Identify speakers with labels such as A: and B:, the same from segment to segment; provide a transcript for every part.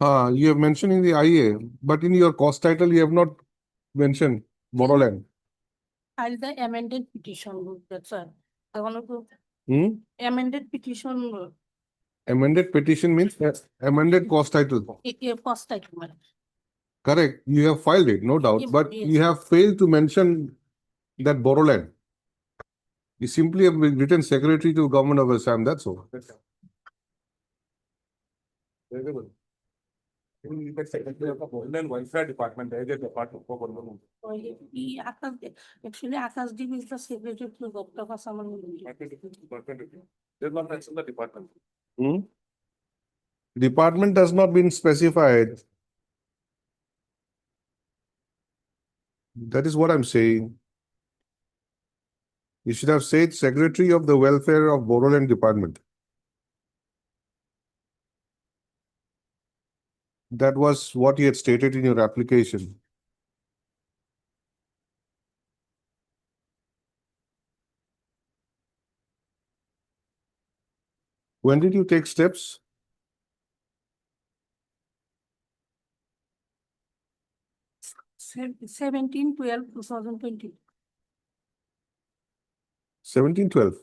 A: You have mentioned in the IA, but in your cost title, you have not mentioned borderland.
B: I'll the amended petition, that's all. I want to
A: Hmm?
B: amended petition,
A: Amended petition means amended cost title.
B: cost title, madam.
A: Correct. You have filed it, no doubt,
B: Yes,
A: but
B: yes.
A: you have failed to mention that borderland. You simply have written secretary to government of Assam, that's all.
C: Very good. Even you get secretary of the Borderland Welfare Department, there is a department for Borderland.
B: Actually, Akashdeep is the secretary to Dr. Kasaman.
C: There's not mentioned the department.
A: Hmm? Department has not been specified. That is what I'm saying. You should have said Secretary of the Welfare of Borderland Department. That was what you had stated in your application. When did you take steps?
B: 17/12/2020.
A: 1712.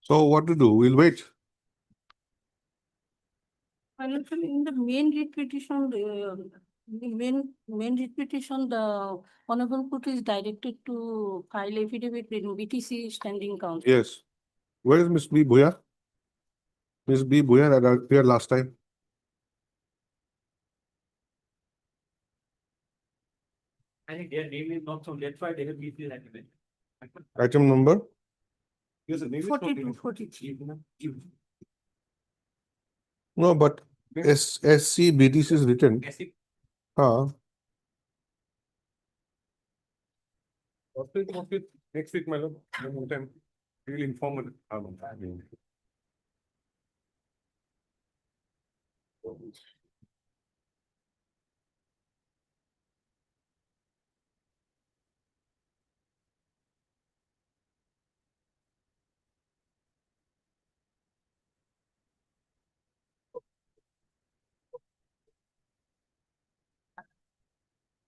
A: So what to do? We'll wait.
B: Financially, in the main writ petition, the main writ petition, the Honorable Court is directed to file affidavit in BTC Standing Council.
A: Yes. Where is Miss B. Bhuya? Miss B. Bhuya had appeared last time.
C: I think their name is not so, that's why they have made this agreement.
A: Item number?
C: Yes, the name is
B: 42, 43.
A: No, but SC BTC is written.
C: Next week, my lord, sometime, we will inform it.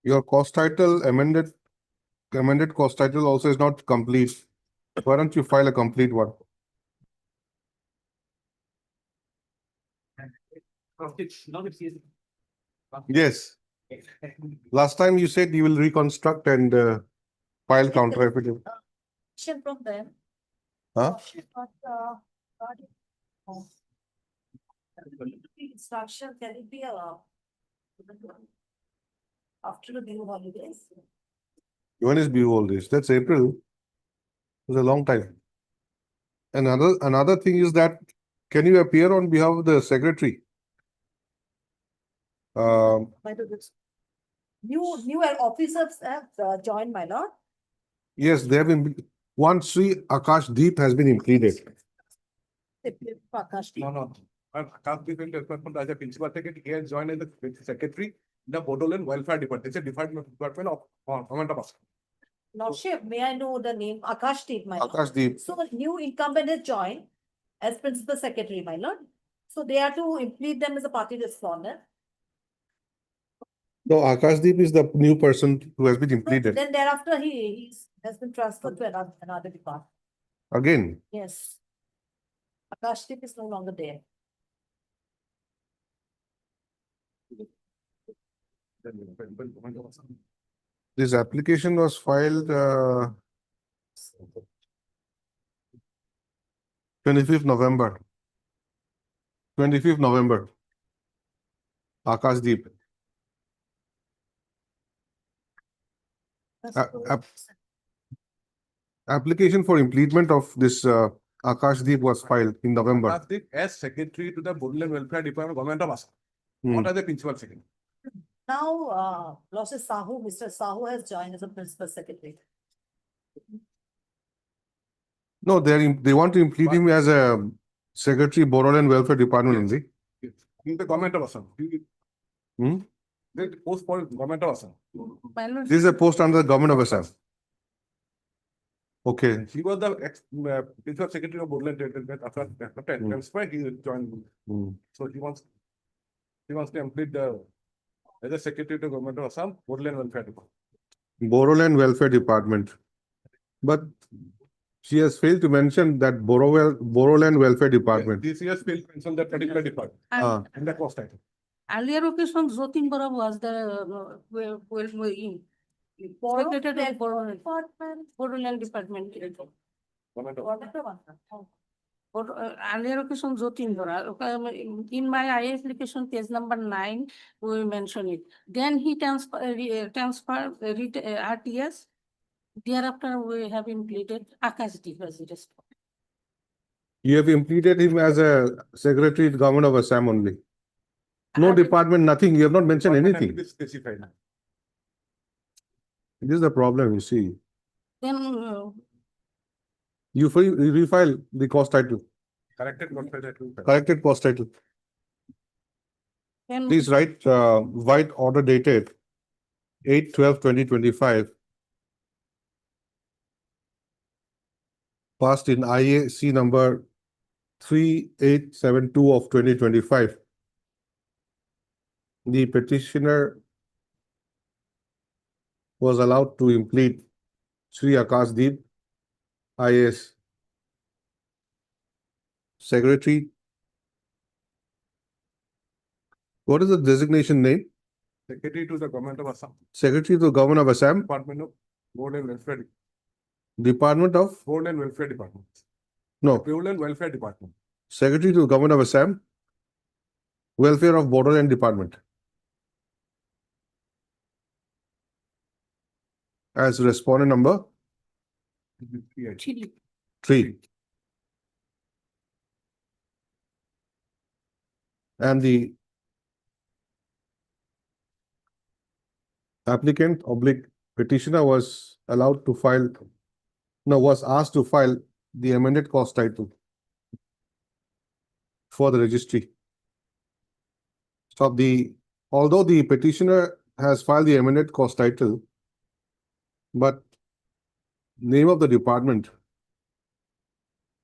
A: Your cost title amended cost title also is not complete. Why don't you file a complete one? Yes. Last time you said you will reconstruct and file counter affidavit.
B: From them.
A: Huh?
B: Instruction, can it be after the new holidays?
A: When is due all this? That's April. It's a long time. Another thing is that can you appear on behalf of the secretary?
D: New officers have joined, my lord.
A: Yes, they have been. One Sri Akash Deep has been implemented.
C: No. As a principal secretary, he has joined as the secretary, the Borderland Welfare Department. It's a department of Government of Assam.
D: Lordship, may I know the name? Akashdeep, my lord.
A: Akashdeep.
D: So the new incumbent has joined as principal secretary, my lord. So they are to implement them as a party respondent.
A: No, Akashdeep is the new person who has been implemented.
D: Then thereafter he has been transferred to another department.
A: Again.
D: Yes. Akashdeep is no longer there.
A: This application was filed 25th November. 25th November. Akashdeep. Application for implement of this Akashdeep was filed in November.
C: Akashdeep as secretary to the Bordel and Welfare Department, Government of Assam,
A: Hmm.
C: not as a principal secretary.
D: Now, Losses Sahu, Mr. Sahu has joined as a principal secretary.
A: No, they want to implement him as a secretary, Borough and Welfare Department
C: Yes.
A: only.
C: Yes. In the Government of Assam.
A: Hmm?
C: They post for Government of Assam.
B: My lord,
A: This is a post under the government of Assam. Okay.
C: He was the ex principal secretary of Bordel and after transfer, he joined.
A: Hmm.
C: So he wants to complete the as a secretary to Government of Assam, Bordel and Welfare Department.
A: Borough and Welfare Department. But she has failed to mention that Borough and Welfare Department.
C: This year's failed to mention that particular department
A: Ah.
C: in the cost item.
B: earlier occasion, Jotin Bora was the secretary of Boroland Department.
C: Government of
B: Earlier occasion, Jotin Bora. In my IA application, page number 9, we mention it. Then he transfer RTS. Thereafter, we have included Akashdeep as it is.
A: You have implemented him as a secretary to government of Assam only. No department, nothing. You have not mentioned
C: Department has to
A: anything.
C: be specified.
A: This is the problem, you see.
B: Then
A: You refile the cost title,
C: Corrected welfare title.
A: corrected cost title.
B: then
A: Please write white order dated 8/12/2025. Passed in IAC number 3872 of 2025. The petitioner was allowed to implead Sri Akashdeep, IAS Secretary. What is the designation name?
C: Secretary to the Government of Assam,
A: Secretary to the Government of Assam,
C: Department of Board and Welfare,
A: Department of,
C: Board and Welfare Department,
A: no,
C: Board and Welfare Department.
A: Secretary to the Government of Assam, Welfare of Borderland Department. As respondent number
B: Chile.
A: 3. And the applicant oblique petitioner was allowed to file, no, was asked to file the amended cost title for the registry. So although the petitioner has filed the amended cost title, but name of the department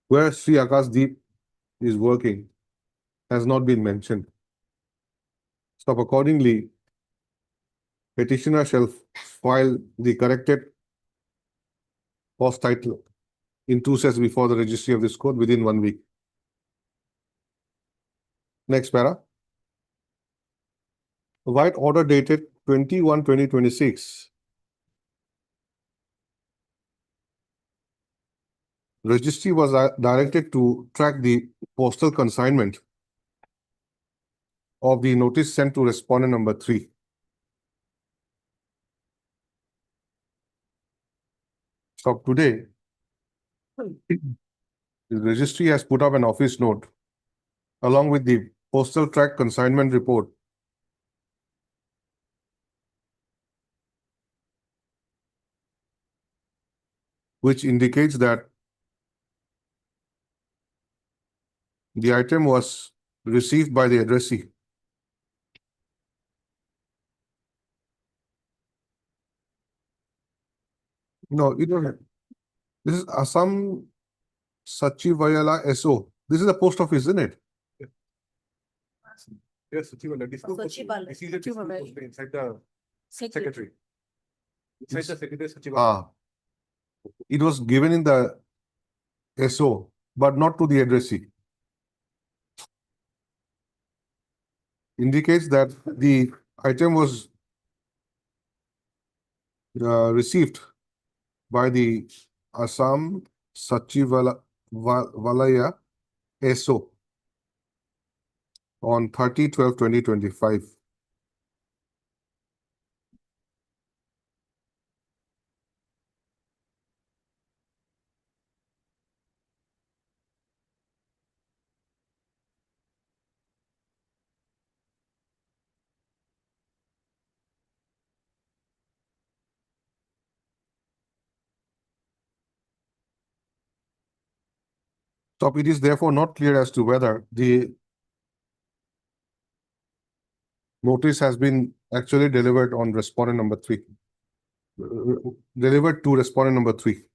A: where Sri Akashdeep is working has not been mentioned. So accordingly, petitioner shall file the corrected cost title in 2 sets before the registry of this court within 1 week. Next para. White order dated 21/2026. Registry was directed to track the postal consignment of the notice sent to respondent number 3. So today, the registry has put up an office note along with the postal track consignment report which indicates that the item was received by the addressee. No, you don't have. This is Assam Sachivayala SO. This is the post office, isn't it?
C: Yes, Sachivalaya. This
D: Sachivalaya.
C: is a dispute
B: Sachivalaya.
C: post inside the
B: Secretary.
C: secretary. Inside the secretary Sachivalaya.
A: Ah. It was given in the SO, but not to the addressee. Indicates that the item was received by the Assam Sachivalaya SO on 30/12/2025. So it is therefore not clear as to whether the notice has been actually delivered on respondent number 3. Delivered to respondent number 3.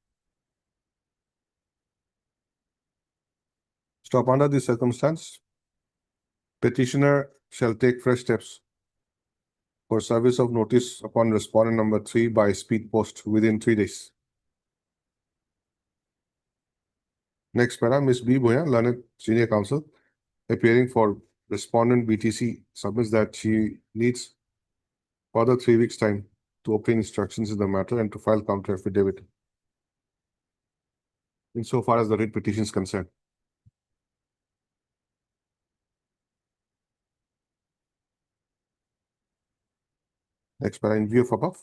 A: Stop under this circumstance. Petitioner shall take fresh steps for service of notice upon respondent number 3 by speed post within 3 days. Next para, Ms. B. Boya, learned senior counsel, appearing for respondent BTC, submits that she needs further 3 weeks' time to obtain instructions in the matter and to file counter affidavit insofar as the writ petition is concerned. Next para, in view of above,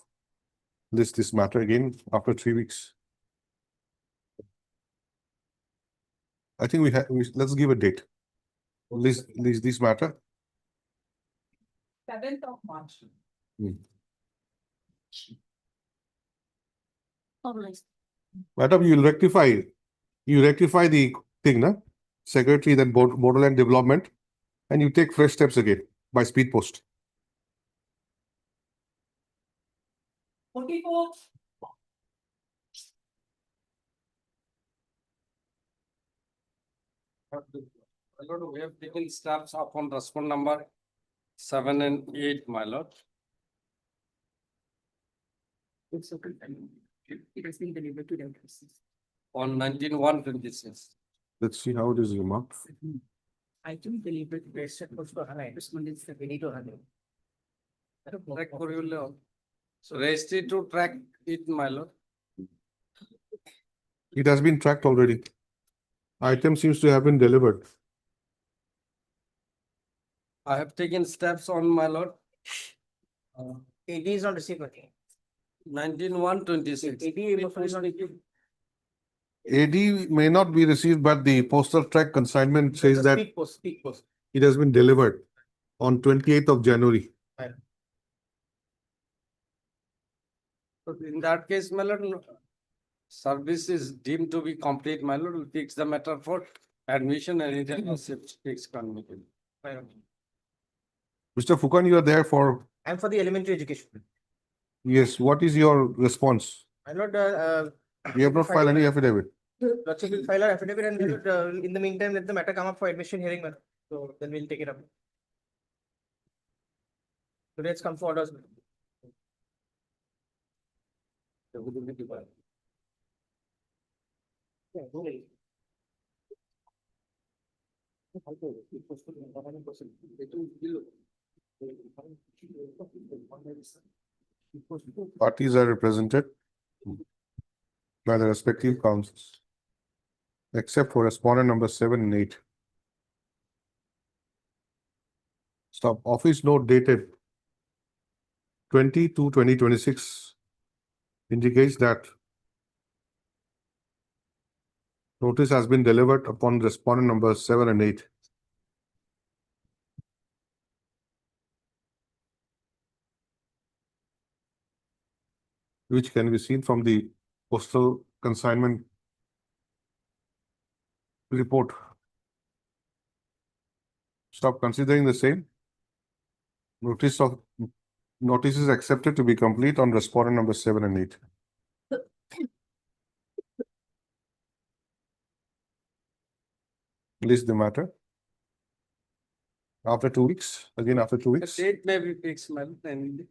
A: list this matter again after 3 weeks. I think let's give a date. List this matter.
B: 7th of March. Authorized.
A: Madam, you rectify the thing, na? Secretary, then borderland development, and you take fresh steps again by speed post.
B: 44.
E: My lord, we have taken steps upon respondent number 7 and 8, my lord.
B: It's okay. It has been delivered to them.
E: On 19/1/26.
A: Let's see how it is remarked.
B: Item delivered to respondents ready to handle.
E: Track for you, Lord. So register to track it, my lord.
A: It has been tracked already. Item seems to have been delivered.
E: I have taken steps on, my lord.
B: AD is not received nothing.
E: 19/1/26.
A: AD may not be received, but the postal track consignment says that
B: Speed post.
A: it has been delivered on 28th of January.
E: So in that case, my lord, service is deemed to be complete, my lord. Will fix the matter for admission and internship takes convenience.
A: Mr. Fukan, you are there for,
F: I'm for the elementary education.
A: yes, what is your response?
F: My lord,
A: You have not filed any affidavit.
F: Lordship will file our affidavit and we would, in the meantime, let the matter come up for admission hearing, madam. So then we'll take it up. Today it's come for orders.
A: Parties are represented by the respective councils, except for respondent number 7 and 8. Stop. Office note dated 20/2/2026 indicates that notice has been delivered upon respondent number 7 and 8. Which can be seen from the postal consignment report. Stop considering the same. Notice is accepted to be complete on respondent number 7 and 8. List the matter. After 2 weeks, again after 2
E: The
A: weeks,
E: date may be fixed, my lord, and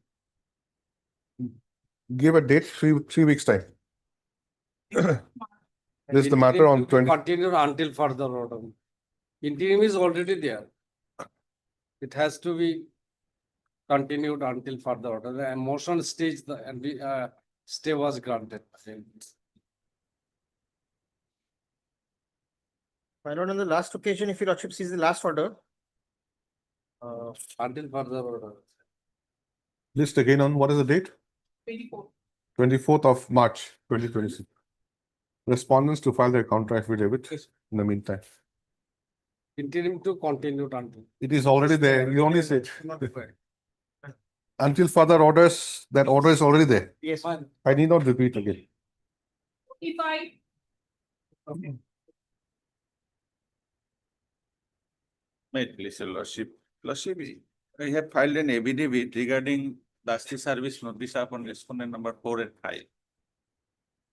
A: give a date, three weeks time. List the matter
E: interim
A: on
E: to be
A: 20.
E: continued until further order. Interim is already there. It has to be continued until further order. The motion stage, and stay was granted.
F: My lord, on the last occasion, if your lordship sees the last order,
E: Until further order.
A: List again on what is the date? 24th of March, 2026. Respondents to file their counter affidavit in the meantime.
E: Interim to continued until.
A: It is already there. You only said until further orders, that order is already there.
F: yes,
A: I need not repeat again.
G: Made, please, your lordship. Lordship, I have filed an affidavit regarding Dusty service notice upon respondent number 4 and 5.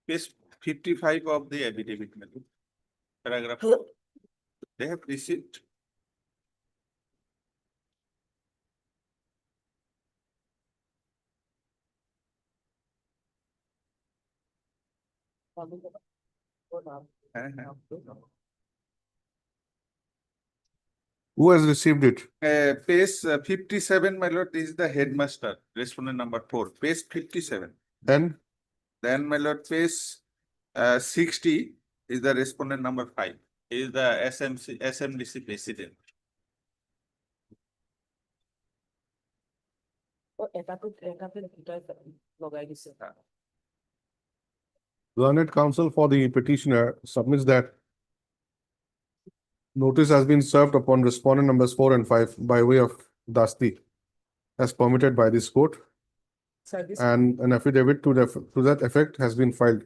G: Page 55 of the affidavit, madam. Paragraph. They have received.
A: Who has received it?
G: Page 57, my lord, this is the headmaster, respondent number 4, page 57.
A: And
G: Then, my lord, page 60 is the respondent number 5. He is the SMDC president.
A: learned counsel for the petitioner submits that notice has been served upon respondent numbers 4 and 5 by way of Dasti as permitted by this court, and an affidavit to that effect has been filed.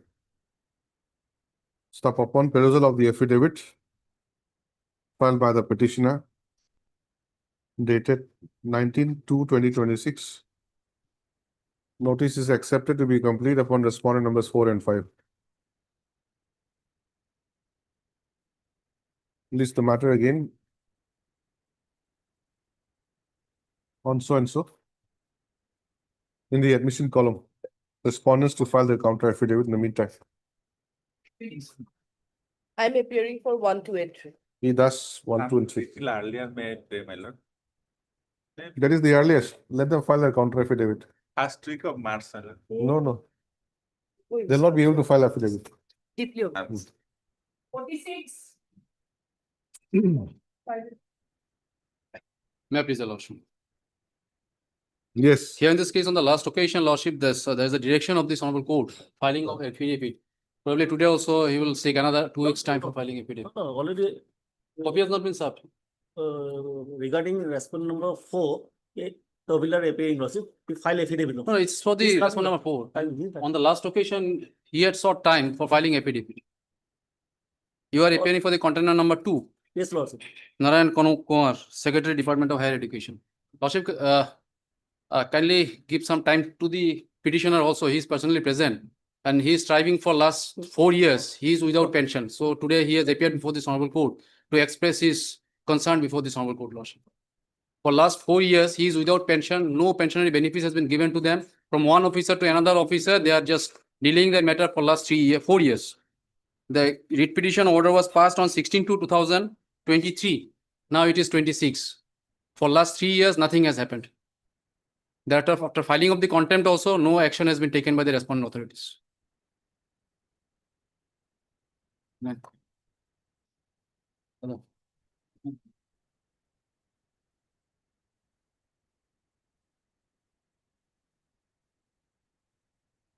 A: Stop upon perusal of the affidavit filed by the petitioner dated 19/2/2026. Notice is accepted to be complete upon respondent numbers 4 and 5. List the matter again. On so and so. In the admission column, respondents to file their counter affidavit in the meantime.
H: I'm appearing for 1, 2, and 3.
A: He does 1, 2, and 3.
G: Little earlier, my lord.
A: That is the earliest. Let them file their counter affidavit.
G: First week of March, my lord.
A: No. They'll not be able to file affidavit.
H: Deeply.
G: Uh,
H: 46.
I: May I please, your lordship?
A: Yes.
I: Here in this case, on the last occasion, lordship, there's a direction of this honorable court, filing of affidavit. Probably today also, he will take another 2 weeks time for filing affidavit.
J: Already,
I: Copy has not been served.
J: regarding respondent number 4, tabular appearing lordship, we file affidavit.
I: No, it's for the
J: It's not-
I: respondent number 4.
J: I will give that.
I: On the last occasion, he had sought time for filing affidavit. You are appearing for the contender number 2,
J: Yes, lordship.
I: Narayan Kumar, Secretary, Department of Higher Education. Lordship, kindly give some time to the petitioner also. He is personally present and he is striving for last 4 years. He is without pension. So today he has appeared before this honorable court to express his concern before this honorable court, lordship. For last 4 years, he is without pension. No pensionary benefits has been given to them. From one officer to another officer, they are just dealing their matter for last 4 years. The writ petition order was passed on 16/2/2023. Now it is 26. For last 3 years, nothing has happened. Thereafter, after filing of the contempt also, no action has been taken by the respondent authorities. Hello.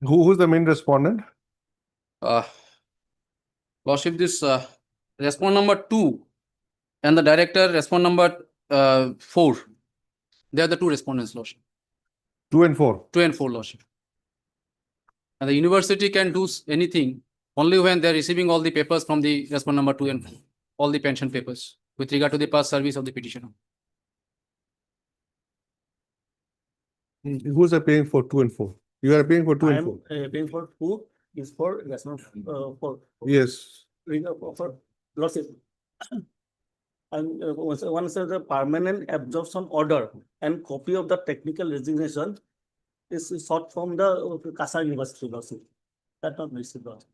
A: Who's the main respondent?
I: Lordship, this respondent number 2 and the director respondent number 4. They are the 2 respondents, lordship.
A: 2 and 4.
I: 2 and 4, lordship. And the university can do anything only when they are receiving all the papers from the respondent number 2 and 4, all the pension papers with regard to the past service of the petitioner.
A: Who's appearing for 2 and 4? You are appearing for 2
J: I
A: and
J: am
A: 4.
J: paying for 2 is for respondent, for.
A: Yes.
J: For lordship. And one says the permanent absorption order and copy of the technical resignation is sought from the Kasa University lordship. That not received. Lordship.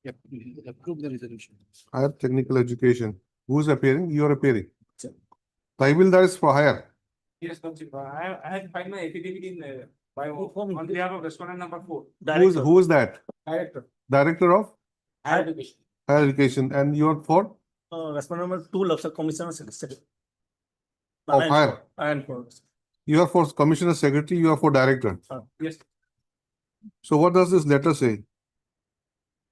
I: Yep, approve the resolution.
A: Higher technical education. Who's appearing? You are appearing. Tahvildar is for hire.
C: Yes, Lordship, I had filed my affidavit in, on behalf of respondent number 4,
A: Who is that?
C: director,
A: Director of
C: higher education.
A: higher education, and you are for
J: Respondent number 2, Lordship, Commissioner Secretary.
A: of higher.
J: And for.
A: You are for commissioner secretary. You are for director.
C: Yes,
A: So what does this letter say?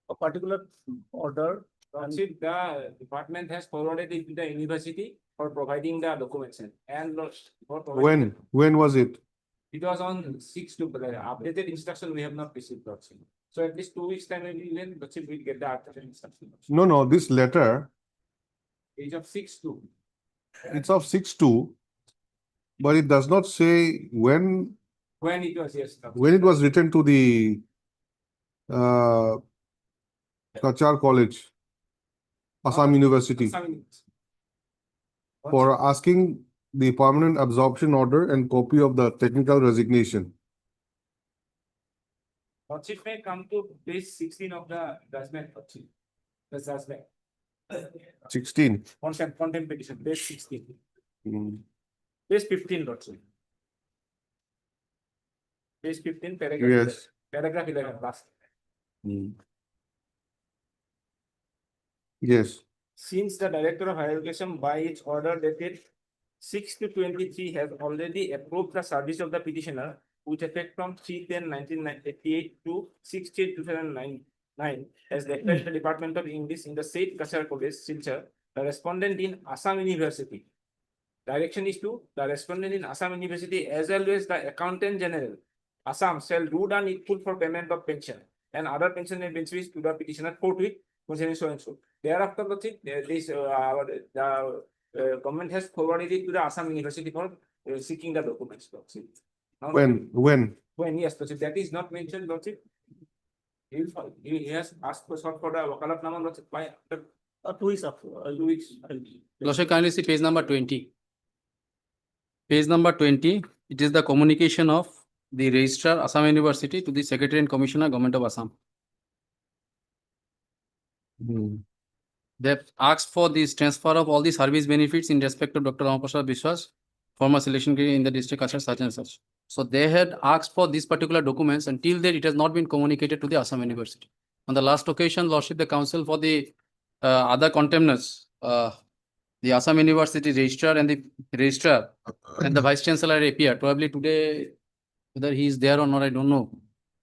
J: A particular order.
C: Lordship, the department has forwarded it to the university for providing the documents and for providing.
A: When was it?
C: It was on 6 to, updated instruction we have not received, Lordship. So at least 2 weeks time, maybe when Lordship will get the updated instruction.
A: No. This letter,
C: Age of 6 to.
A: it's of 6/2, but it does not say when
C: When it was, yes.
A: when it was written to the Kachar College, Assam University, for asking the permanent absorption order and copy of the technical resignation.
C: Lordship may come to page 16 of the judgment, Lordship. The judgment.
A: 16.
C: Contempt petition, page 16.
A: Hmm.
C: Page 15, Lordship. Page 15, paragraph.
A: Yes.
C: 11. Paragraph 11, last.
A: Hmm. Yes.
C: Since the Director of Higher Education by its order dated 6/23 has already approved the service of the petitioner with effect from 3/10/1988 to 6/2009 as declared the Department of English in the said Kachar College, Silchar, the respondent in Assam University. Direction is to the respondent in Assam University as well as the Accountant General, Assam shall do the needful for payment of pension and other pension and benefits to the petitioner forthwith concerning so and so. Thereafter, the government has forwarded it to the Assam University for seeking the documents. Now,
A: When?
C: yes, that is not mentioned, Lordship. He has asked for the Wakalat Nama, Lordship, by after
J: 2 weeks after.
C: 2 weeks.
I: Lordship, kindly see page number 20. Page number 20, it is the communication of the registrar, Assam University, to the Secretary and Commissioner, Government of Assam.
A: Hmm.
I: They have asked for this transfer of all the service benefits in respect of Dr. Ramaprasad Biswas, former selection grade in the district Kachar, such and such. So they had asked for these particular documents. Until then, it has not been communicated to the Assam University. On the last occasion, Lordship, the counsel for the other contemners, the Assam University registrar and the registrar and the vice chancellor appeared. Probably today, whether he is there or not, I don't know.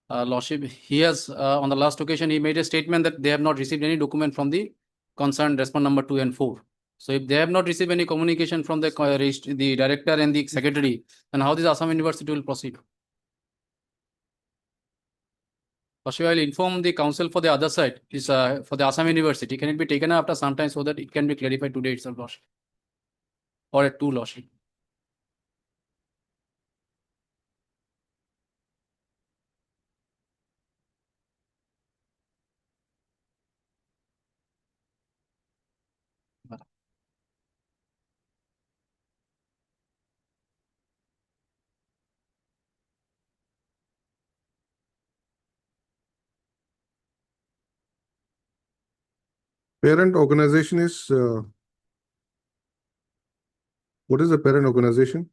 I: Lordship, he has, on the last occasion, he made a statement that they have not received any document from the concerned respondent number 2 and 4. So if they have not received any communication from the director and the secretary, then how this Assam University will proceed? Lordship, I will inform the council for the other side, is for the Assam University. Can it be taken after some time so that it can be clarified today itself, Lordship? Or at 2, Lordship?
A: Parent organization is what is the parent organization?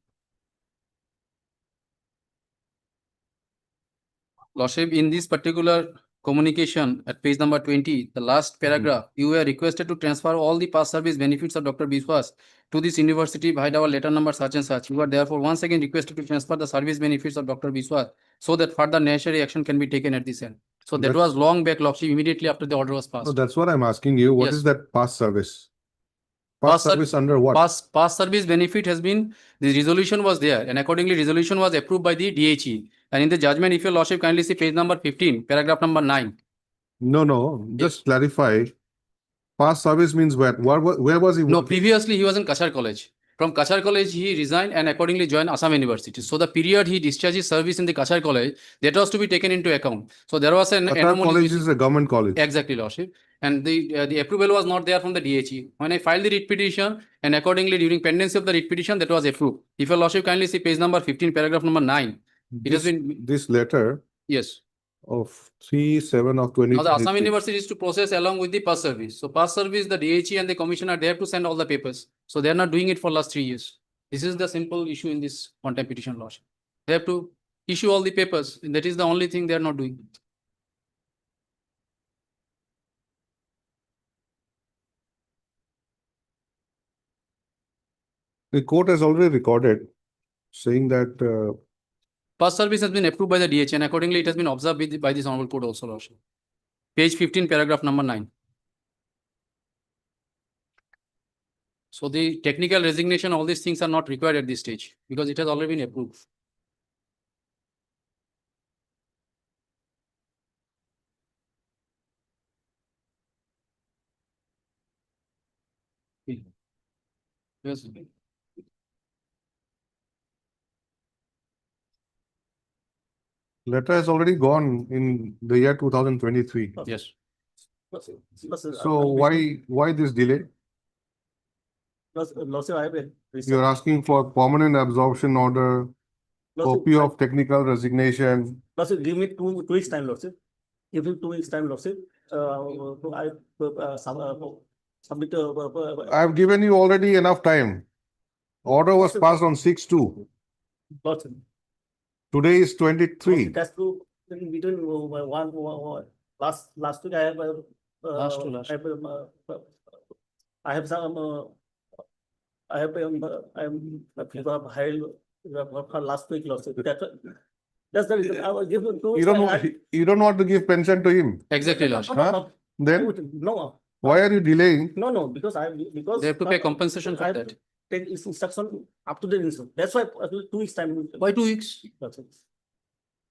I: Lordship, in this particular communication at page number 20, the last paragraph, you were requested to transfer all the past service benefits of Dr. Biswas to this university by our letter number such and such. You are therefore once again requested to transfer the service benefits of Dr. Biswas so that further necessary action can be taken at this end. So that
A: That's-
I: was long back, Lordship, immediately after the order was
A: No,
I: passed.
A: that's what I'm asking you. What
I: Yes.
A: is that past service?
I: Past
A: Past
I: ser-
A: service under what?
I: Past service benefit has been, the resolution was there and accordingly resolution was approved by the DHE. And in the judgment, if your Lordship kindly see page number 15, paragraph number 9.
A: No, just clarify. Past service means where? Where was he
I: No,
A: working?
I: previously he was in Kachar College. From Kachar College, he resigned and accordingly joined Assam University. So the period he discharged his service in the Kachar College, that was to be taken into account. So there was an
A: Qatar
I: anomaly.
A: College
I: missing.
A: is a government college.
I: Exactly, Lordship. And the approval was not there from the DHE. When I filed the writ petition and accordingly during pendency of the writ petition, that was approved. If your Lordship kindly see page number 15, paragraph number 9. It has been,
A: This letter
I: yes.
A: of 3/7 of
I: Now the Assam
A: 2023.
I: University is to process along with the past service. So past service, the DHE and the commissioner, they have to send all the papers. So they are not doing it for last 3 years. This is the simple issue in this one-time petition Lordship. They have to issue all the papers. And that is the only thing they are not doing.
A: The court has already recorded saying that
I: Past service has been approved by the DHE and accordingly it has been observed by this honorable court also Lordship. Page 15, paragraph number 9. So the technical resignation, all these things are not required at this stage because it has already been approved. Yes.
A: letter has already gone in the year 2023.
I: Yes.
A: So why this delay?
J: Lordship, I have a.
A: You're asking for permanent absorption order, copy of technical resignation.
J: Lordship, give me 2 weeks time, Lordship. Give me 2 weeks time, Lordship. I submit.
A: I've given you already enough time. Order was passed on 6/2.
J: Lordship.
A: Today is 23.
J: That's true. In between last week I have.
I: Last to last.
J: I have some. I have I'm high last week Lordship. That's the reason I will give him 2 weeks.
A: You don't want to give pension to him.
I: Exactly, Lordship.
A: Huh? Then
J: No,
A: why are you delaying?
J: no, because
I: They have to pay compensation
J: I
I: for
J: have
I: that.
J: to take his instruction up to the instruction. That's why 2 weeks time.
I: Why 2 weeks?
J: That's it.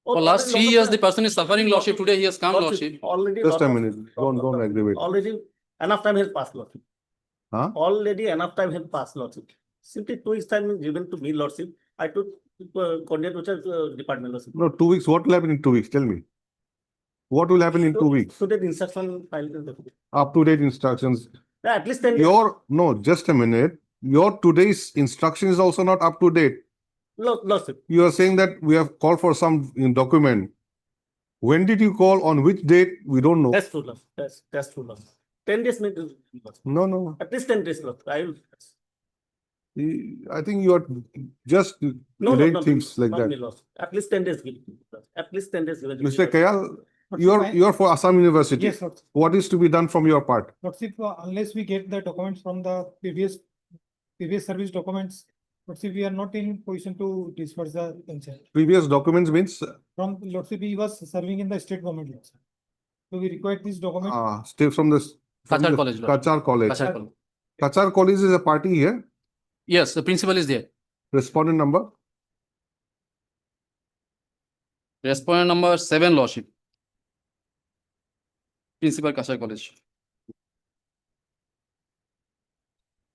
I: For last 3 years, the person is suffering Lordship. Today he has come Lordship.
J: Already.
A: Just a minute. Don't aggravate.
J: Already enough time has passed, Lordship.
A: Huh?
J: Already enough time has passed, Lordship. Simply 2 weeks time is given to me, Lordship. I took coordinate with the department, Lordship.
A: No, 2 weeks. What will happen in 2 weeks? Tell me. What will happen in 2 weeks?
J: So that instruction file.
A: Up to date instructions.
J: At least 10 days.
A: No, just a minute. Your today's instruction is also not up to date.
J: Lordship.
A: You are saying that we have called for some document. When did you call? On which date? We don't know.
J: That's true, Lordship. That's true, Lordship. 10 days means.
A: No.
J: At least 10 days, Lordship. I will.
A: I think you are just
J: No,
A: delaying
J: no,
A: things like
J: not
A: that.
J: me, Lordship. At least 10 days given. At least 10 days given.
A: Mr. Kayal, you're for Assam University.
K: Yes, Lordship.
A: What is to be done from your part?
K: Lordship, unless we get the documents from the previous service documents, Lordship, we are not in position to disperse the pension.
A: Previous documents means
K: From Lordship, he was serving in the state government. Lordship. So we require this document.
A: stay from
I: Kachar
A: the
I: College, Lord.
A: Kachar College.
I: Kachar College.
A: Kachar College is a party here.
I: Yes, the principal is there.
A: Respondent number.
I: Respondent number 7, Lordship. Principal Kachar College.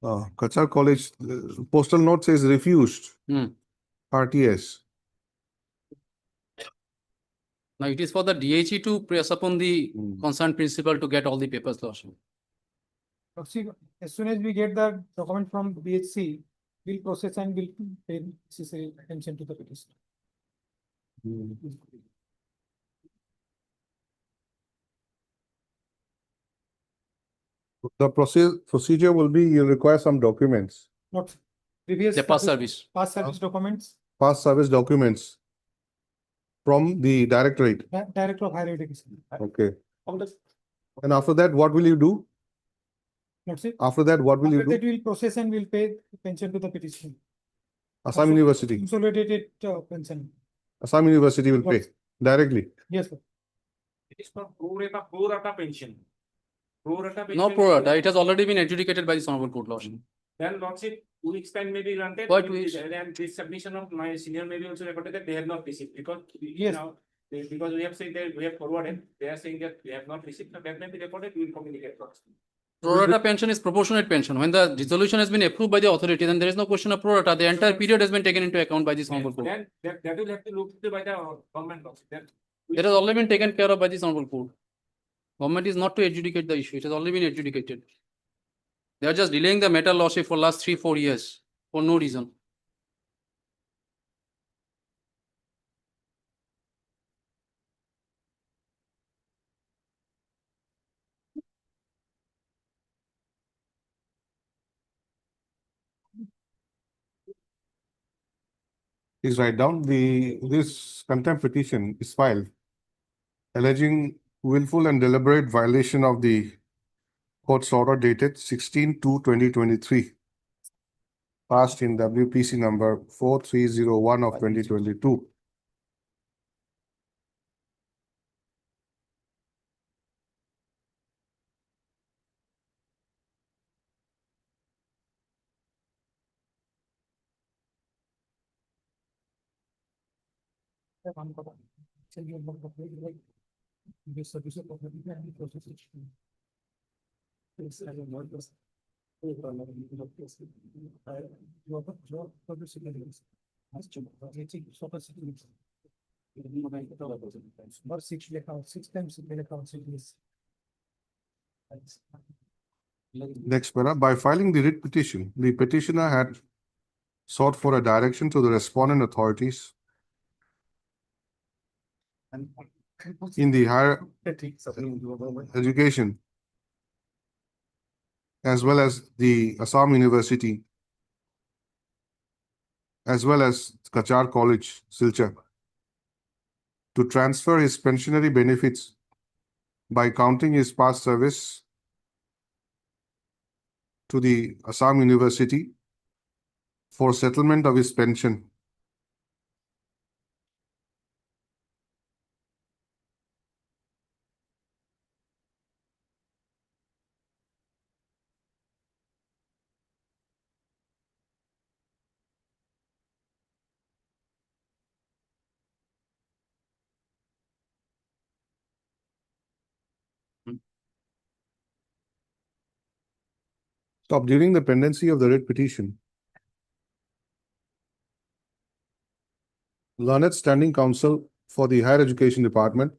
A: Kachar College, postal note says refused.
I: Hmm.
A: RTS.
I: Now it is for the DHE to press upon the
A: Hmm.
I: concerned principal to get all the papers, Lordship.
K: Lordship, as soon as we get the document from BHC, we'll process and we'll pay necessary attention to the petition.
A: The procedure will be you require some documents,
K: Not previous.
I: The past service.
K: Past service documents,
A: past service documents from the directorate.
K: Director of Higher Education.
A: Okay.
J: From the
A: And after that, what will you do?
K: Lordship.
A: After that, what will you
K: After that,
A: do?
K: we will process and will pay pension to the petitioner.
A: Assam University.
K: Consolidated pension.
A: Assam University will pay directly.
K: Yes, sir.
C: It is for pro rata pension. Pro rata pension.
I: No pro rata, it has already been adjudicated by the Honorable Court, Lordship.
C: Then Lordship, 2 weeks time may be granted.
I: What weeks?
C: And this submission of my senior may be also reported that they have not received because
K: Yes.
C: now, because we have said that we have forwarded, they are saying that they have not received, so that may be reported, we will communicate.
I: Pro rata pension is proportionate pension. When the resolution has been approved by the authority, then there is no question of pro rata. The entire period has been taken into account by the Honorable Court.
C: Then that will have to look by the government also. Then
I: It has already been taken care of by the Honorable Court. Government is not to adjudicate the issue. It has already been adjudicated. They are just delaying the matter, Lordship, for last 3-4 years for no reason.
A: Please write down this contempt petition is filed alleging willful and deliberate violation of the court's order dated 16/2/2023, passed in WPC number 4301 of 2022. Next para, by filing the writ petition, the petitioner had sought for a direction to the respondent authorities in the higher education as well as the Assam University as well as Kachar College, Silchar, to transfer his pensionary benefits by counting his past service to the Assam University for settlement of his pension. Stop. During the pendency of the writ petition, learned standing counsel for the Higher Education Department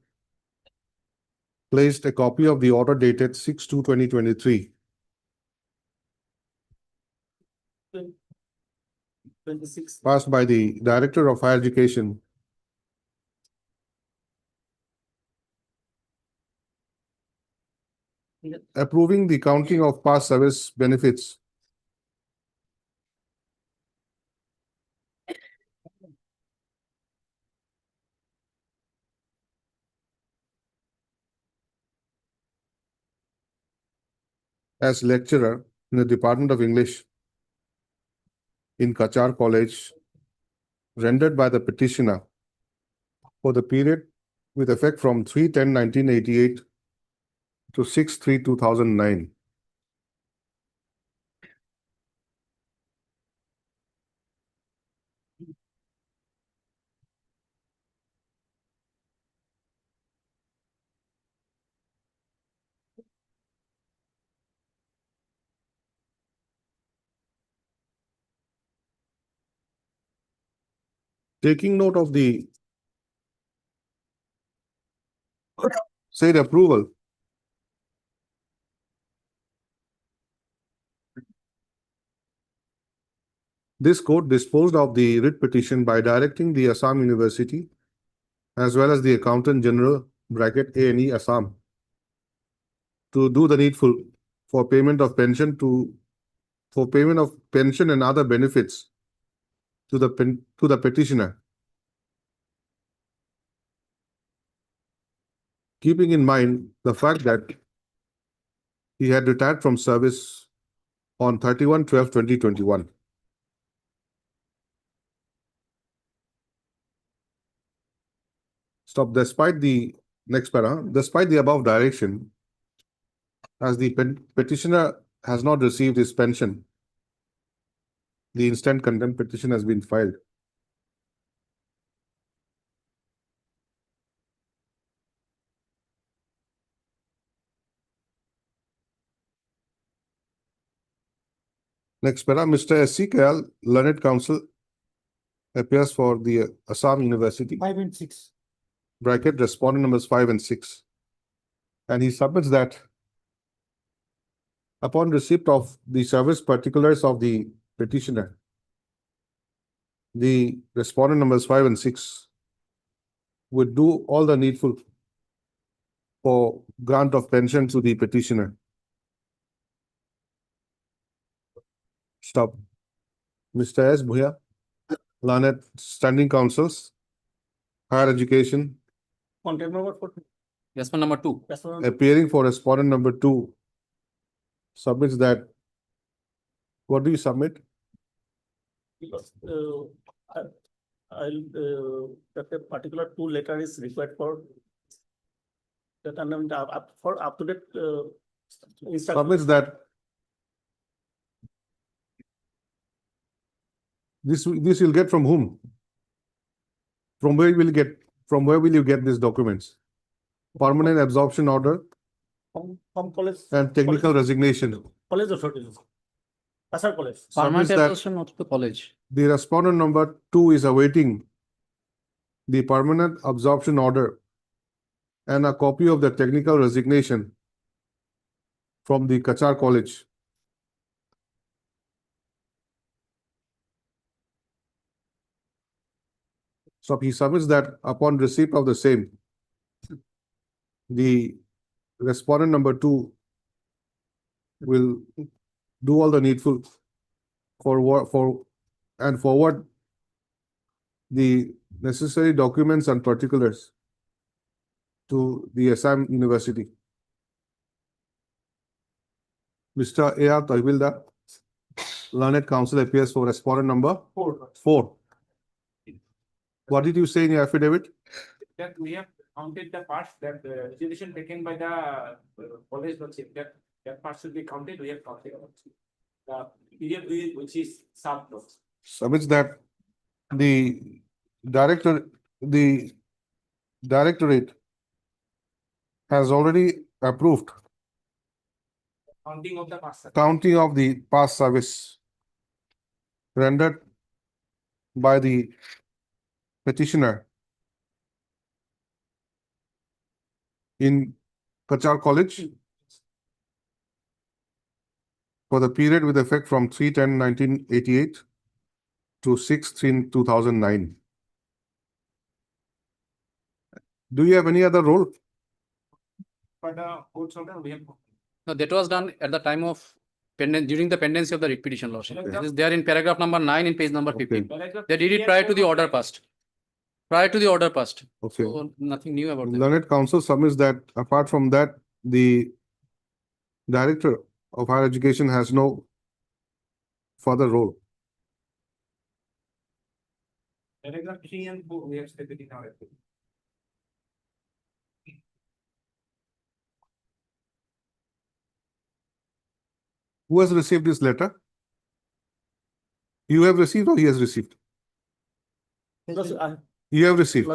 A: placed a copy of the order dated 6/2/2023 passed by the Director of Higher Education approving the counting of past service benefits as lecturer in the Department of English in Kachar College rendered by the petitioner for the period with effect from 3/10/1988 to 6/3/2009. Taking note of the said approval, this court disposed of the writ petition by directing the Assam University as well as the Accountant General (A&E) Assam to do the needful for payment of pension and other benefits to the petitioner, keeping in mind the fact that he had retired from service on 31/12/2021. Stop. Despite the next para, despite the above direction, as the petitioner has not received his pension, the instant contempt petition has been filed. Next para, Mr. S.C. Kayal, Learned Counsel, appears for the Assam University,
K: 5 and 6.
A: bracket respondent numbers 5 and 6. And he submits that upon receipt of the service particulars of the petitioner, the respondent numbers 5 and 6 would do all the needful for grant of pension to the petitioner. Stop. Mr. S. Bhuya, Learned Standing Councils, Higher Education,
J: Contact number for.
I: Respondent number 2.
J: That's one.
A: appearing for respondent number 2, submits that. What do you submit?
J: Because that a particular two letter is required for that and for up to date instruction.
A: Submits that this you'll get from whom? From where will you get these documents? Permanent absorption order
J: From college.
A: and technical resignation.
J: College authorities. Kasar college.
I: Permanent
A: Submits that
I: absorption of the college.
A: the respondent number 2 is awaiting the permanent absorption order and a copy of the technical resignation from the Kachar College. So he submits that upon receipt of the same, the respondent number 2 will do all the needful and forward the necessary documents and particulars to the Assam University. Mr. A.R. Tahwildar, Learned Counsel, appears for respondent number 4. What did you say in your affidavit?
C: That we have counted the parts that the resolution taken by the college lordship, that part should be counted. We have counted the period which is served.
A: Submits that the directorate has already approved
C: Counting of the parts.
A: counting of the past service rendered by the petitioner in Kachar College for the period with effect from 3/10/1988 to 6/3/2009. Do you have any other role?
C: For the court order, we have.
I: No, that was done at the time of during the pendency of the writ petition, Lordship.
C: Okay.
I: This is there in paragraph number 9 in page number 15.
C: Okay.
I: They did it prior to the order passed. Prior to the order passed.
A: Okay.
I: So nothing new about that.
A: Learned Counsel submits that apart from that, the Director of Higher Education has no further role.
C: Paragraph 3 and 4, we have stated in our affidavit.
A: Who has received this letter? You have received or he has received?
J: Because
A: You have received.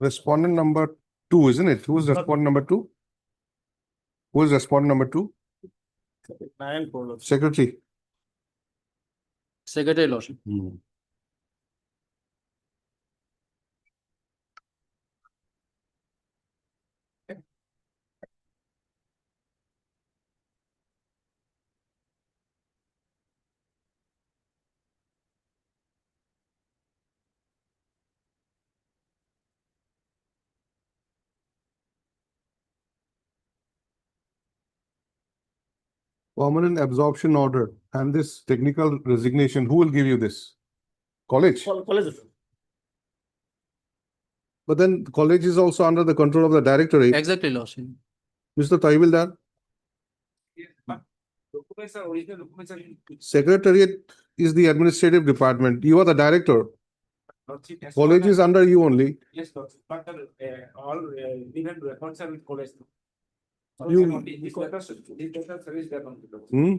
A: Respondent number 2, isn't it? Who is respondent number 2? Who is respondent number 2?
J: 9 and 4. Lordship.
A: Secretary.
I: Secretary, Lordship.
A: permanent absorption order and this technical resignation, who will give you this? College?
J: College.
A: But then college is also under the control of the directorate.
I: Exactly, Lordship.
A: Mr. Tahwildar,
C: Yes, but documents are original documents are in
A: Secretariat is the administrative department. You are the director.
C: Lordship, as
A: College
C: far
A: is
C: as-
A: under you only.
C: Yes, Lordship, but all legal records are with college.
A: You-
C: This letter service that on the Lordship.
A: Hmm?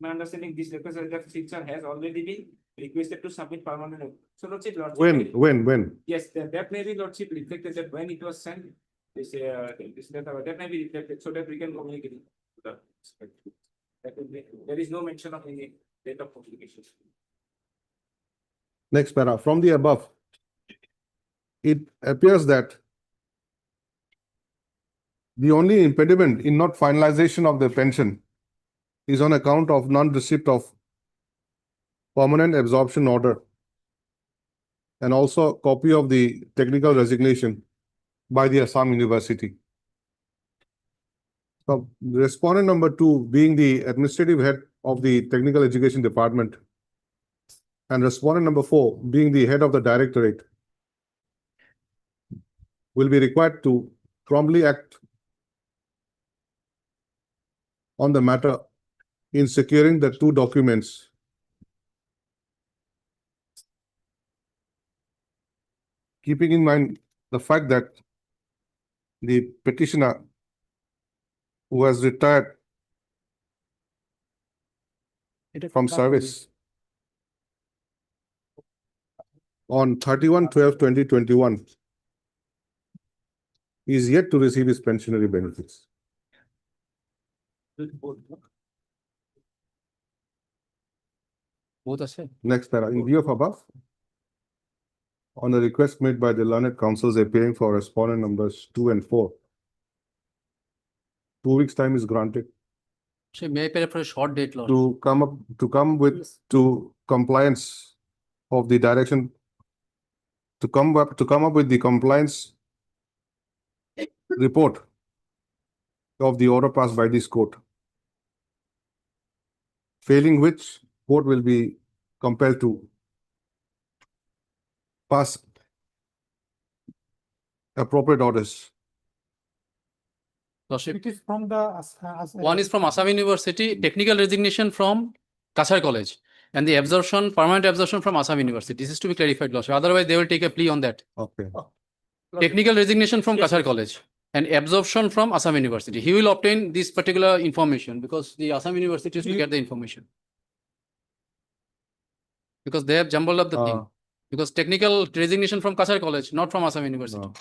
C: My understanding, this letter that signature has already been requested to submit permanent. So Lordship, Lordship.
A: When?
C: Yes, that may be Lordship reflected that when it was sent, this letter, that may be reflected so that we can communicate. To the that will be, there is no mention of any date of publication.
A: Next para, from the above, it appears that the only impediment in not finalization of the pension is on account of non-receipt of permanent absorption order and also copy of the technical resignation by the Assam University. So respondent number 2 being the administrative head of the technical education department and respondent number 4 being the head of the directorate will be required to promptly act on the matter in securing the two documents. Keeping in mind the fact that the petitioner who has retired from service on 31/12/2021 is yet to receive his pensionary benefits.
I: Both are same.
A: Next para, in view of above, on the request made by the learned counsels appearing for respondent numbers 2 and 4, 2 weeks' time is granted
I: So may I pay for a short date, Lord?
A: to come with to compliance of the direction to come up with the compliance report of the order passed by this court. Failing which, court will be compelled to pass appropriate orders.
I: Lordship.
K: It is from the.
I: One is from Assam University, technical resignation from Kasar College, and the absorption, permanent absorption from Assam University. This is to be clarified, Lordship. Otherwise, they will take a plea on that.
A: Okay.
I: Technical resignation from
J: Yes,
I: Kasar
J: yes.
I: College and absorption from Assam University. He will obtain this particular information because the Assam University is to get the information. Because they have jumbled up the thing. Because technical resignation from Kasar College, not from Assam University.
A: No.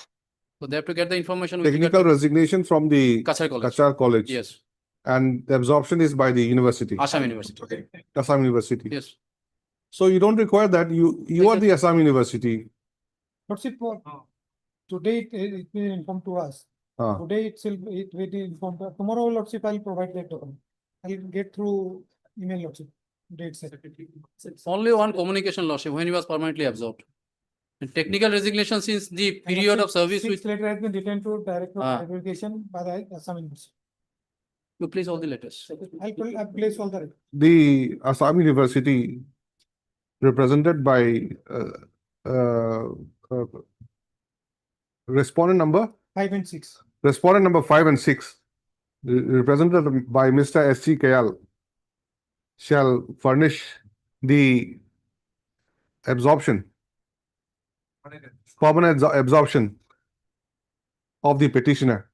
I: So they have to get the information. with
A: Technical
I: regard
A: resignation from the
I: to Kasar College.
A: Kachar College.
I: Yes,
A: And the absorption is by the university,
I: Assam University.
A: Assam University.
I: Yes.
A: So you don't require that, you are the Assam University.
K: But see, today it will inform to us.
A: Ah.
K: Today itself, it will be informed. Tomorrow, Lordship, I'll provide that document. I'll get through email, Lordship. Date set.
I: Only one communication, Lordship, when he was permanently absorbed. And technical resignation since the period of service which
K: Sixth letter has been written to Director
I: Ah.
K: of Education by the Assam University.
I: you place all the letters.
K: I'll place all the.
A: The Assam University represented by respondent number
K: 5 and 6.
A: Respondent number 5 and 6, represented by Mr. S.C. Kayal, shall furnish the absorption, permanent absorption of the petitioner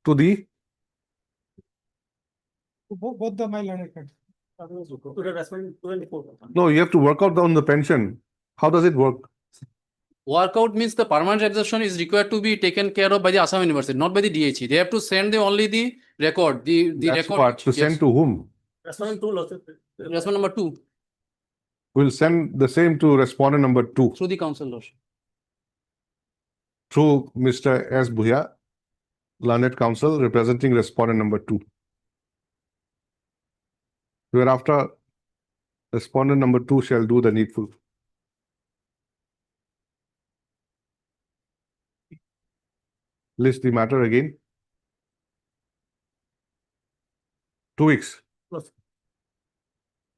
A: to the,
K: Both the my learned friends.
J: To the respondent 24.
A: no, you have to work out on the pension. How does it work?
I: Workout means the permanent absorption is required to be taken care of by the Assam University, not by the DHE. They have to send only the record, the
A: That's
I: record.
A: what, to
I: yes.
A: send to whom?
J: Respondent 2, Lordship.
I: Respondent number 2
A: We'll send the same to respondent number 2
I: through the council, Lordship.
A: through Mr. S. Bhuya, learned counsel representing respondent number 2. Whereafter, respondent number 2 shall do the needful. List the matter again. 2 weeks.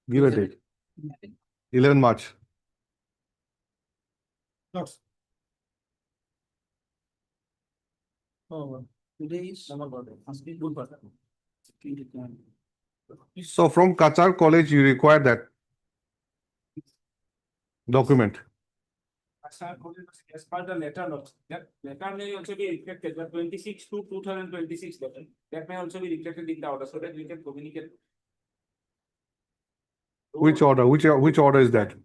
A: Give a date. 11 March.
K: Lots.
J: Oh, today is summer birthday. Must be good birthday.
A: So from Kachar College, you require that document.
C: As per the letter, that letter may also be reflected, the 26/2/2026 letter, that may also be reflected in the order, so that we can communicate.
A: Which order? Which order is that?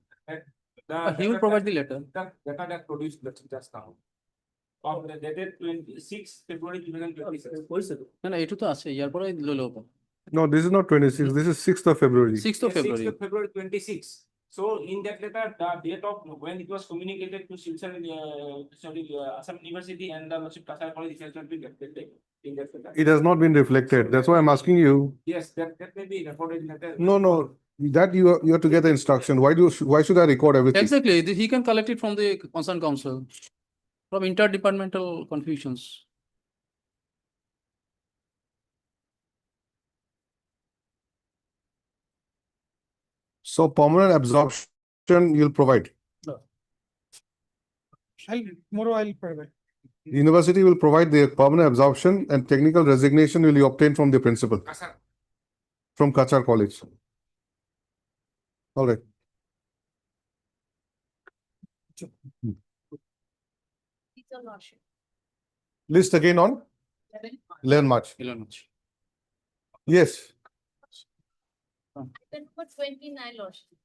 I: He will provide the letter.
C: The letter that produced just now. Of the dated 26 February 2026.
I: না না এটা তো আছে ইয়ার পরে লইলো
A: No, this is not 26. This is 6th of February.
I: 6th of
C: Yes,
I: February
C: 6th of February 26. So in that letter, the date of when it was communicated to Silchar, Assam University and the Lordship Kachar College, it has not been reflected in that letter.
A: It has not been reflected. That's why I'm asking you.
C: Yes, that may be recorded in that.
A: No. That you have to get the instruction. Why should I record everything?
I: exactly he can collect it from the concerned council from interdepartmental confusions.
A: So permanent absorption you'll provide.
K: Tomorrow I'll provide.
A: The university will provide the permanent absorption and technical resignation will you obtain from the principal from Kachar College. All right. List again on 11 March.
I: 11 March.
A: Yes.
L: Then for 29 lordship.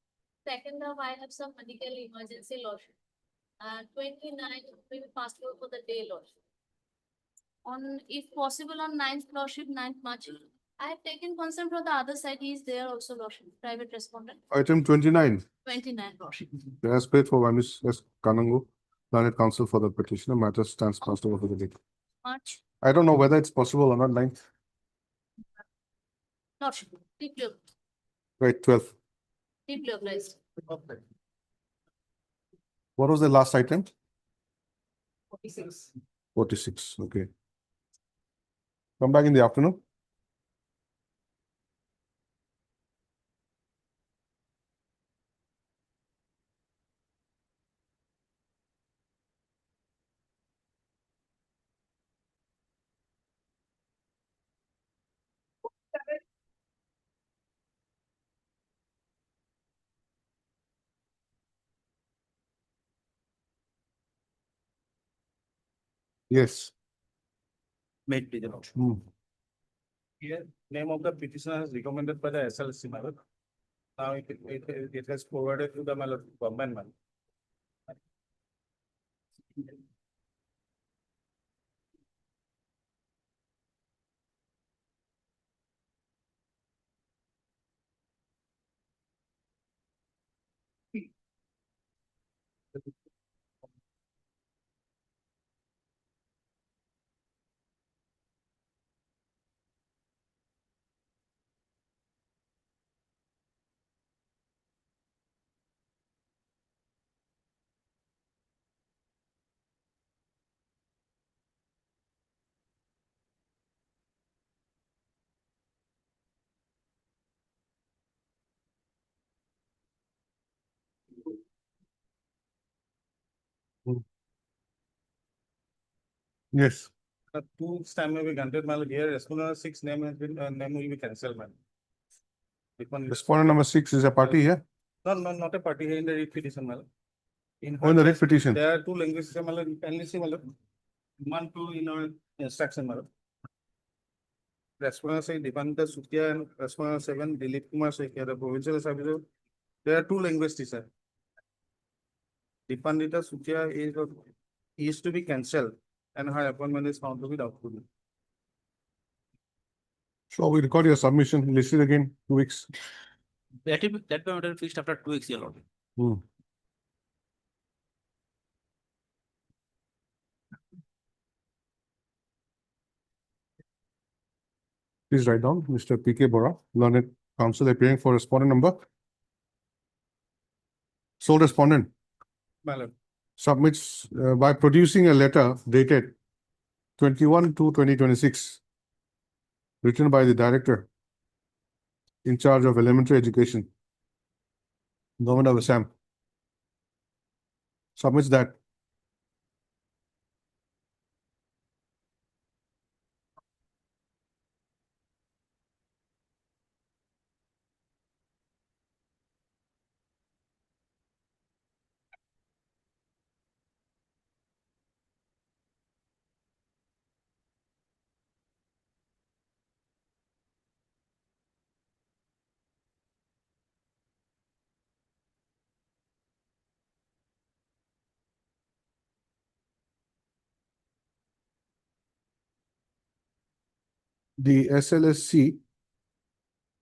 L: Second half, I have some medical emergency lordship. 29 will pass through for the day lordship. On, if possible, on 9th lordship, 9th March. I have taken consent from the other side. He is there also lordship, private respondent.
A: Item 29.
L: 29 lordship.
A: As paid for by Ms. S. Kanangu, learned counsel for the petitioner, matter stands passed over the date.
L: March.
A: I don't know whether it's possible or not. 9th.
L: Lordship. Deeply,
A: Right, 12th.
L: deeply obliged.
A: What was the last item?
F: 46.
A: 46. Okay. Come back in the afternoon. Yes.
J: Made to the law. Here, name of the petitioner is recommended by the SLC. Now it has forwarded to the government.
A: Yes.
J: 2 weeks time may be granted, here, respondent 6 name has been, name will be cancelled, man.
A: Respondent number 6 is a party here.
J: No, not a party here in the writ petition, madam.
A: Oh, in the writ petition.
J: There are 2 languages, madam, kindly see, madam. 1, 2 in our instruction, madam. Respondent say Dipanta Sutia and respondent 7 Dilip Kumar Sekhya, the provincial service. There are 2 language teacher. Dipandita Sutia is to be cancelled and her appointment is found to be doubtful.
A: So we record your submission, list it again, 2 weeks.
I: That matter fixed after 2 weeks, your lord.
A: Please write down Mr. P.K. Bora, learned counsel appearing for respondent number. Sole respondent
J: Madam,
A: submits by producing a letter dated 21/2/2026 written by the director in charge of elementary education, Government of Assam, submits that the SLSC,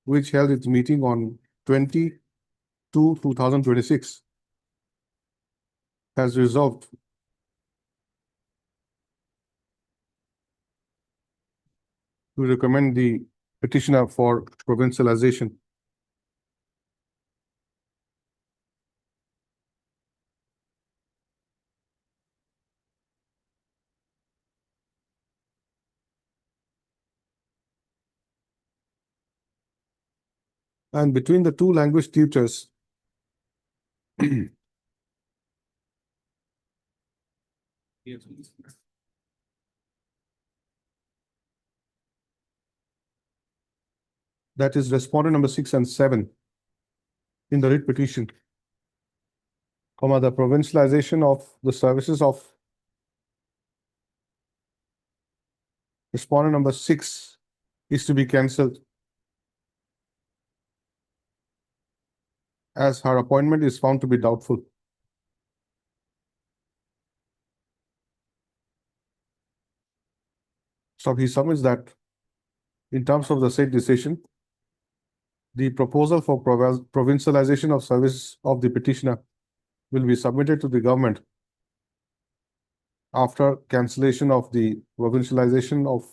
A: which held its meeting on 20/2/2026, has resolved to recommend the petitioner for provincialization. And between the two language teachers, that is respondent number 6 and 7 in the writ petition, the provincialization of the services of respondent number 6 is to be cancelled, as her appointment is found to be doubtful. So he submits that in terms of the said decision, the proposal for provincialization of service of the petitioner will be submitted to the government after cancellation of the provincialization of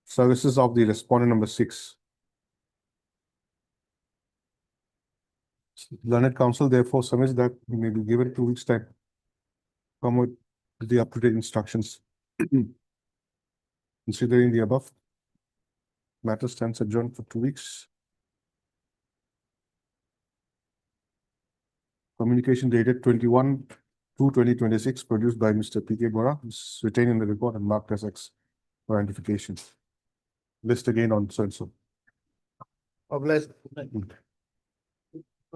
A: services of the respondent number 6. Learned Counsel therefore submits that he may be given 2 weeks' time to come with the up-to-date instructions. Considering the above, matter stands adjourned for 2 weeks. Communication dated 21/2/2026 produced by Mr. P.K. Bora is retained in the report and marked as X for identification. List again on so and so.
F: Obliged.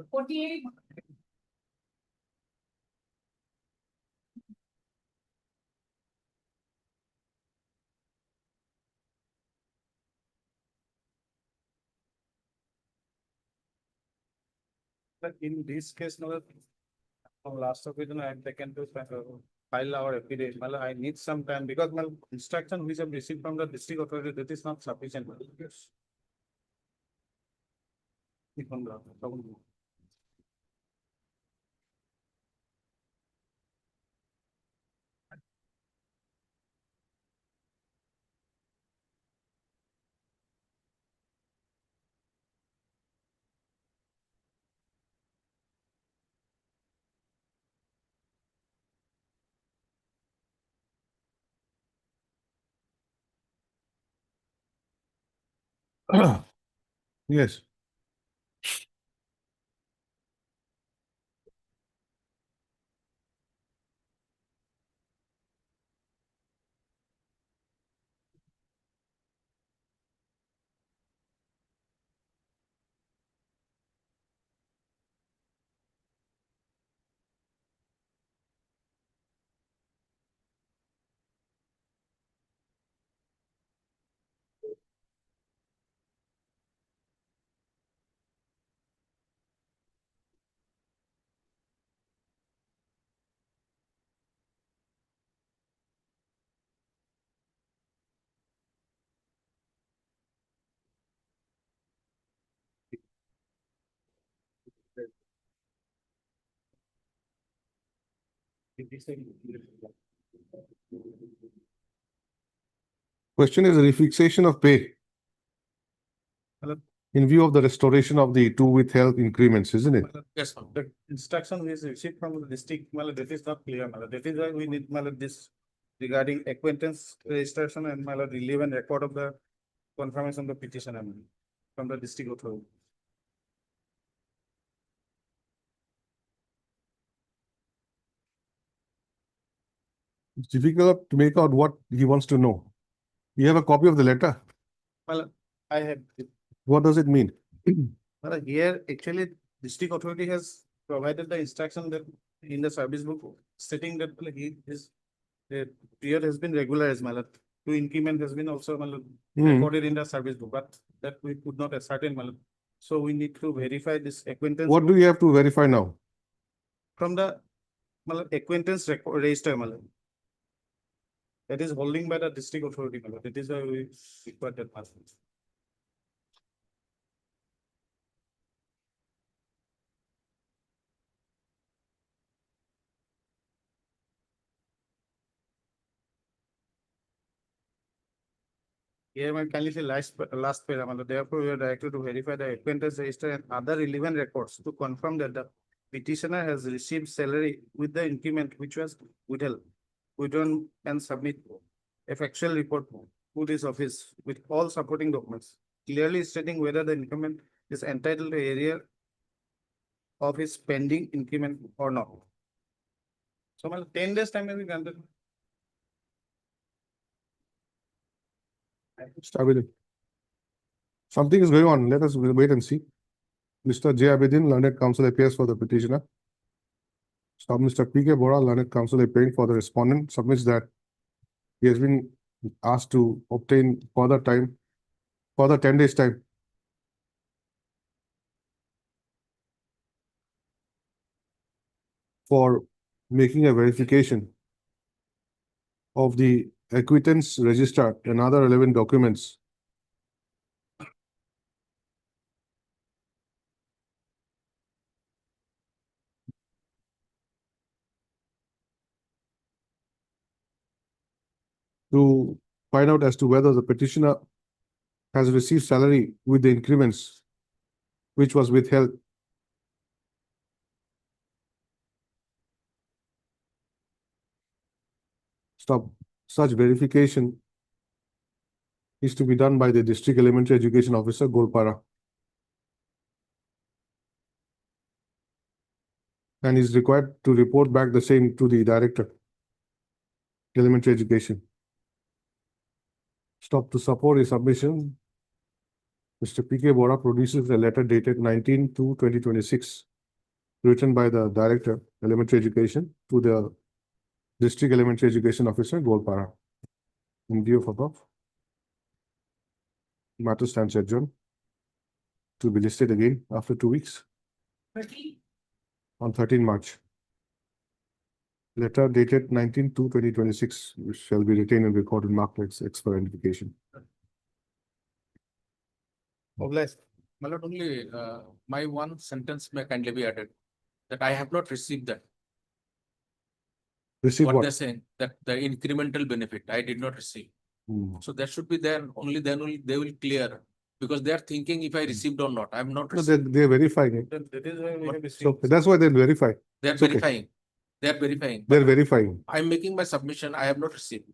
H: 48.
C: But in this case, now, from last occasion, I have taken to file our affidavit. Well, I need some time because my instruction which I have received from the district authority, that is not sufficient. Yes.
A: Yes. Question is refixation of pay in view of the restoration of the two withheld increments, isn't it?
C: Yes, the instruction we received from the district, that is not clear. That is why we need this regarding acquaintance registration and relevant record of the confirmation of the petition. from the district authority.
A: It's difficult to make out what he wants to know. You have a copy of the letter.
F: Well, I have,
A: What does it mean?
F: well, here actually district authority has provided the instruction that in the service book stating that like, the period has been regularized, matlab, to increment has been also matlab, recorded in the service book, but that we could not ascertain, matlab. So we need to verify this acquaintance.
A: What do you have to verify now?
F: From the matlab, acquaintance register, matlab. That is holding by the district authority, matlab. That is why we require that password. Here, I kindly say last paragraph. Therefore, we are directed to verify the acquaintance register and other relevant records to confirm that the petitioner has received salary with the increment which was withdrawn and submit a factual report to this office with all supporting documents, clearly stating whether the increment is entitled to area of his pending increment or not. So, 10 days time will be granted.
A: Start with it. Something is going on. Let us wait and see. Mr. J. Abedin, learned counsel, appears for the petitioner. Stop. Mr. P. K. Bora, learned counsel, appearing for the respondent, submits that he has been asked to obtain further 10 days time for making a verification of the acquittance register and other relevant documents to find out as to whether the petitioner has received salary with the increments which was withheld. Stop. Such verification is to be done by the District Elementary Education Officer, Golpara, and is required to report back the same to the Director, Elementary Education. Stop. To support his submission, Mr. P. K. Bora produces a letter dated 19/2/2026, written by the Director, Elementary Education, to the District Elementary Education Officer, Golpara. In view of above, matter stands adjourned to be listed again after 2 weeks on 13 March. Letter dated 19/2/2026, which shall be retained and recorded marked X for identification.
F: Obliged.
I: My lord, only my one sentence may kindly be added, that I have not received that.
A: Receive
I: What
A: what?
I: they're saying, that the incremental benefit, I did not receive. So that should be there, only then they will clear. Because they are thinking if I received or not, I am not
A: No,
I: received.
A: they're verifying it.
F: That is why we have
A: So
F: received.
A: that's why they'll verify.
I: They are
A: It's okay.
I: verifying. They are verifying.
A: They're
I: But
A: verifying.
I: I am making my submission, I have not received.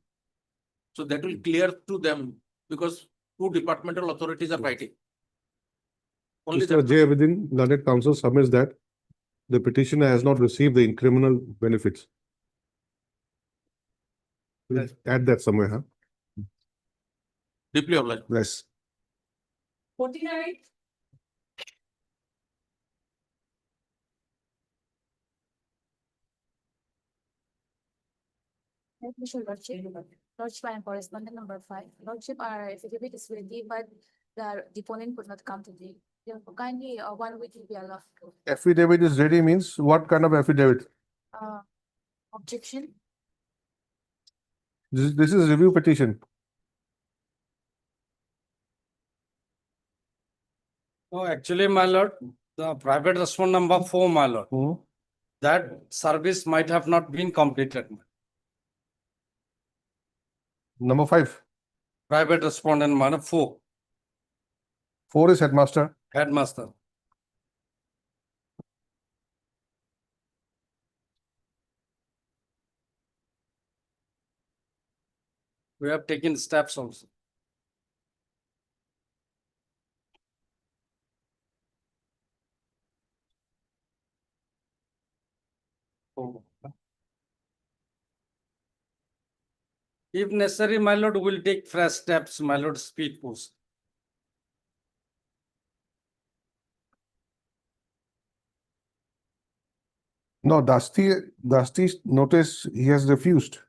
I: So that will clear to them, because two departmental authorities are fighting. Only
A: Mr.
I: that.
A: J. Within learned counsel submits that the petitioner has not received the criminal benefits. We'll add that somewhere, huh?
I: Deeply obliged.
A: Yes.
H: 49.
L: Lordship, I am correspondent number 5. Lordship, our affidavit is ready, but the deponent could not come today. Therefore, kindly 1 week will be allowed.
A: Affidavit is ready means what kind of affidavit?
L: Objection.
A: This is review petition.
E: No, actually, my lord, the private respondent number 4, my lord, that service might have not been completed.
A: Number 5.
E: Private respondent number 4,
A: 4 is headmaster.
E: headmaster. We have taken steps also. If necessary, my lord, will take fresh steps, my lord, speed post.
A: No, Dusty's notice, he has refused.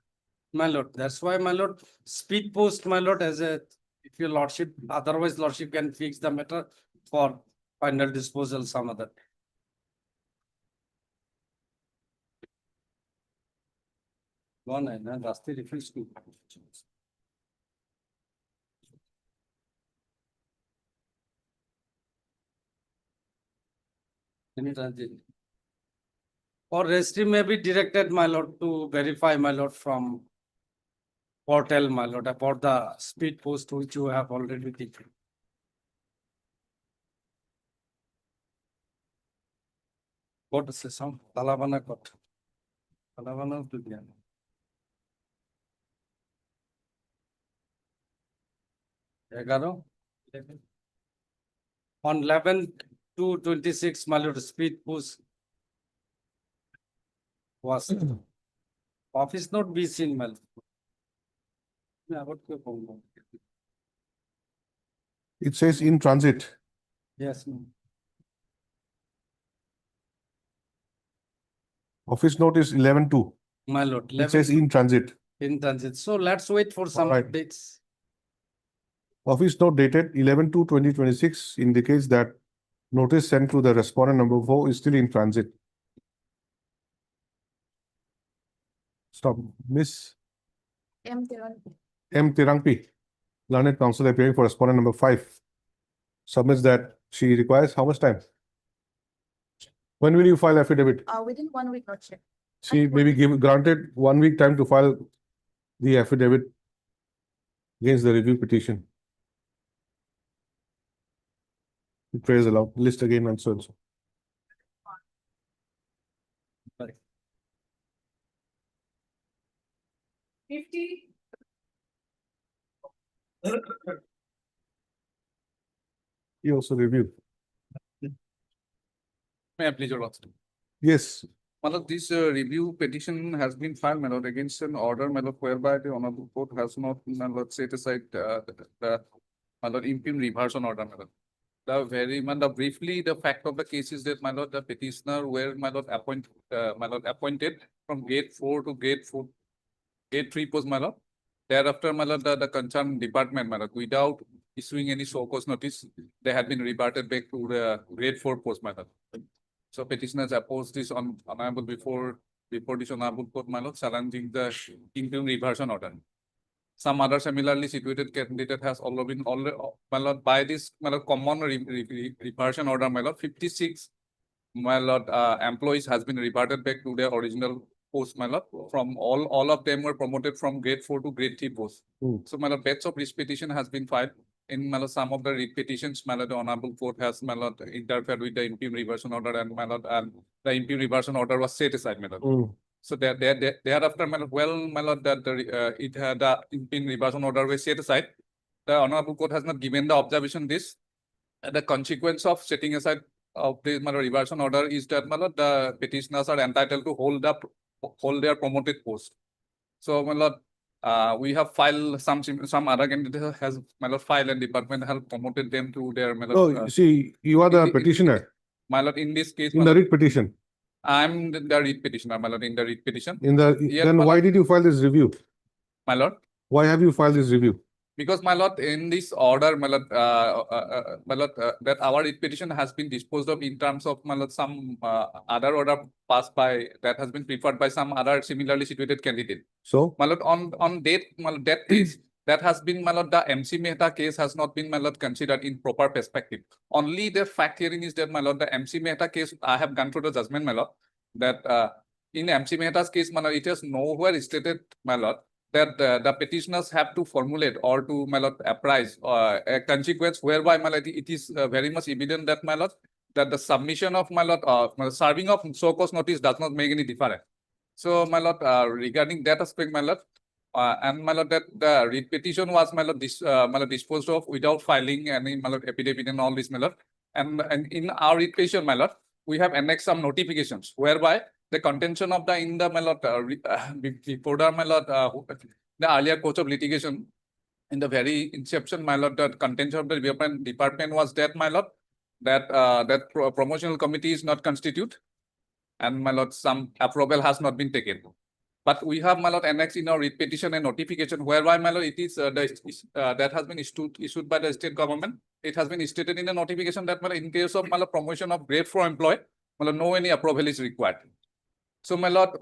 E: My lord, that's why, my lord, speed post, my lord, as a, if your lordship, otherwise lordship can fix the matter for final disposal some other. One, and Dusty refused to. Any transit. Or registry may be directed, my lord, to verify, my lord, from portal, my lord, about the speed post which you have already taken. What is the sound? Talavana got. Talavana to the end. Egaro. On 11/2/26, my lord, speed post was office not be seen, my lord. Yeah, what you call it?
A: It says in transit.
E: Yes, ma'am.
A: Office note is 11/2.
E: My lord.
A: It says
E: 11
A: in transit.
E: in transit. So let's wait for some
A: Alright.
E: updates.
A: Office note dated 11/2/2026 indicates that notice sent to the respondent number 4 is still in transit. Stop. Miss
L: M. Tiran.
A: M. Tirangpi, learned counsel appearing for respondent number 5, submits that she requires how much time? When will you file affidavit?
L: Within 1 week, Lordship.
A: She may be granted 1 week time to file the affidavit against the review petition. Praise aloud. List again and so and so.
E: Right.
H: 50.
A: You also review.
I: May I please your lordship?
A: Yes.
I: Madam, this review petition has been filed, madam, against an order, madam, whereby the honorable court has not, madam, set aside the madam, impugn reversion order, madam. The very, madam, briefly, the fact of the case is that, madam, the petitioner were, madam, appointed from grade 4 to grade 3 post, madam. Thereafter, madam, the concerned department, madam, without issuing any show cause notice, they had been reverted back to the grade 4 post, madam. So petitioners opposed this on honorable before this honorable court, my lord, challenging the impugn reversion order. Some other similarly situated candidate has already been my lord, by this, my lord, common reversion order, my lord, 56, my lord, employees has been reverted back to their original post, my lord. From all of them were promoted from grade 4 to grade 3 post. So, my lord, batch of risk petition has been filed. In, my lord, some of the writ petitions, my lord, the honorable court has, my lord, interfered with the impugn reversion order, and, my lord, and the impugn reversion order was set aside, my lord. So thereafter, my lord, well, my lord, that it had the impugn reversion order was set aside. The honorable court has not given the observation this. The consequence of setting aside of the, my lord, reversion order is that, my lord, the petitioners are entitled to hold their promoted post. So, my lord, we have filed some other candidate has, my lord, filed, and department have promoted them to their, my lord.
A: No, see, you are the petitioner
I: My lord, in this case,
A: in the writ petition.
I: I'm the writ petitioner, my lord, in the writ petition. Yet,
A: Then
I: my
A: why
I: lord,
A: did you file this review?
I: my lord?
A: Why have you filed this review?
I: Because, my lord, in this order, my lord, that our writ petition has been disposed of in terms of, my lord, some other order passed by, that has been preferred by some other similarly situated candidate.
A: So,
I: My lord, on date, my lord, that case, that has been, my lord, the MC Mehta case has not been, my lord, considered in proper perspective. Only the fact hearing is that, my lord, the MC Mehta case, I have gone through the judgment, my lord, that in MC Mehta's case, my lord, it is nowhere stated, my lord, that the petitioners have to formulate or to, my lord, apprise a consequence whereby, my lord, it is very much evident that, my lord, that the submission of, my lord, serving of show cause notice does not make any difference. So, my lord, regarding that aspect, my lord, and, my lord, that the writ petition was, my lord, my lord, disposed of without filing any, my lord, affidavit and all this, my lord. And in our writ petition, my lord, we have annexed some notifications whereby the contention of the in the, my lord, before the, my lord,
M: the earlier course of litigation, in the very inception, my lord, the contention of the department was that, my lord, that promotional committee is not constitute, and my lord, some approval has not been taken. But we have, my lord, annexed in our writ petition and notification, whereby, my lord, it is that has been issued by the state government. It has been stated in the notification that, my lord, in case of, my lord, promotion of grade 4 employee, my lord, no any approval is required. So, my lord,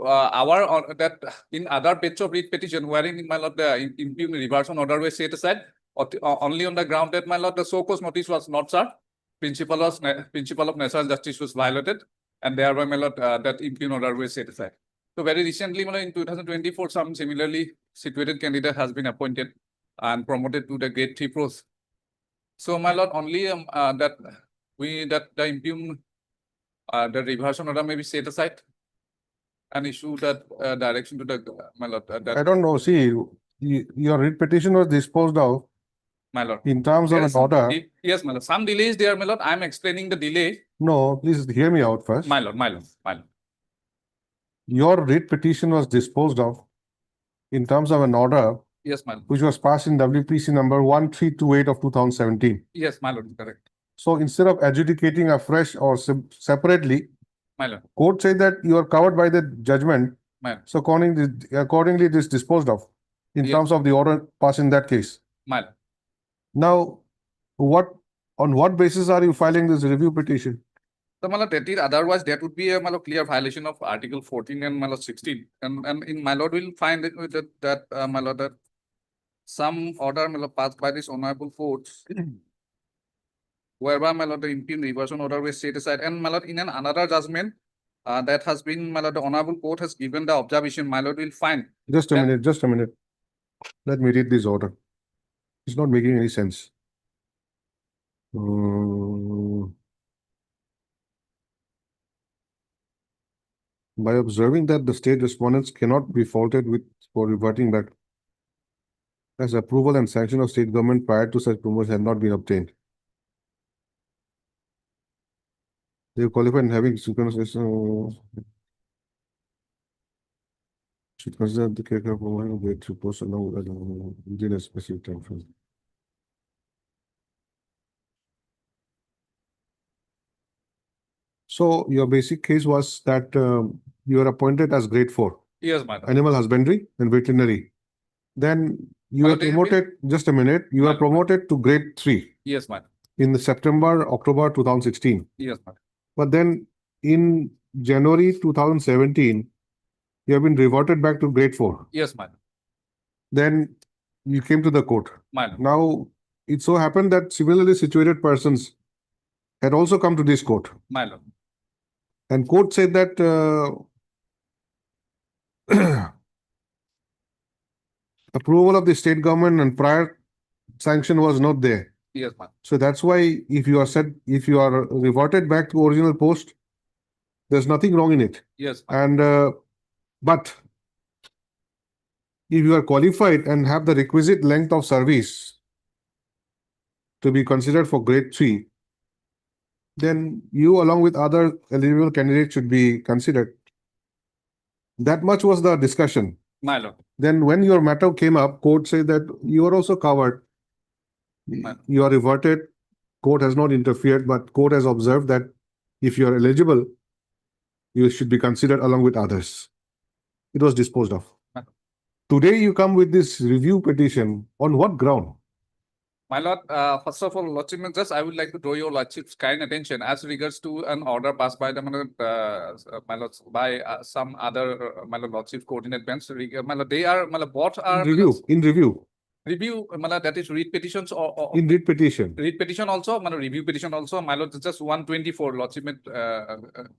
M: that in other bits of writ petition, wherein, my lord, the impugned reversion order was set aside, only on the ground that, my lord, the so-called notice was not served, principle of natural justice was violated, and thereby, my lord, that impugned order was set aside. So very recently, my lord, in 2024, some similarly situated candidate has been appointed and promoted to the grade 3 post. So, my lord, only that the impugned the reversion order may be set aside and issue that direction to the, my lord,
A: I
M: that,
A: don't know, see, your writ petition was disposed of
M: my lord.
A: in terms of
M: There
A: an
M: is some
A: order.
M: yes, my lord. Some delays there, my lord. I am explaining the delay.
A: No, please hear me out first.
M: My lord, my lord, my lord.
A: Your writ petition was disposed of in terms of an order
M: Yes, my lord.
A: which was passed in WPC number 1328 of 2017.
M: Yes, my lord, correct.
A: So instead of adjudicating afresh or separately,
M: My lord,
A: court said that you are covered by the judgment.
M: my lord,
A: So accordingly, it is disposed of in
M: Yes.
A: terms of the order passed in that case.
M: my lord.
A: Now, on what basis are you filing this review petition?
M: So, my lord, that is otherwise that would be a, my lord, clear violation of Article 14 and, my lord, 16. And in, my lord, will find it with that my lord, that some order, my lord, passed by this honorable court, whereby, my lord, the impugned reversion order was set aside, and, my lord, in another judgment that has been, my lord, the honorable court has given the observation, my lord, will find.
A: Just a
M: That-
A: minute, just a minute. Let me read this order. It's not making any sense. By observing that the state respondents cannot be faulted for reverting back, as approval and sanction of state government prior to such promotion have not been obtained. They qualify in having synchronization. Should consider the character of promotion of grade 3 post along within a specific time frame. So your basic case was that you are appointed as grade 4,
M: Yes, my lord.
A: animal husbandry and veterinary. Then you
M: My
A: are
M: lord, they have been-
A: promoted, just a minute, you
M: My
A: are
M: lord.
A: promoted to grade 3
M: Yes, my lord.
A: in the October 2016.
M: Yes, my lord.
A: But then in January 2017, you have been reverted back to grade 4.
M: Yes, my lord.
A: Then you came to the court.
M: My lord.
A: Now, it so happened that similarly situated persons had also come to this court.
M: My lord.
A: And court said that approval of the state government and prior sanction was not there.
M: Yes, my lord.
A: So that's why if you are reverted back to original post, there's nothing wrong in it.
M: Yes, my lord.
A: And but if you are qualified and have the requisite length of service to be considered for grade 3, then you along with other eligible candidates should be considered. That much was the discussion.
M: My lord.
A: Then when your matter came up, court said that you are also covered. You are reverted. Court has not interfered, but court has observed that if you are eligible, you should be considered along with others. It was disposed of. Today you come with this review petition. On what ground?
M: My lord, first of all, Lordship, just I would like to draw your Lordship's kind attention as regards to an order passed by the my lord, by some other my lord, Lordship coordinate bench. My lord, they are my lord, what are
A: In review.
M: Review, my lord, that is read petitions or
A: In writ petition.
M: read petition also, my lord, review petition also. My lord, it's just 124. Lordship,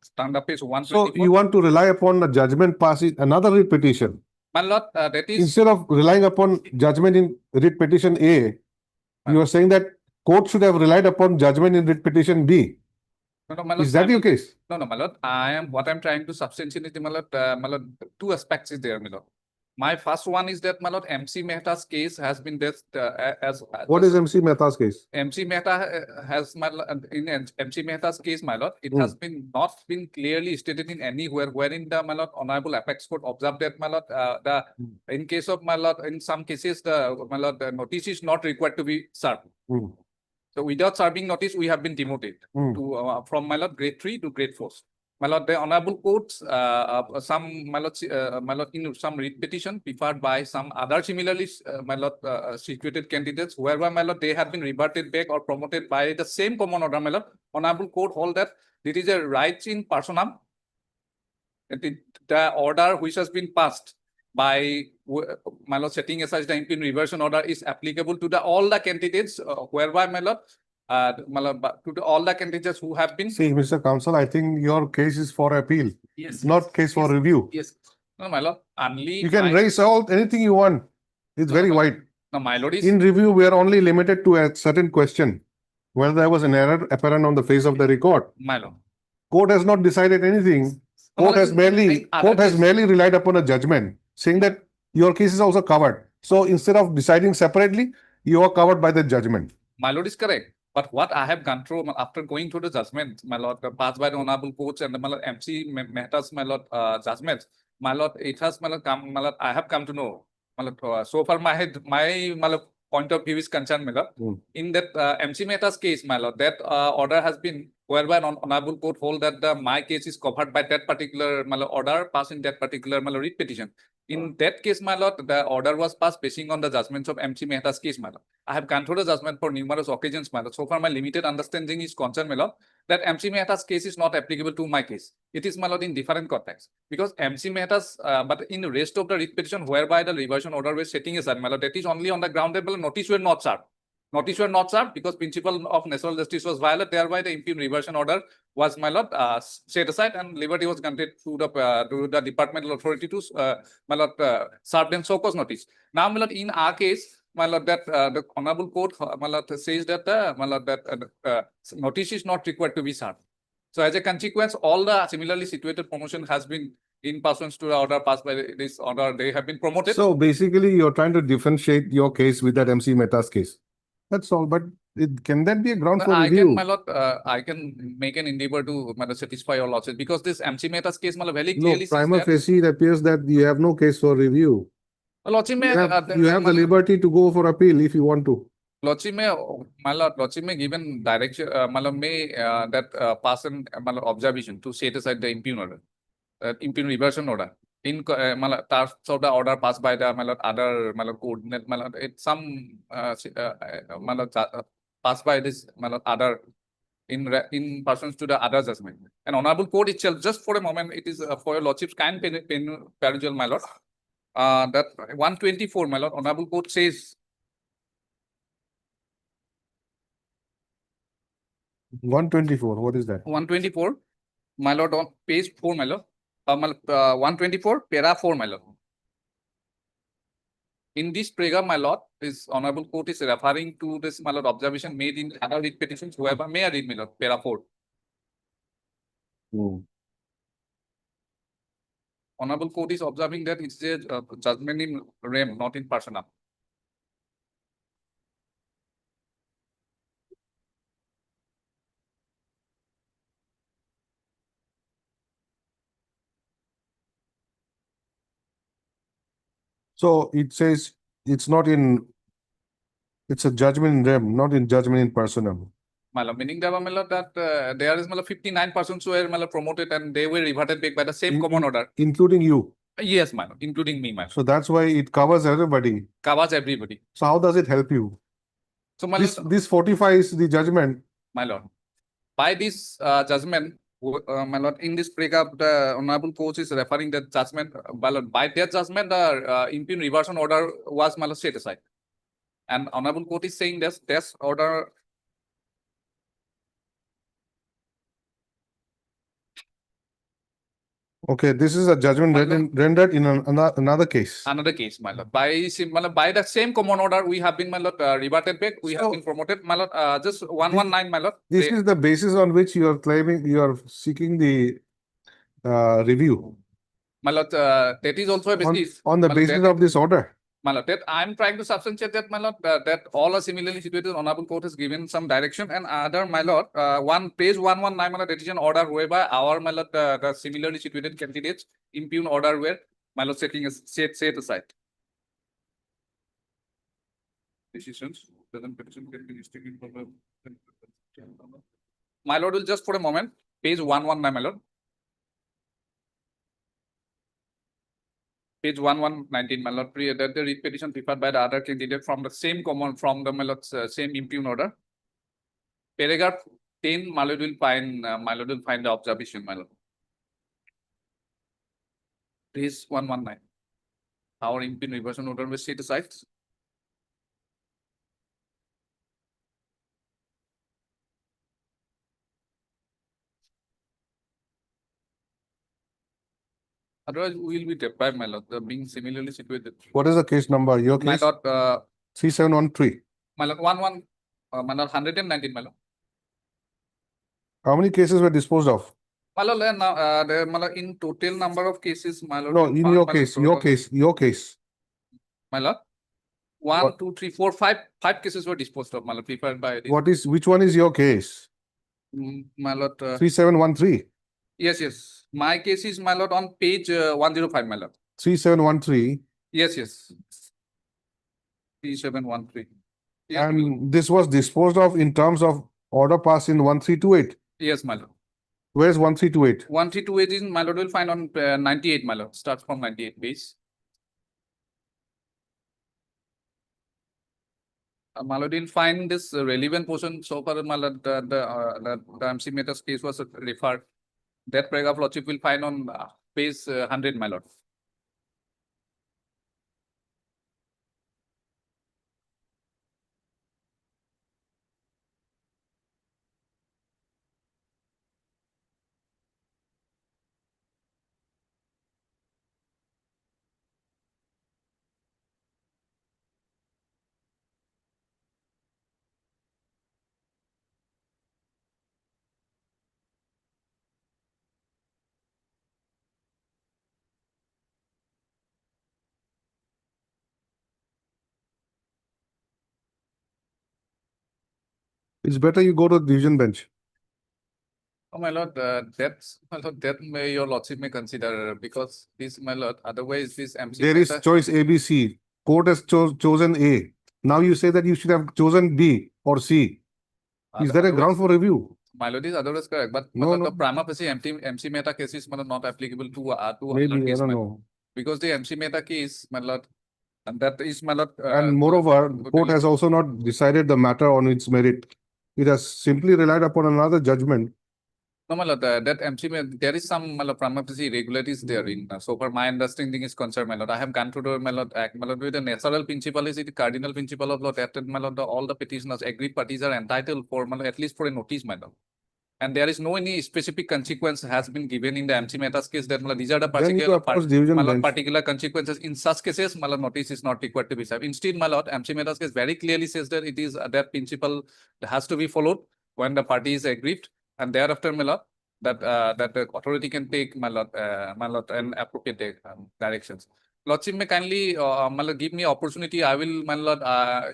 M: stand up page 124.
A: So you want to rely upon the judgment passed in another writ petition.
M: My lord, that is
A: Instead of relying upon judgment in writ petition A, you are saying that court should have relied upon judgment in writ petition B.
M: no, my lord,
A: Is that your case?
M: No, my lord. What I'm trying to substantiate, my lord, two aspects is there, my lord. My first one is that, my lord, MC Mehta's case has been this, as.
A: What is MC Mehta's case?
M: MC Mehta has, my lord, in MC Mehta's case, my lord, it has been not been clearly stated in anywhere wherein the, my lord, Honorable Apex Court observed that, my lord, in case of, my lord, in some cases, my lord, the notice is not required to be served. So without serving notice, we have been demoted to, from, my lord, grade 3 to grade 4. My lord, the honorable courts, some, my lord, in some writ petition preferred by some other similarly, my lord, situated candidates, whereby, my lord, they have been reverted back or promoted by the same common order, my lord. Honorable court hold that it is a rights in personam. The order which has been passed by, my lord, setting aside the impugn reversion order is applicable to the all the candidates, whereby, my lord, to all the candidates who have been.
A: See, Mr. Counsel, I think your case is for appeal,
M: Yes.
A: not case for review.
M: Yes. No, my lord, only.
A: You can raise anything you want. It's very wide.
M: No, my lord is.
A: In review, we are only limited to a certain question, whether there was an error apparent on the face of the record.
M: My lord.
A: Court has not decided anything. Court has merely relied upon a judgment, saying that your case is also covered. So instead of deciding separately, you are covered by the judgment.
M: My lord is correct. But what I have gone through after going through the judgment, my lord, passed by the honorable courts and the, my lord, MC Mehta's, my lord, judgments, my lord, it has, my lord, come, my lord, I have come to know, my lord, so far my lord, point of view is concerned, my lord. In that MC Mehta's case, my lord, that order has been, whereby an honorable court hold that my case is covered by that particular, my lord, order passed in that particular, my lord, writ petition. In that case, my lord, the order was passed basing on the judgments of MC Mehta's case, my lord. I have gone through the judgment for numerous occasions, my lord. So far, my limited understanding is concerned, my lord, that MC Mehta's case is not applicable to my case. It is, my lord, in different contexts. Because MC Mehta's, but in the rest of the writ petition, whereby the reversion order was setting aside, my lord, that is only on the ground that notice were not served. Notice were not served because principle of natural justice was violated. Thereby, the impugn reversion order was, my lord, set aside and liberty was granted to the departmental authority to, my lord, serve them so cause notice. Now, my lord, in our case, my lord, that the honorable court, my lord, says that my lord, that notice is not required to be served. So, as a consequence, all the similarly situated promotion has been in pursuance to the order passed by this order. They have been promoted.
A: So basically, you're trying to differentiate your case with that MC Mehta's case. That's all. But can that be a ground for review?
M: Can, my lord, I can make an endeavor to, my lord, satisfy your lordship because this MC Mehta's case, my lord, very clearly says
A: prima facie, it appears that you have no case for review.
M: Lordship,
A: you have the liberty to go for appeal if you want to.
M: Lordship, my lord, lordship may given direction, my lord, may that person, my lord, observation to set aside the impugn order, impugn reversion order. In my lord, so the order passed by the, my lord, other, my lord, coordinate, my lord, it's some my lord, passed by this, my lord, other in persons to the other judgment. And honorable court itself, just for a moment, it is for your lordship's kind perusal, my lord. That 124, my lord, honorable court says.
A: 124, what is that?
M: 124, my lord, on page 4, my lord. 124, para 4, my lord. In this paragraph, my lord, this honorable court is referring to this, my lord, observation made in other writ petitions, whoever may I read, my lord, para 4. Honorable court is observing that it's a judgment in rem, not in persona.
A: So it says it's not in, it's a judgment in rem, not in judgment in personam.
M: My lord, meaning that there is 59 persons who were promoted and they were reverted back by the same common order.
A: Including you?
M: Yes, my lord, including me, my lord.
A: So that's why it covers everybody.
M: Covers everybody.
A: So how does it help you?
M: So my lord,
A: this 45 is the judgment.
M: My lord, by this judgment, my lord, in this breakup, the honorable court is referring that judgment, my lord, by that judgment, the impugn reversion order was, my lord, set aside. And honorable court is saying this order.
A: Okay, this is a judgment rendered in another case.
M: Another case, my lord. By the same common order, we have been, my lord, reverted back. We have been promoted, my lord. Just 119, my lord.
A: This is the basis on which you are claiming, you are seeking the review.
M: my lord, that is also a basis.
A: On the
M: my lord,
A: basis
M: that-
A: of this order.
M: My lord, that I'm trying to substantiate that, my lord, that all are similarly situated. Honorable Court has given some direction, and other, my lord, page 119, my lord, that is an order whereby our, my lord, the similarly situated candidates impugn order where, my lord, set aside. Decisions, present petition can be restricted from the. My lord will just for a moment, page 119, my lord. Page 1119, my lord, that the writ petition preferred by the other candidate from the same common, from the, my lord, same impugn order. Paragraph 10, my lord will find, the observation, my lord. Page 119. Our impugn reversion order was set aside. Otherwise, we will be deprived, my lord, being similarly situated.
A: What is the case number? Your
M: My
A: case?
M: lord,
A: 3713.
M: my lord, my lord, 119, my lord.
A: How many cases were disposed of?
M: My lord, now, my lord, in total number of cases, my lord.
A: No,
M: we
A: in
M: found,
A: your
M: my lord,
A: case, your case, your case.
M: My lord. 1,
A: What-
M: 2, 3, 4, 5 cases were disposed of, my lord, preferred by this.
A: Which one is your case?
M: My lord,
A: 3713.
M: yes. My case is, my lord, on page 105, my lord.
A: 3713.
M: Yes. 3713. Yes,
A: And this was disposed of in terms of order passed in 1328.
M: yes, my lord.
A: Where's 1328?
M: 1328 is, my lord, will find on 98, my lord. Starts from 98 page. My lord, will find this relevant portion so far, my lord, the MC Mehta's case was referred. That paragraph, lordship will find on page 100, my lord.
A: It's better you go to the division bench.
M: Oh, my lord, that may your lordship may consider because this, my lord, otherwise this MC.
A: There is choice ABC. Court has chosen A. Now you say that you should have chosen B or C. Is that a ground for review?
M: My lord is otherwise correct, but
A: No,
M: the
A: no.
M: prima facie MC Mehta case is not applicable to other
A: Maybe, I
M: case,
A: don't
M: my
A: know.
M: because the MC Mehta case, my lord, and that is, my lord.
A: And moreover, the court has also not decided the matter on its merit. It has simply relied upon another judgment.
M: No, my lord, that MC, there is some, my lord, prima facie irregularities there in, so far my understanding is concerned, my lord. I have gone through the, my lord, act, my lord, with the natural principle is the cardinal principle of law that, my lord, all the petitioners, agreed parties are entitled for, my lord, at least for a notice, my lord. And there is no any specific consequence has been given in the MC Mehta's case that, my lord, these are the
A: Then you
M: particular,
A: approach division
M: my lord,
A: bench.
M: particular consequences. In such cases, my lord, notice is not required to be served. Instead, my lord, MC Mehta's case very clearly says that it is that principle has to be followed when the party is aggrieved, and thereafter, my lord, that the authority can take, my lord, and appropriate directions. Lordship may kindly, my lord, give me opportunity. I will, my lord,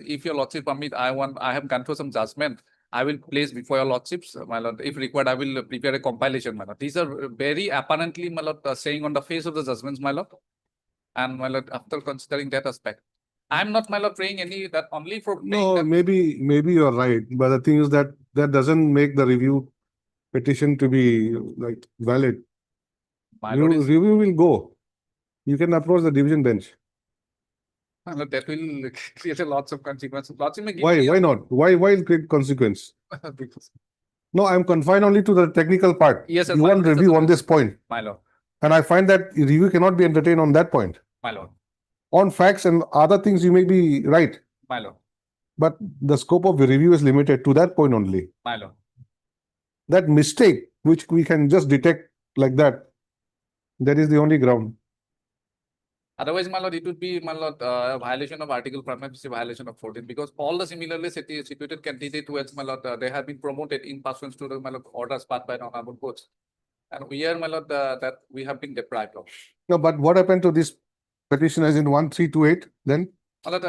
M: if your lordship permit, I have gone through some judgment. I will place before your lordships, my lord. If required, I will prepare a compilation, my lord. These are very apparently, my lord, saying on the face of the judgments, my lord. And my lord, after considering that aspect, I'm not, my lord, praying any that only for
A: No, maybe you're right. But the thing is that doesn't make the review petition to be like valid.
M: My lord is,
A: Review will go. You can approach the division bench.
M: my lord, that will create a lots of consequences. Lordship may give
A: Why?
M: me
A: Why not? Why will create consequence?
M: because,
A: No, I'm confined only to the technical part.
M: yes, sir,
A: You
M: my
A: want
M: lord, yes,
A: review
M: sir,
A: on this point.
M: my lord,
A: And I find that review cannot be entertained on that point.
M: my lord,
A: On facts and other things, you may be right.
M: my lord,
A: But the scope of the review is limited to that point only.
M: my lord.
A: That mistake, which we can just detect like that, that is the only ground.
M: Otherwise, my lord, it would be, my lord, a violation of Article prima facie violation of 14 because all the similarly situated candidates who, my lord, they have been promoted in pursuance to the, my lord, orders passed by the honorable courts. And we are, my lord, that we have been deprived of.
A: No, but what happened to this petitioners in 1328 then?
M: My lord,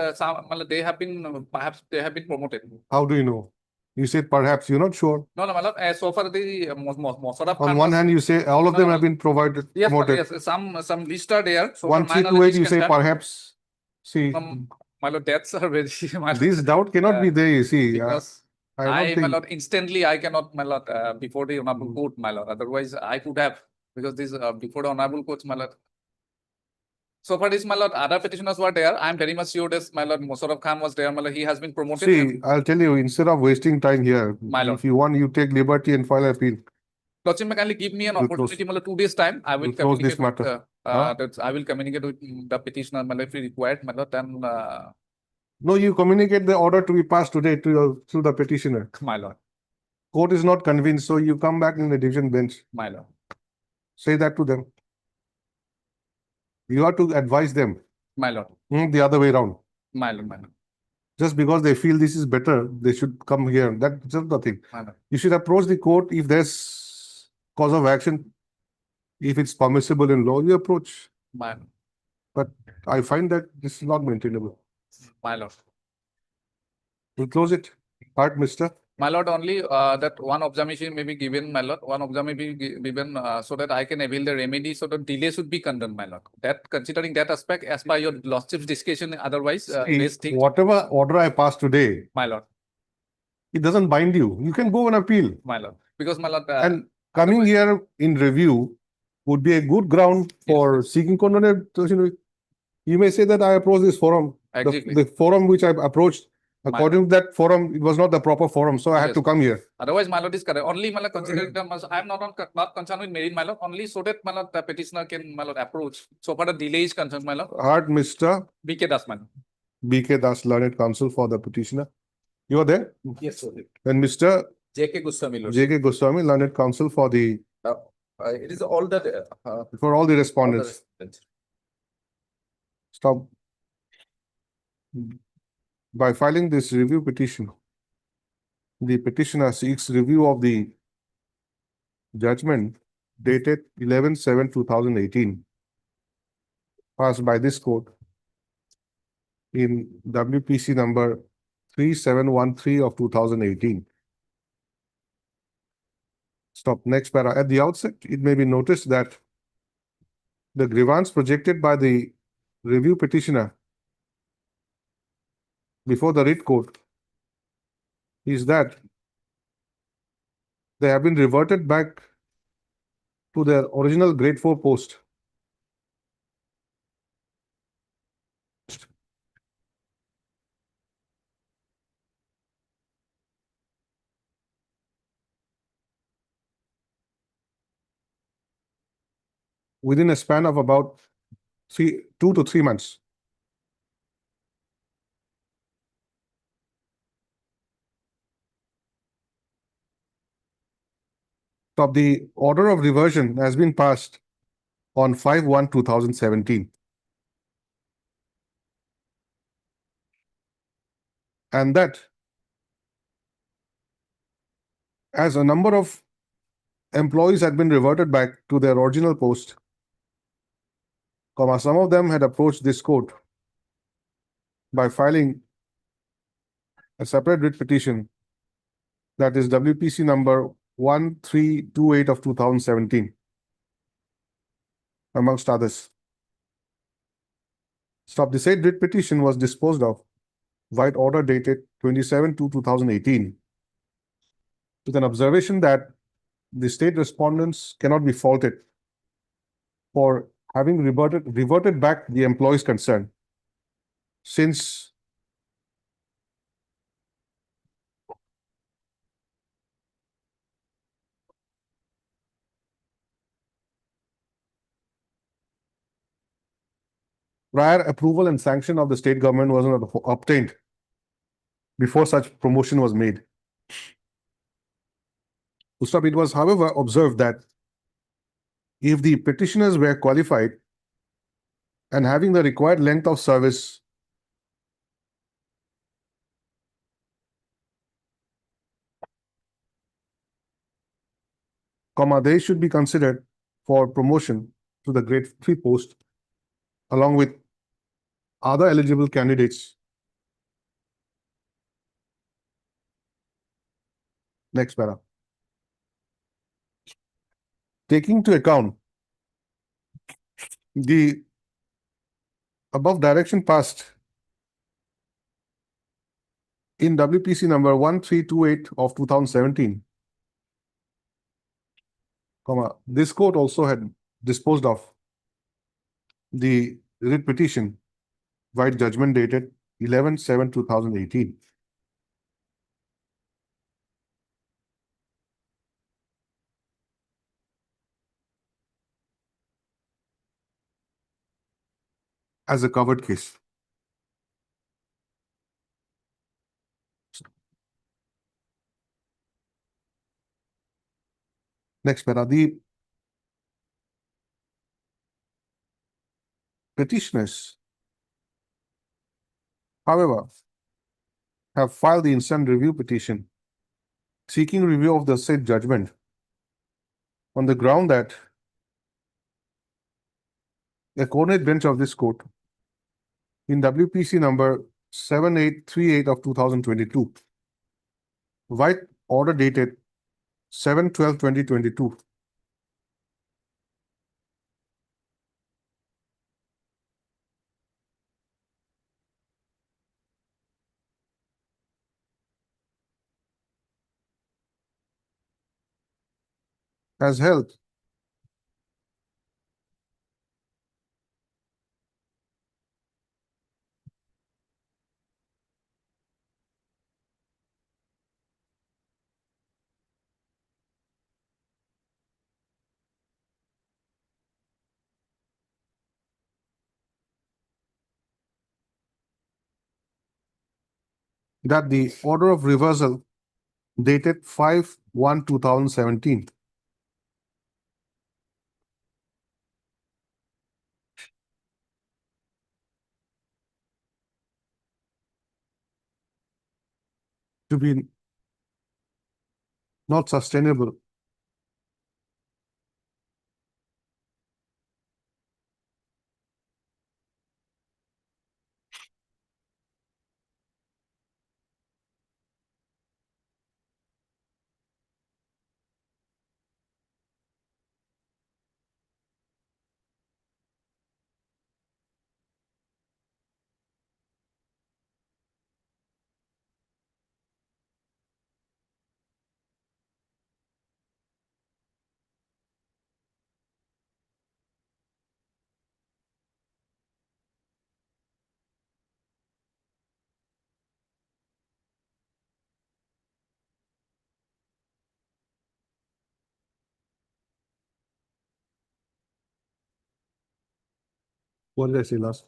M: my lord, they have been, perhaps they have been promoted.
A: How do you know? You said perhaps, you're not sure.
M: No, no, my lord, so far the Mosaraf
A: On
M: Khan
A: one
M: was-
A: hand, you say all of
M: No,
A: them
M: no,
A: have been provided,
M: Yes, my lord,
A: promoted.
M: yes, some list are there. So far, my
A: 1328,
M: knowledge
A: you
M: is
A: say
M: concerned.
A: perhaps. See,
M: My lord, that's are very, my lord.
A: this doubt cannot be there, you see.
M: Because
A: I don't
M: I, my
A: think,
M: lord, instantly I cannot, my lord, before the honorable court, my lord. Otherwise, I could have, because this before the honorable court, my lord. So far, this, my lord, other petitioners were there. I'm very much sure that my lord Mosaraf Khan was there. My lord, he has been promoted.
A: see, I'll tell you, instead of wasting time here,
M: My lord.
A: if you want, you take liberty and file appeal.
M: Lordship, may kindly give me an
A: We'll close-
M: opportunity, my lord, 2 days time. I will
A: we'll close this
M: communicate with,
A: matter. Huh?
M: that I will communicate with the petitioner, my lord, if required, my lord, and
A: No, you communicate the order to be passed today to the petitioner.
M: my lord,
A: Court is not convinced, so you come back in the division bench.
M: my lord,
A: Say that to them. You have to advise them,
M: my lord,
A: the other way around.
M: my lord, my lord,
A: Just because they feel this is better, they should come here. That's just the thing.
M: my lord.
A: You should approach the court if there's cause of action. If it's permissible in law, you approach.
M: My lord,
A: But I find that this is not maintainable.
M: my lord.
A: We'll close it. Part, mister.
M: My lord, only that one observation may be given, my lord. One observation may be given so that I can avail the remedy, so that delay should be condoned, my lord. That considering that aspect, as per your lordship's discussion, otherwise, these things,
A: Whatever order I passed today,
M: my lord,
A: it doesn't bind you. You can go and appeal.
M: my lord, because my lord,
A: And coming here in review would be a good ground for seeking condemnation. You may say that I approached this forum.
M: Exactly.
A: The forum which I approached, according to that forum, it was not the proper forum, so I had
M: Yes.
A: to come here.
M: otherwise, my lord is correct. Only, my lord, considering I am not concerned with merit, my lord. Only so that, my lord, the petitioner can, my lord, approach. So far, the delay is concerned, my lord.
A: Heard Mr.
M: BK Das, my lord.
A: BK Das, learned counsel for the petitioner. You are there?
C: Yes, sir.
A: And Mr.
C: JK Goswami, Lordship.
A: JK Goswami, learned counsel for the,
C: It is all that.
A: for all the
C: all the
A: respondents. Stop. By filing this review petition, the petitioner seeks review of the judgment dated 11/7/2018, passed by this court in WPC number 3713 of 2018. Stop. Next para. At the outset, it may be noticed that the grievance projected by the review petitioner before the writ court is that they have been reverted back to their original grade 4 post. Within a span of about 2 to 3 months. So the order of reversion has been passed on 5/1/2017. And that as a number of employees had been reverted back to their original post, some of them had approached this court by filing a separate writ petition, that is WPC number 1328 of 2017, amongst others. Stop. The said writ petition was disposed of by order dated 27/2/2018, with an observation that the state respondents cannot be faulted for having reverted back the employees concerned, since prior approval and sanction of the state government was not obtained before such promotion was made. It was, however, observed that if the petitioners were qualified and having the required length of service, they should be considered for promotion to the grade 3 post along with other eligible candidates. Next para. Taking into account the above direction passed in WPC number 1328 of 2017, this court also had disposed of the writ petition by judgment dated 11/7/2018. As a covered case. Next para. The petitioners, however, have filed the instant review petition seeking review of the said judgment on the ground that a coordinate bench of this court in WPC number 7838 of 2022, White order dated 7/12/2022, has held that the order of reversal dated 5/1/2017 to be not sustainable What did I say last?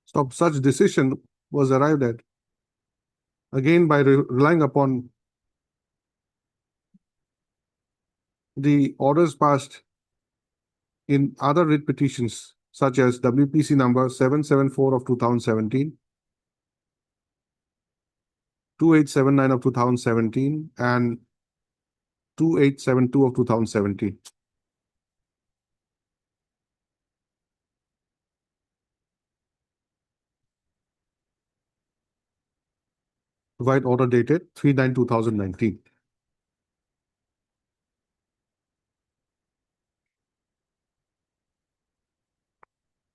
A: So such decision was arrived at again by relying upon the orders passed in other writ petitions such as WPC number 774 of 2017, 2879 of 2017, and 2872 of 2017. Provide order dated 3/9/2019.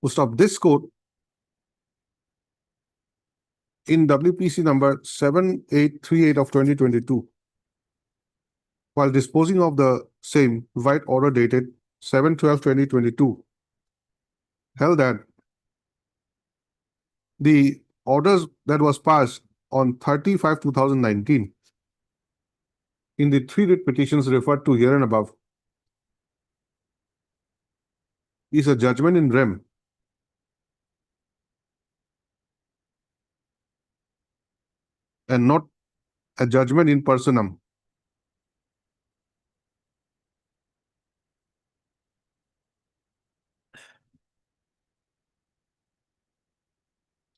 A: Most of this court in WPC number 7838 of 2022, while disposing of the same, provide order dated 7/12/2022, held that the orders that was passed on 30/5/2019 in the three writ petitions referred to here and above is a judgment in rem and not a judgment in personam.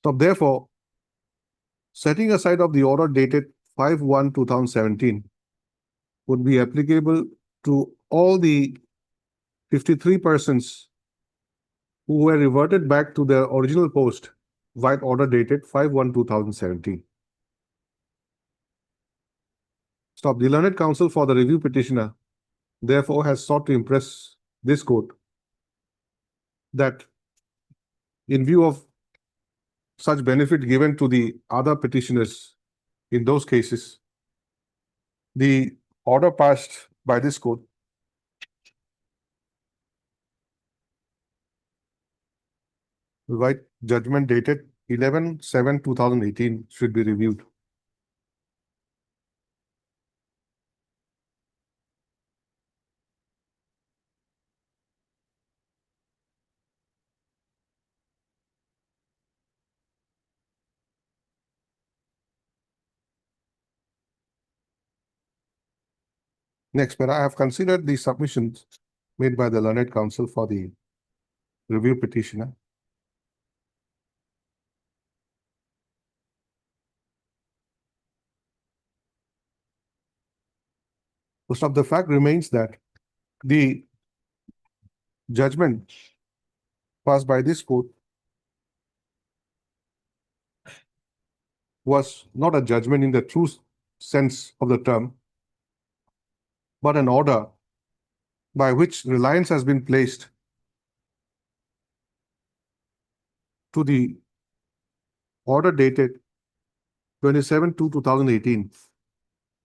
A: So therefore, setting aside of the order dated 5/1/2017 would be applicable to all the 53 persons who were reverted back to their original post via order dated 5/1/2017. Stop. The learned counsel for the review petitioner therefore has sought to impress this court that in view of such benefit given to the other petitioners in those cases, the order passed by this court right judgment dated 11/7/2018 should be reviewed. Next, I have considered the submissions made by the learned counsel for the review petitioner. First of the fact remains that the judgment passed by this court was not a judgment in the true sense of the term, but an order by which reliance has been placed to the order dated 27/2/2018,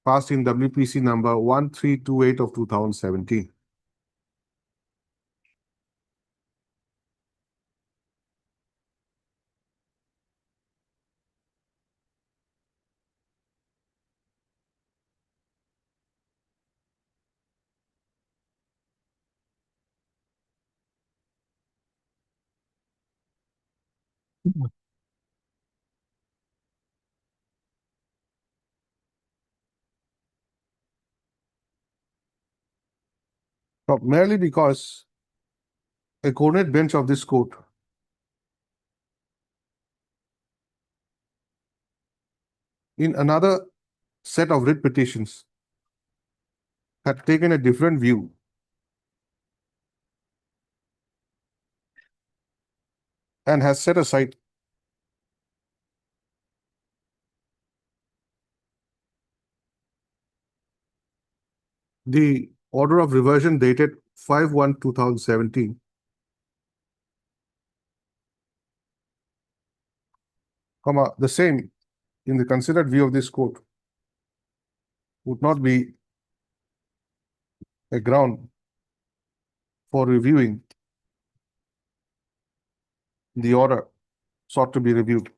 A: passed in WPC number 1328 of 2017. But merely because a coordinate bench of this court in another set of writ petitions had taken a different view and has set aside the order of reversion dated 5/1/2017, the same in the considered view of this court would not be a ground for reviewing the order sought to be reviewed.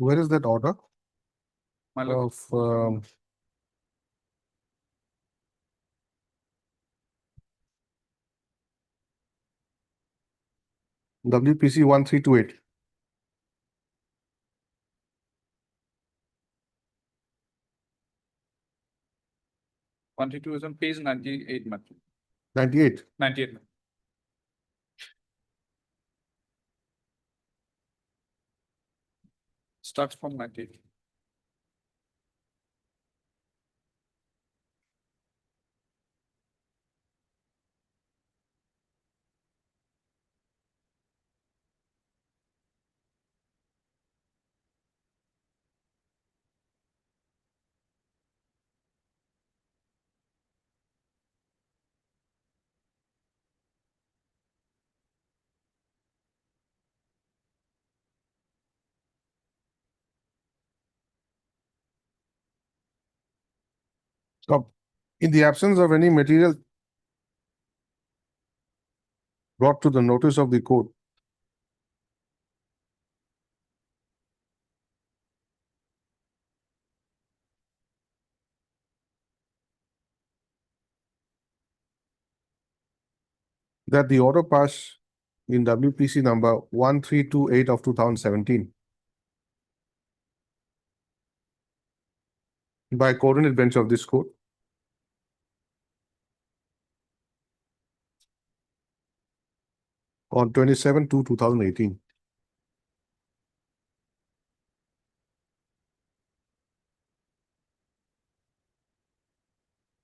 A: Where is that order
M: My lord,
A: of WPC 1328?
M: 132 is on page 98, my lord.
A: 98.
M: 98. Starts from 98.
A: Now, in the absence of any material brought to the notice of the court, that the order passed in WPC number 1328 of 2017 by a coordinate bench of this court on 27/2/2018.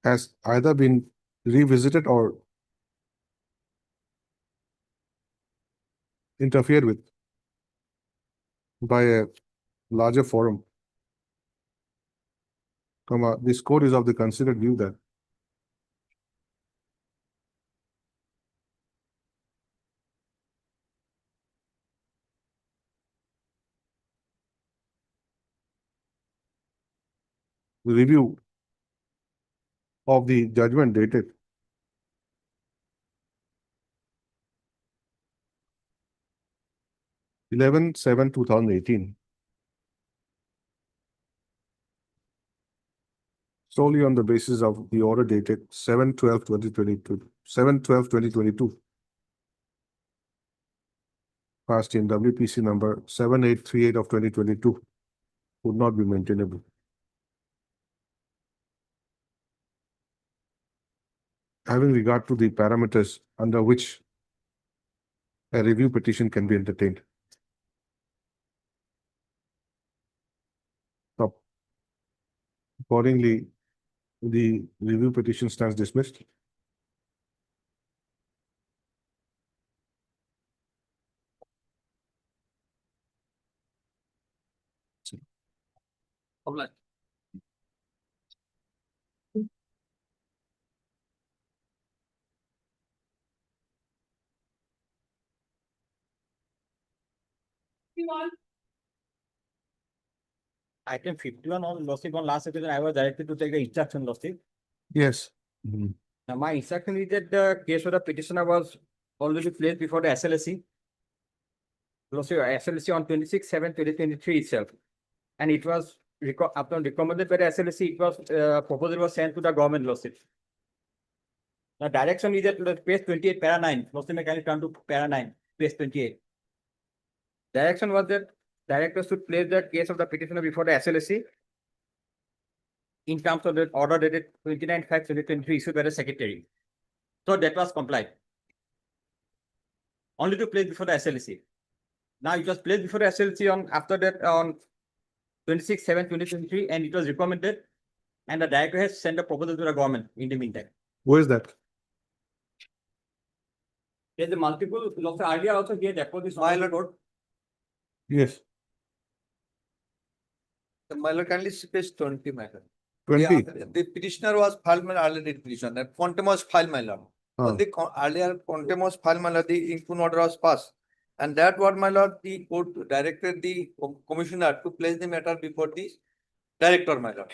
A: Has either been revisited or interfered with by a larger forum. This court is of the considered view that the review of the judgment dated 11/7/2018 solely on the basis of the order dated 7/12/2022, 7/12/2022, passed in WPC number 7838 of 2022, would not be maintainable. Having regard to the parameters under which a review petition can be entertained. So, accordingly, the review petition stands dismissed.
J: Item 51 on lawsuit on last occasion, I was directed to take the instruction lawsuit.
A: Yes.
J: Now, my instruction is that the case of the petitioner was already placed before the SLSC. Lawsuit SLSC on 26/7/2023 itself. And it was upon recommended by the SLSC, it was proposal was sent to the government lawsuit. The direction is that to the page 28, para 9. Lawsuit may kindly turn to para 9, page 28. Direction was that directors should place the case of the petitioner before the SLSC in terms of the order dated 29/5/2023 issued by the secretary. So that was complied. Only to place before the SLSC. Now it was placed before the SLSC on after that on 26/7/2023 and it was recommended and the director has sent a proposal to the government in the meantime.
A: Where is that?
J: There's a multiple laws earlier also here deposed this on the court.
A: Yes,
G: My lord, kindly see page 20, my lord.
A: 20.
G: The petitioner was filed my earlier petition, that quantum was filed, my lord. On the earlier quantum was filed, my lord, the input order was passed. And that what, my lord, the court directed the commissioner to place the matter before the director, my lord.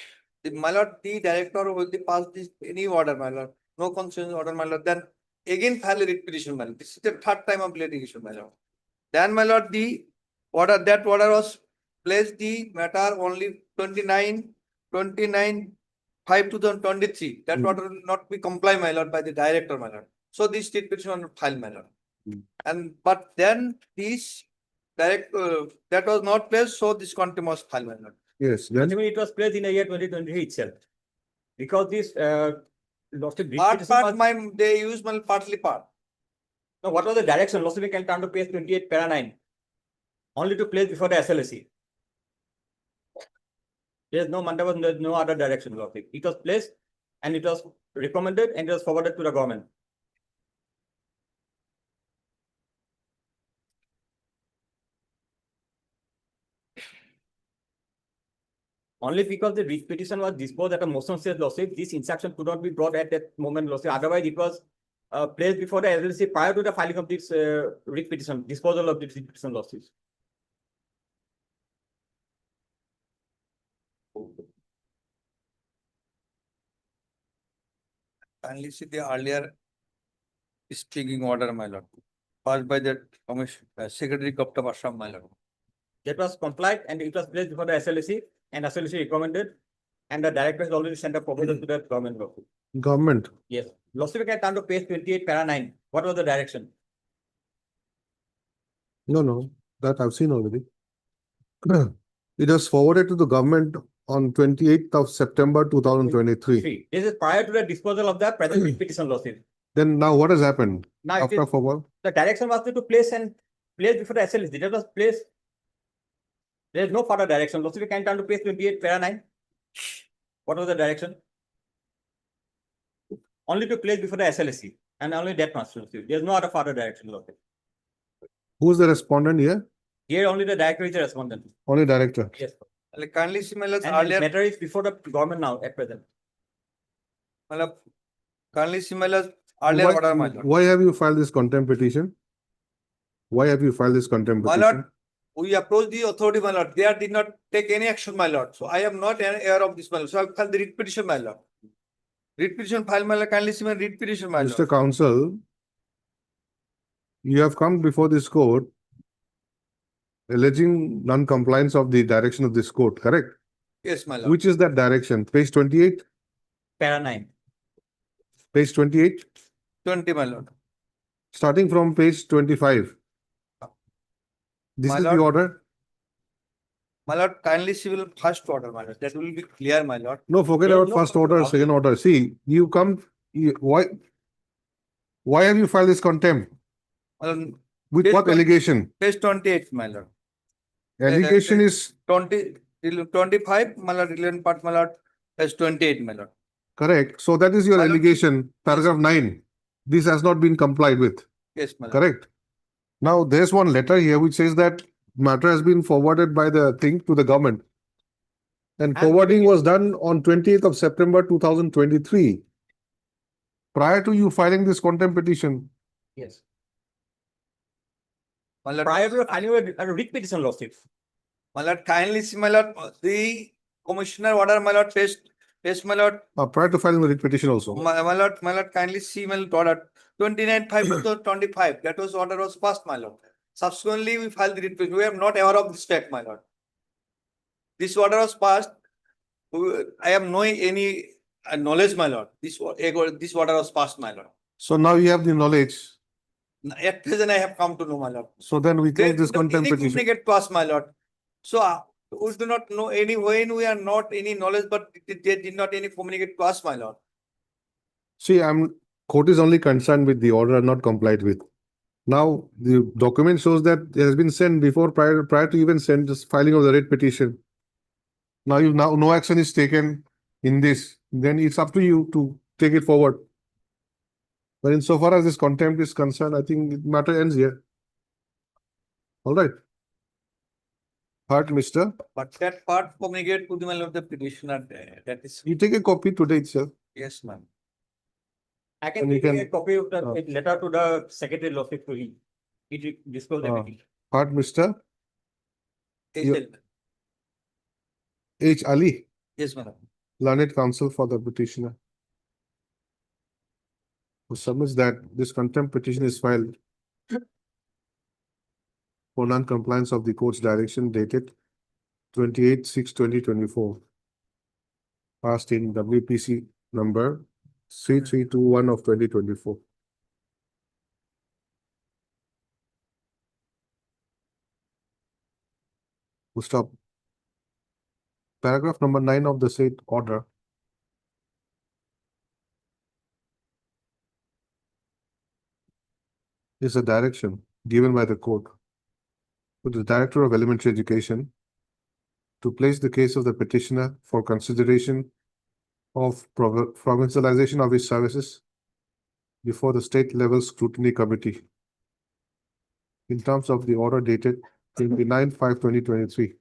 G: My lord, the director will pass this any order, my lord, no consent order, my lord, then again file a writ petition, my lord. This is the third time of litigation, my lord. Then, my lord, the order, that order was placed the matter only 29/5/2023. That order will not be complied, my lord, by the director, my lord. So this state petition was filed, my lord. And but then this that was not placed, so this quantum was filed, my lord.
A: Yes, then
J: It was placed in the year 2023 itself. Because this lawsuit.
G: They use my partly part.
J: No, what was the direction? Lawsuit can turn to page 28, para 9. Only to place before the SLSC. There is no no other direction. Lawsuit. It was placed and it was recommended and it was forwarded to the government. Only because the writ petition was disposed at a motion stage lawsuit, this instruction could not be brought at that moment lawsuit. Otherwise, it was placed before the SLC prior to the filing of this writ petition, disposal of this writ petition lawsuit.
E: Kindly see the earlier speaking order, my lord, passed by the Secretary of Assam, my lord.
C: That was complied and it was placed before the SLC and SLC recommended. And the director has already sent a proposal to the government.
A: Government.
C: Yes. Lordship, can turn to page 28, para 9. What was the direction?
A: No, that I've seen already. It was forwarded to the government on 28th of September 2023.
C: Three. This is prior to the disposal of the present petition, Lordship.
A: Then now what has happened
C: Now it
A: after
C: is,
A: forward?
C: the direction was to place before the SLC. That was placed. There is no further direction. Lordship, can turn to page 28, para 9. What was the direction? Only to place before the SLC and only that much. There is no other further direction, Lordship.
A: Who's the respondent here?
C: Here only the director is the respondent.
A: Only director.
C: Yes.
E: Kindly see, my lord,
C: And the matter is before the government now at present.
E: kindly see, my lord, earlier order, my lord.
A: Why have you filed this contempt petition? Why have you filed this contempt
E: My
A: petition?
E: lord, we approached the authority, my lord. They did not take any action, my lord. So I am not aware of this, my lord. So I filed the writ petition, my lord. Writ petition file, my lord. Kindly see my writ petition, my lord.
A: Mr. Counsel, you have come before this court alleging non-compliance of the direction of this court, correct?
E: Yes, my lord.
A: Which is that direction? Page 28?
C: Para 9.
A: Page 28?
E: 20, my lord.
A: Starting from page 25. This
E: My
A: is the
E: lord.
A: order?
E: My lord, kindly see will first order, my lord. That will be clear, my lord.
A: No, forget
C: There is
A: about
C: no
A: first order,
C: control.
A: second order. See, why have you filed this contempt?
E: My lord,
A: With
E: Page
A: what
E: 20.
A: allegation?
E: page 28, my lord.
A: Allegation is
E: 25, my lord, relevant part, my lord, page 28, my lord.
A: correct. So that is your
E: My lord.
A: allegation, paragraph 9. This has not been complied with,
E: Yes, my lord.
A: correct? Now, there's one letter here which says that matter has been forwarded by the thing to the government. And forwarding was done on 20th of September 2023. Prior to you filing this contempt petition.
C: Yes.
E: My lord,
C: Prior to the filing of a writ petition, Lordship.
E: my lord, kindly see, my lord, the commissioner order, my lord, my lord,
A: Prior to filing the writ petition also.
E: my lord, kindly see, my lord, order 29/5/2025. That was order was passed, my lord. Subsequently, we filed the writ petition. We are not aware of this fact, my lord. This order was passed. I am knowing any knowledge, my lord. This order was passed, my lord.
A: So now you have the knowledge.
E: At present, I have come to know, my lord.
A: So then we
E: They
A: close this
E: did not
A: contempt
E: any
A: petition.
E: communicate to us, my lord. So we do not know any when we are not any knowledge, but they did not any communicate to us, my lord.
A: See, court is only concerned with the order not complied with. Now, the document shows that it has been sent before prior to even send this filing of the writ petition. Now no action is taken in this, then it's up to you to take it forward. But insofar as this contempt is concerned, I think the matter ends here. All right. Part, Mr.
E: But that part communicate to the my lord, the petitioner. That is
A: You take a copy today itself.
E: yes, ma'am.
C: I can
A: And you
C: give a
A: can-
C: copy of the letter to the secretary, Lordship, to him. It disclose everything.
A: Part, Mr. You-
E: Yes,
A: H. Ali,
E: yes, madam.
A: learned counsel for the petitioner, who submits that this contempt petition is filed for non-compliance of the court's direction dated 28/6/2024, passed in WPC number 3321 of 2024. We'll stop. Paragraph number 9 of the said order is a direction given by the court to the Director of Elementary Education to place the case of the petitioner for consideration of provincialization of his services before the state level scrutiny committee in terms of the order dated 29/5/2023,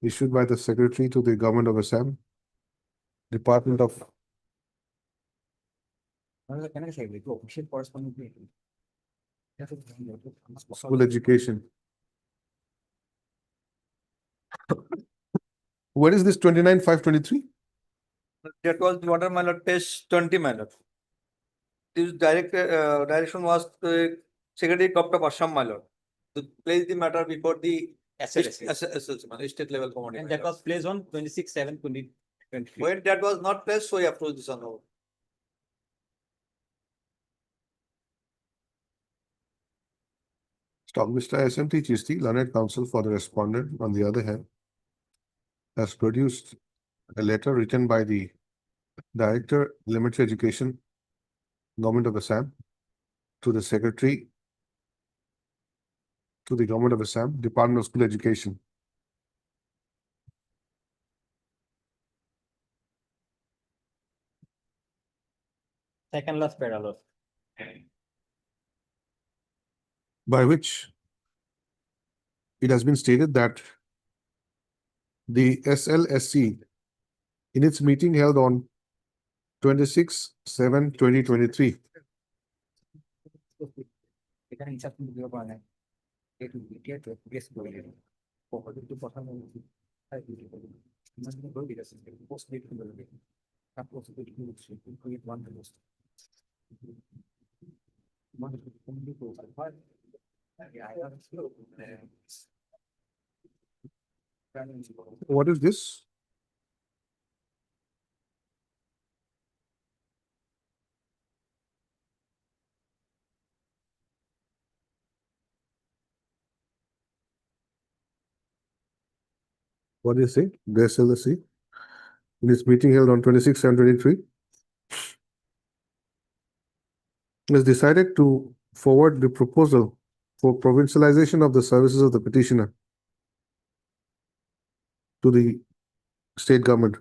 A: issued by the Secretary to the Government of Assam, Department of
C: Can I say, go, official correspondence.
A: School Education. What is this 29/5/23?
E: That was the order, my lord, page 20, my lord. This direction was the Secretary Corp of Assam, my lord, to place the matter before the state level committee.
J: And that was placed on 26/7/2023.
E: When that was not placed, so we approach this on.
A: Stop. Mr. SMT Chisti, learned counsel for the respondent, on the other hand, has produced a letter written by the Director, Elementary Education, Government of Assam, to the Secretary, to the Government of Assam, Department of School Education.
J: Second last parallel.
A: By which it has been stated that the SLSC, in its meeting held on 26/7/2023,
J: এখানে হিসাব কিন্তু দেওয়া পাওয়া যায় একটু একটু guess করে দিন পকেটে একটু কথা বলছি তাই ভিডিও করে দিন মানে বলে দিয়েছে পোস্ট ডেট করে দিন তারপর পোস্ট ডেট করে দিচ্ছি ক্রিয়েট ওয়ান পোস্ট মানে কমপ্লিট করে হয়
A: what is this? What do you say? The SLSC, in its meeting held on 26/7/23, has decided to forward the proposal for provincialization of the services of the petitioner to the state government.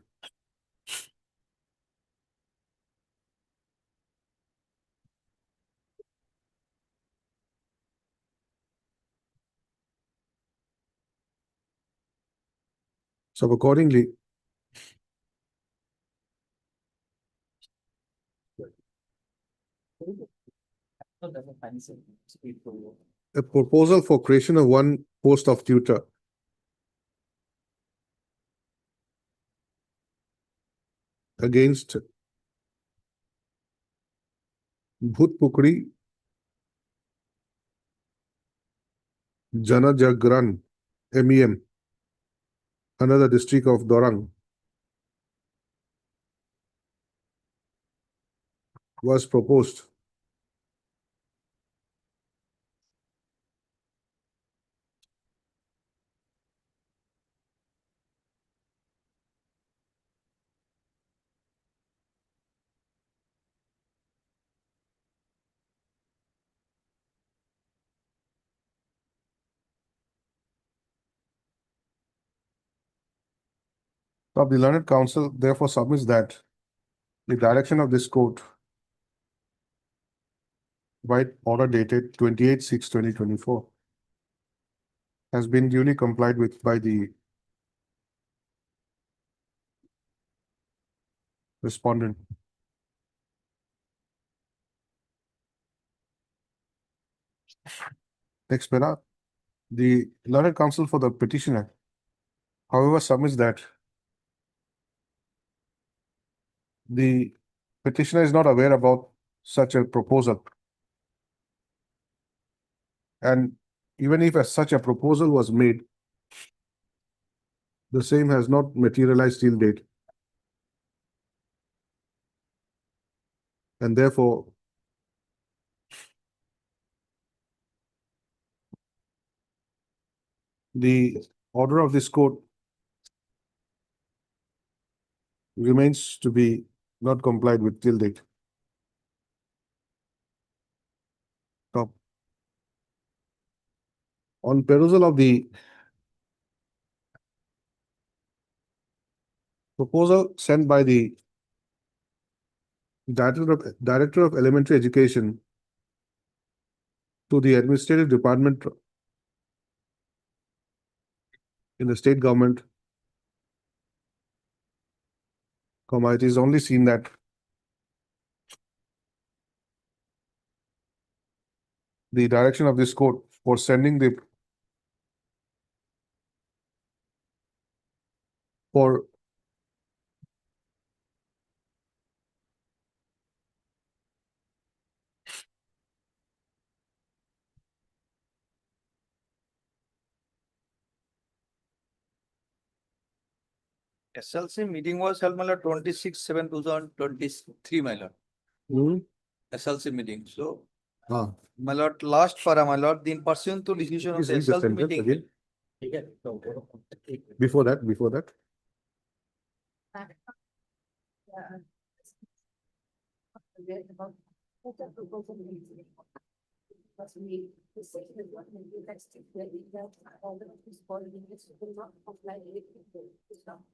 A: So accordingly, a proposal for creation of one post of tutor against Bhutpukri Janajagran MEM under the district of Dorang was proposed. Of the learned counsel therefore submits that the direction of this court by order dated 28/6/2024 has been duly complied with by the respondent. Next para, the learned counsel for the petitioner, however, submits that the petitioner is not aware about such a proposal. And even if such a proposal was made, the same has not materialized till date. And therefore, the order of this court remains to be not complied with till date. Now, on perusal of the proposal sent by the Director of Elementary Education to the Administrative Department in the state government, it is only seen that the direction of this court for sending the for
E: SLC meeting was held, my lord, 26/7/2023, my lord. SLC meeting, so,
A: Ah,
E: my lord, last para, my lord, in pursuant to decision of
A: please
E: the
A: read the
E: SLC
A: sentence
E: meeting.
A: again. Before that,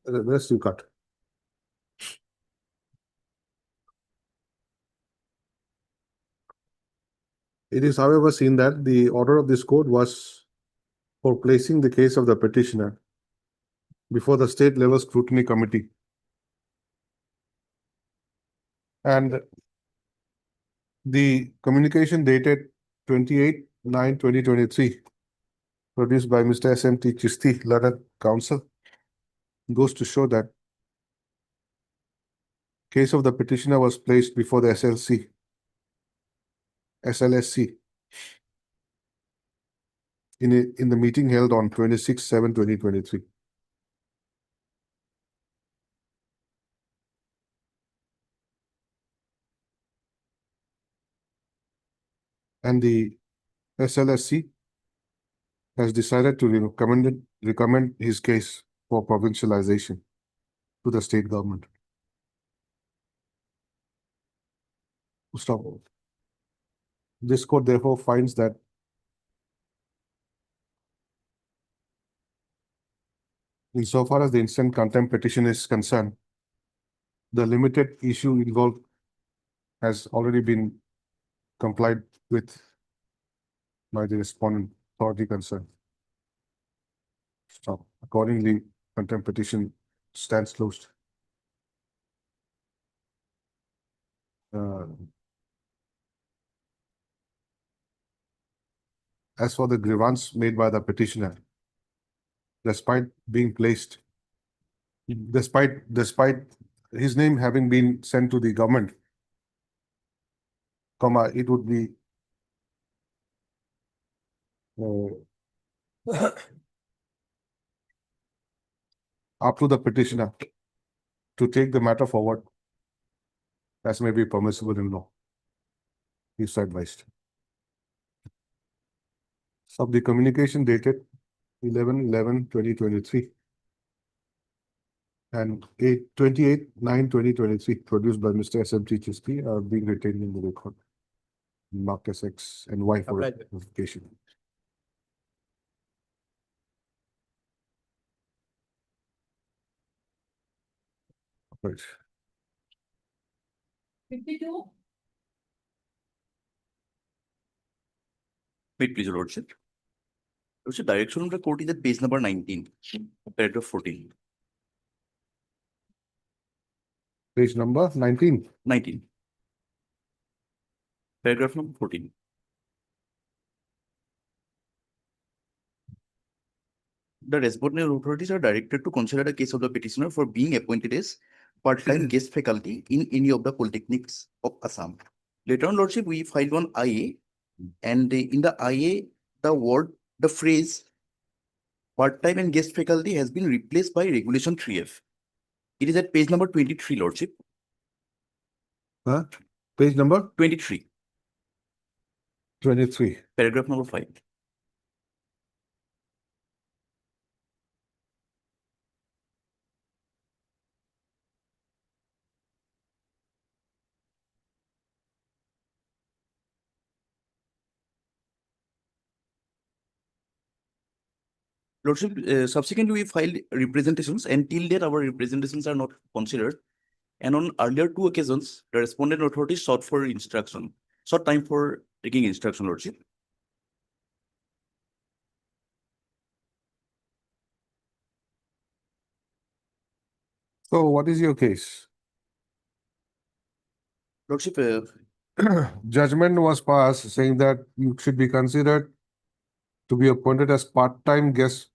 A: the rest you cut. It is however seen that the order of this court was for placing the case of the petitioner before the state level scrutiny committee. And the communication dated 28/9/2023, produced by Mr. SMT Chisti, learned counsel, goes to show that case of the petitioner was placed before the SLSC in the meeting held on 26/7/2023. And the SLSC has decided to recommend his case for provincialization to the state government. Stop. This court therefore finds that insofar as the instant contempt petition is concerned, the limited issue involved has already been complied with by the respondent authority concerned. Stop. Accordingly, contempt petition stands closed. As for the grievance made by the petitioner, despite being placed, despite his name having been sent to the government, it would be up to the petitioner to take the matter forward as may be permissible in law. He advised. Of the communication dated 11/11/2023 and 28/9/2023, produced by Mr. SMT Chisti, are being retained in the record. Mark as X and Y for verification. Right.
H: 52.
N: Wait, please, Your Lordship. Lordship, direction of the court is at page number 19, paragraph 14.
A: Page number 19.
N: 19. Paragraph number 14. The respondent authorities are directed to consider the case of the petitioner for being appointed as part-time guest faculty in any of the polytechnics of Assam. Later on, Lordship, we filed one IA, and in the IA, the phrase part-time and guest faculty has been replaced by regulation 3F. It is at page number 23, Lordship.
A: Page number
N: 23,
A: 23.
N: paragraph number 5. Lordship, subsequently we filed representations, and till date our representations are not considered. And on earlier 2 occasions, the respondent authority sought for instruction, sought time for taking instruction, Lordship.
A: So what is your case?
N: Lordship,
A: Judgment was passed saying that you should be considered to be appointed as part-time guest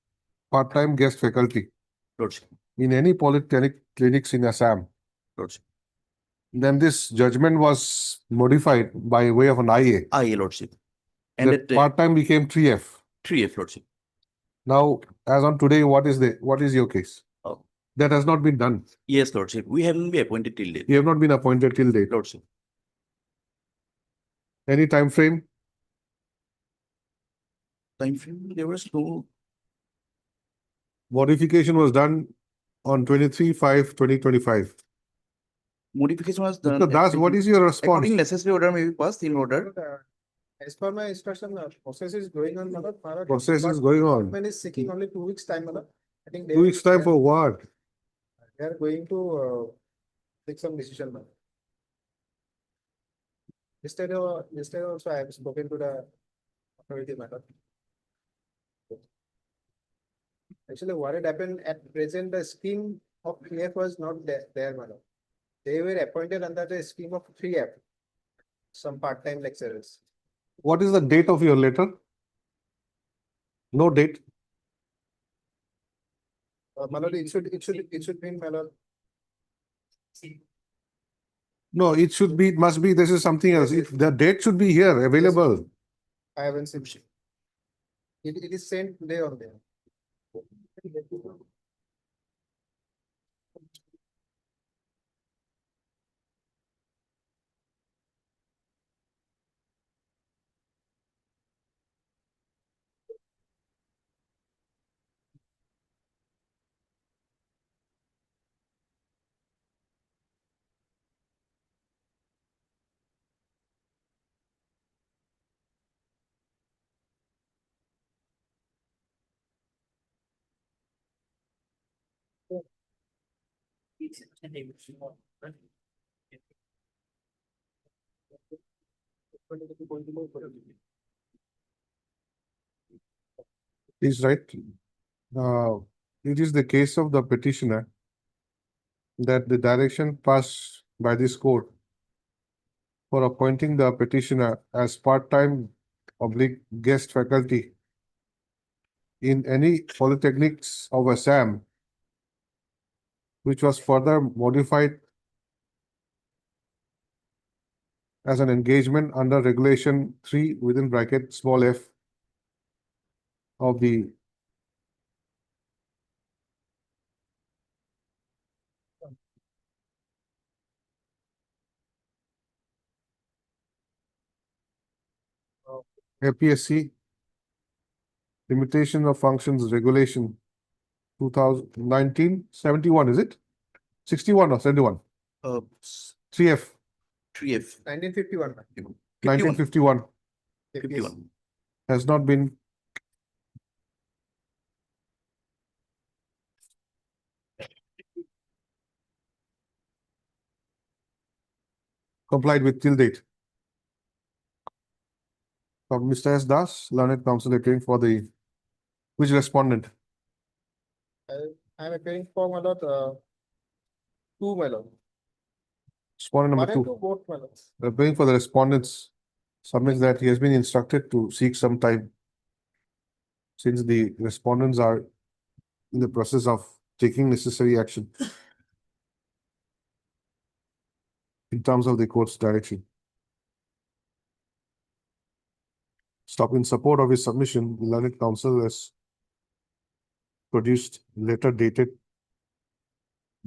A: faculty
N: Lordship,
A: in any polytechnic clinics in Assam.
N: Lordship,
A: Then this judgment was modified by way of an IA.
N: IA, Lordship. And
A: That
N: at
A: part-time became 3F.
N: 3F, Lordship.
A: Now, as on today, what is your case? That has not been done.
N: Yes, Lordship, we haven't been appointed till date.
A: You have not been appointed till date.
N: Lordship.
A: Any time frame?
N: Time frame, there was no,
A: Modification was done on 23/5/2025.
N: modification was done.
A: Mr. Das, what is your response?
N: According necessary order may be passed in order.
K: As per my instruction, process is going on, Malad.
A: Process is going on.
K: Department is seeking only 2 weeks time, Malad. I think
A: 2 weeks time for what?
K: they are going to take some decision, Malad. Yesterday also I have spoken to the authority, Malad. Actually, what had happened at present, the scheme of 3F was not there, Malad. They were appointed under the scheme of 3F, some part-time lecturers.
A: What is the date of your letter? No date.
K: Malad, it should be in Malad.
A: No, it should be, it must be, this is something else. The date should be here, available.
K: I haven't seen. It is sent today on there.
A: Is right. It is the case of the petitioner that the direction passed by this court for appointing the petitioner as part-time oblique guest faculty in any polytechnics of Assam, which was further modified as an engagement under regulation 3 within bracket small f of the APSC limitation of functions regulation 2019-71, is it? 61 or 71? 3F
N: 3F.
K: 1951.
A: 1951
N: 51.
A: has not been complied with till date. From Mr. S. Das, learned counsel appearing for the, which respondent?
K: I am appearing for Malad, 2 Malad.
A: Respondent number
K: One and
A: 2.
K: two, both Malads.
A: Appearing for the respondents submits that he has been instructed to seek some time since the respondents are in the process of taking necessary action in terms of the court's direction. Stop in support of his submission, the learned counsel has produced letter dated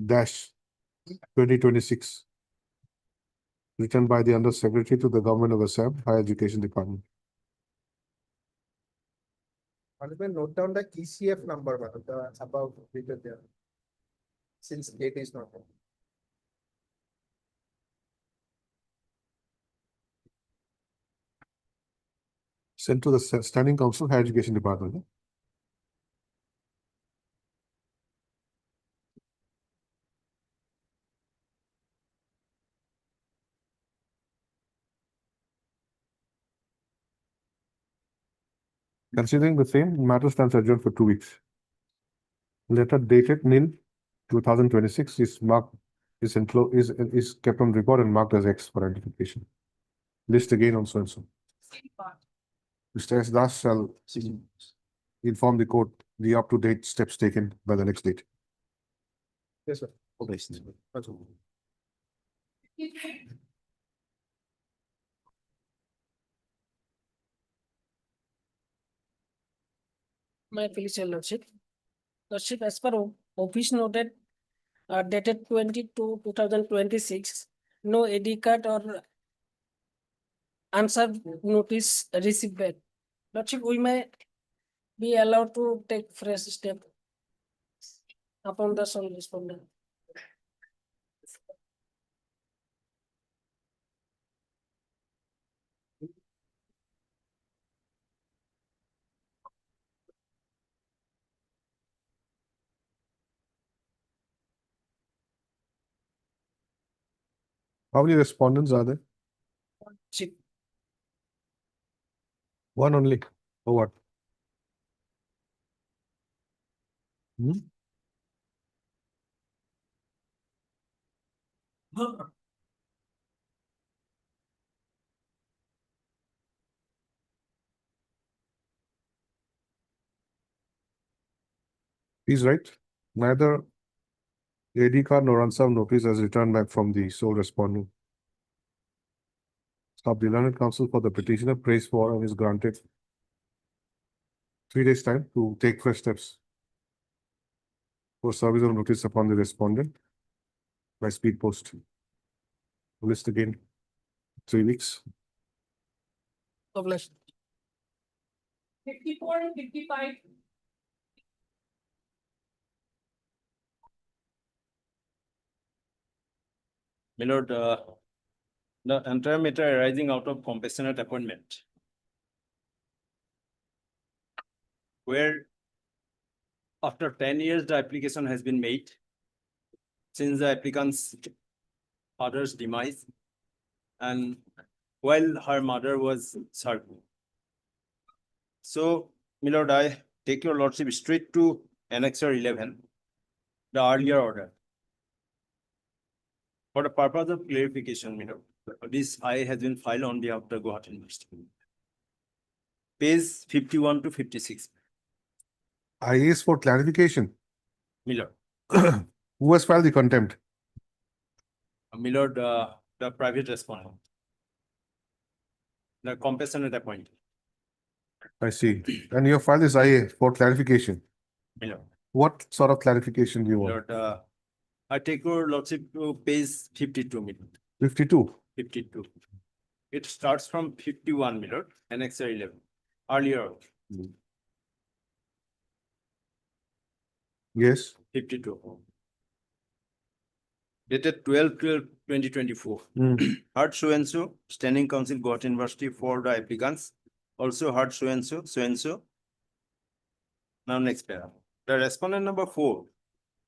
A: dash 2026 written by the Under Secretary to the Government of Assam Higher Education Department.
K: Honorable, note down the ECF number, Malad, the above written there. Since date is not there.
A: Sent to the Standing Council Higher Education Department. Considering the same, matter stands adjourned for 2 weeks. Letter dated nil 2026 is marked, is kept on record and marked as X for identification. List again on so and so. Mr. S. Das shall inform the court the up-to-date steps taken by the next date.
K: Yes, sir.
N: Authorized.
B: My felicial Lordship. Lordship, as per office noted
H: dated 22/2026, no ID card or answer notice received back. Lordship, we may be allowed to take fresh step upon the sole respondent.
A: How many respondents are there?
H: Chief,
A: One only, or what? Hmm? He's right. Neither AD card nor answer of notice has returned back from the sole respondent. Stop the learned counsel for the petitioner prays for and is granted 3 days time to take fresh steps for service of notice upon the respondent by speed post. List again, 3 weeks.
H: published.
B: 54 and 55.
O: My lord, the entire matter arising out of compassionate appointment, where after 10 years, the application has been made since the applicant's father's demise and while her mother was serving. So, my lord, I take your lordship straight to Annexure 11, the earlier order. For the purpose of clarification, my lord, this I has been filed on behalf of the Gauhati University. Page 51 to 56,
A: I is for clarification.
O: my lord.
A: Who has filed the contempt?
O: My lord, the private respondent, the compassionate appointee,
A: I see. And your file is IA for clarification.
O: my lord.
A: What sort of clarification do you
O: My
A: want?
O: lord, I take your lordship to page 52, my lord.
A: 52.
O: 52. It starts from 51, my lord, Annexure 11, earlier,
A: Yes.
O: 52. Dated 12/12/2024.
A: Hmm.
O: Heard so and so, standing counsel Gauhati University for the applicants. Also heard so and so, so and so. Now next paragraph. The respondent number 4,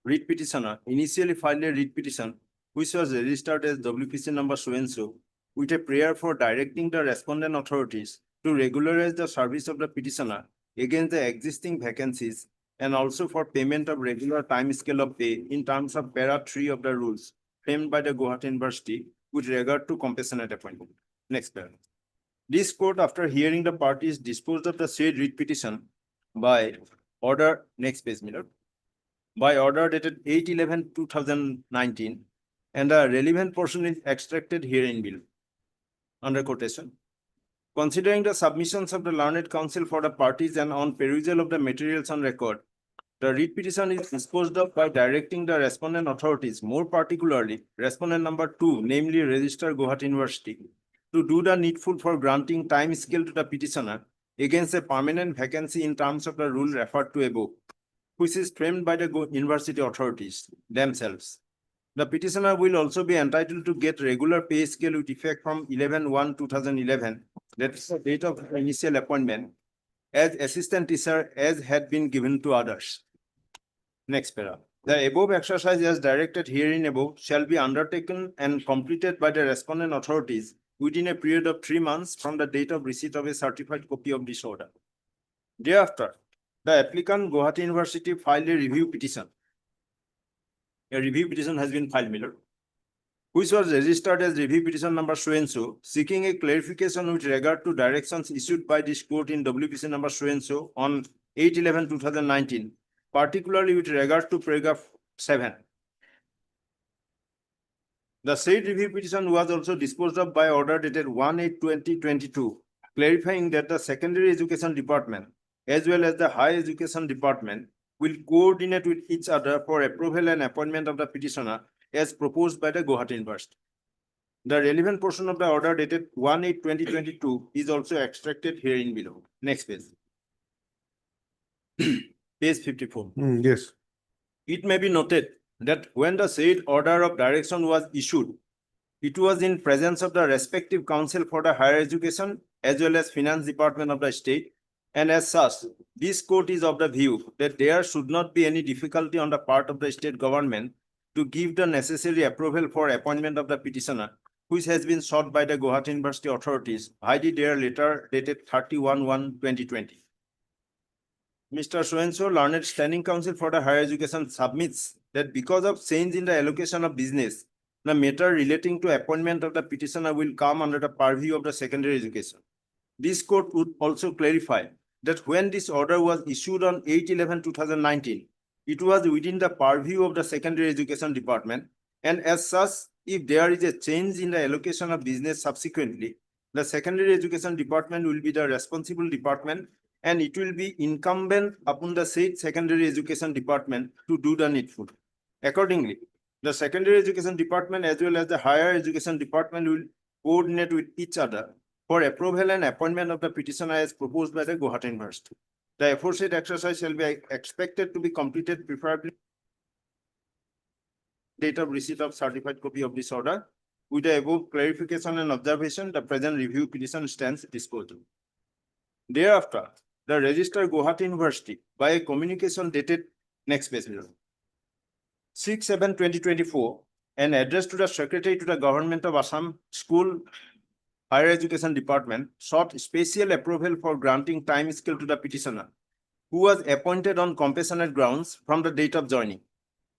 O: writ petitioner, initially filed a writ petition which was registered as WPC number so and so with a prayer for directing the respondent authorities to regularize the service of the petitioner against the existing vacancies and also for payment of regular time scale of pay in terms of para 3 of the rules framed by the Gauhati University with regard to compassionate appointment. Next paragraph. This court, after hearing the parties, disposed of the said writ petition by order, next page, my lord, by order dated 8/11/2019, and the relevant portion is extracted herein below. Under quotation. Considering the submissions of the learned counsel for the parties and on perusal of the materials on record, the writ petition is disposed of by directing the respondent authorities, more particularly respondent number 2, namely Register Gauhati University, to do the needful for granting time scale to the petitioner against a permanent vacancy in terms of the rule referred to above, which is framed by the university authorities themselves. The petitioner will also be entitled to get regular pay scale with effect from 11/1/2011, that is the date of the initial appointment, as assistant teacher as had been given to others. Next paragraph. The above exercise as directed herein above shall be undertaken and completed by the respondent authorities within a period of 3 months from the date of receipt of a certified copy of this order. Thereafter, the applicant Gauhati University filed a review petition. A review petition has been filed, my lord, which was registered as review petition number so and so, seeking a clarification with regard to directions issued by this court in WPC number so and so on 8/11/2019, particularly with regard to paragraph 7. The said review petition was also disposed of by order dated 1/8/2022, clarifying that the secondary education department as well as the higher education department will coordinate with each other for approval and appointment of the petitioner as proposed by the Gauhati University. The relevant portion of the order dated 1/8/2022 is also extracted herein below. Next page. Page 54.
A: Yes.
O: It may be noted that when the said order of direction was issued, it was in presence of the respective council for the higher education as well as finance department of the state, and as such, this court is of the view that there should not be any difficulty on the part of the state government to give the necessary approval for appointment of the petitioner, which has been sought by the Gauhati University authorities, ID their letter dated 31/1/2020. Mr. So-and-so, learned standing counsel for the higher education, submits that because of change in the allocation of business, the matter relating to appointment of the petitioner will come under the purview of the secondary education. This court would also clarify that when this order was issued on 8/11/2019, it was within the purview of the secondary education department, and as such, if there is a change in the allocation of business subsequently, the secondary education department will be the responsible department, and it will be incumbent upon the said secondary education department to do the needful. Accordingly, the secondary education department as well as the higher education department will coordinate with each other for approval and appointment of the petitioner as proposed by the Gauhati University. The aforesaid exercise shall be expected to be completed preferably date of receipt of certified copy of this order. With the above clarification and observation, the present review petition stands disposal. Thereafter, the Registrar Gauhati University, by a communication dated next page, 6/7/2024, an address to the Secretary to the Government of Assam School Higher Education Department, sought special approval for granting time scale to the petitioner, who was appointed on compassionate grounds from the date of joining.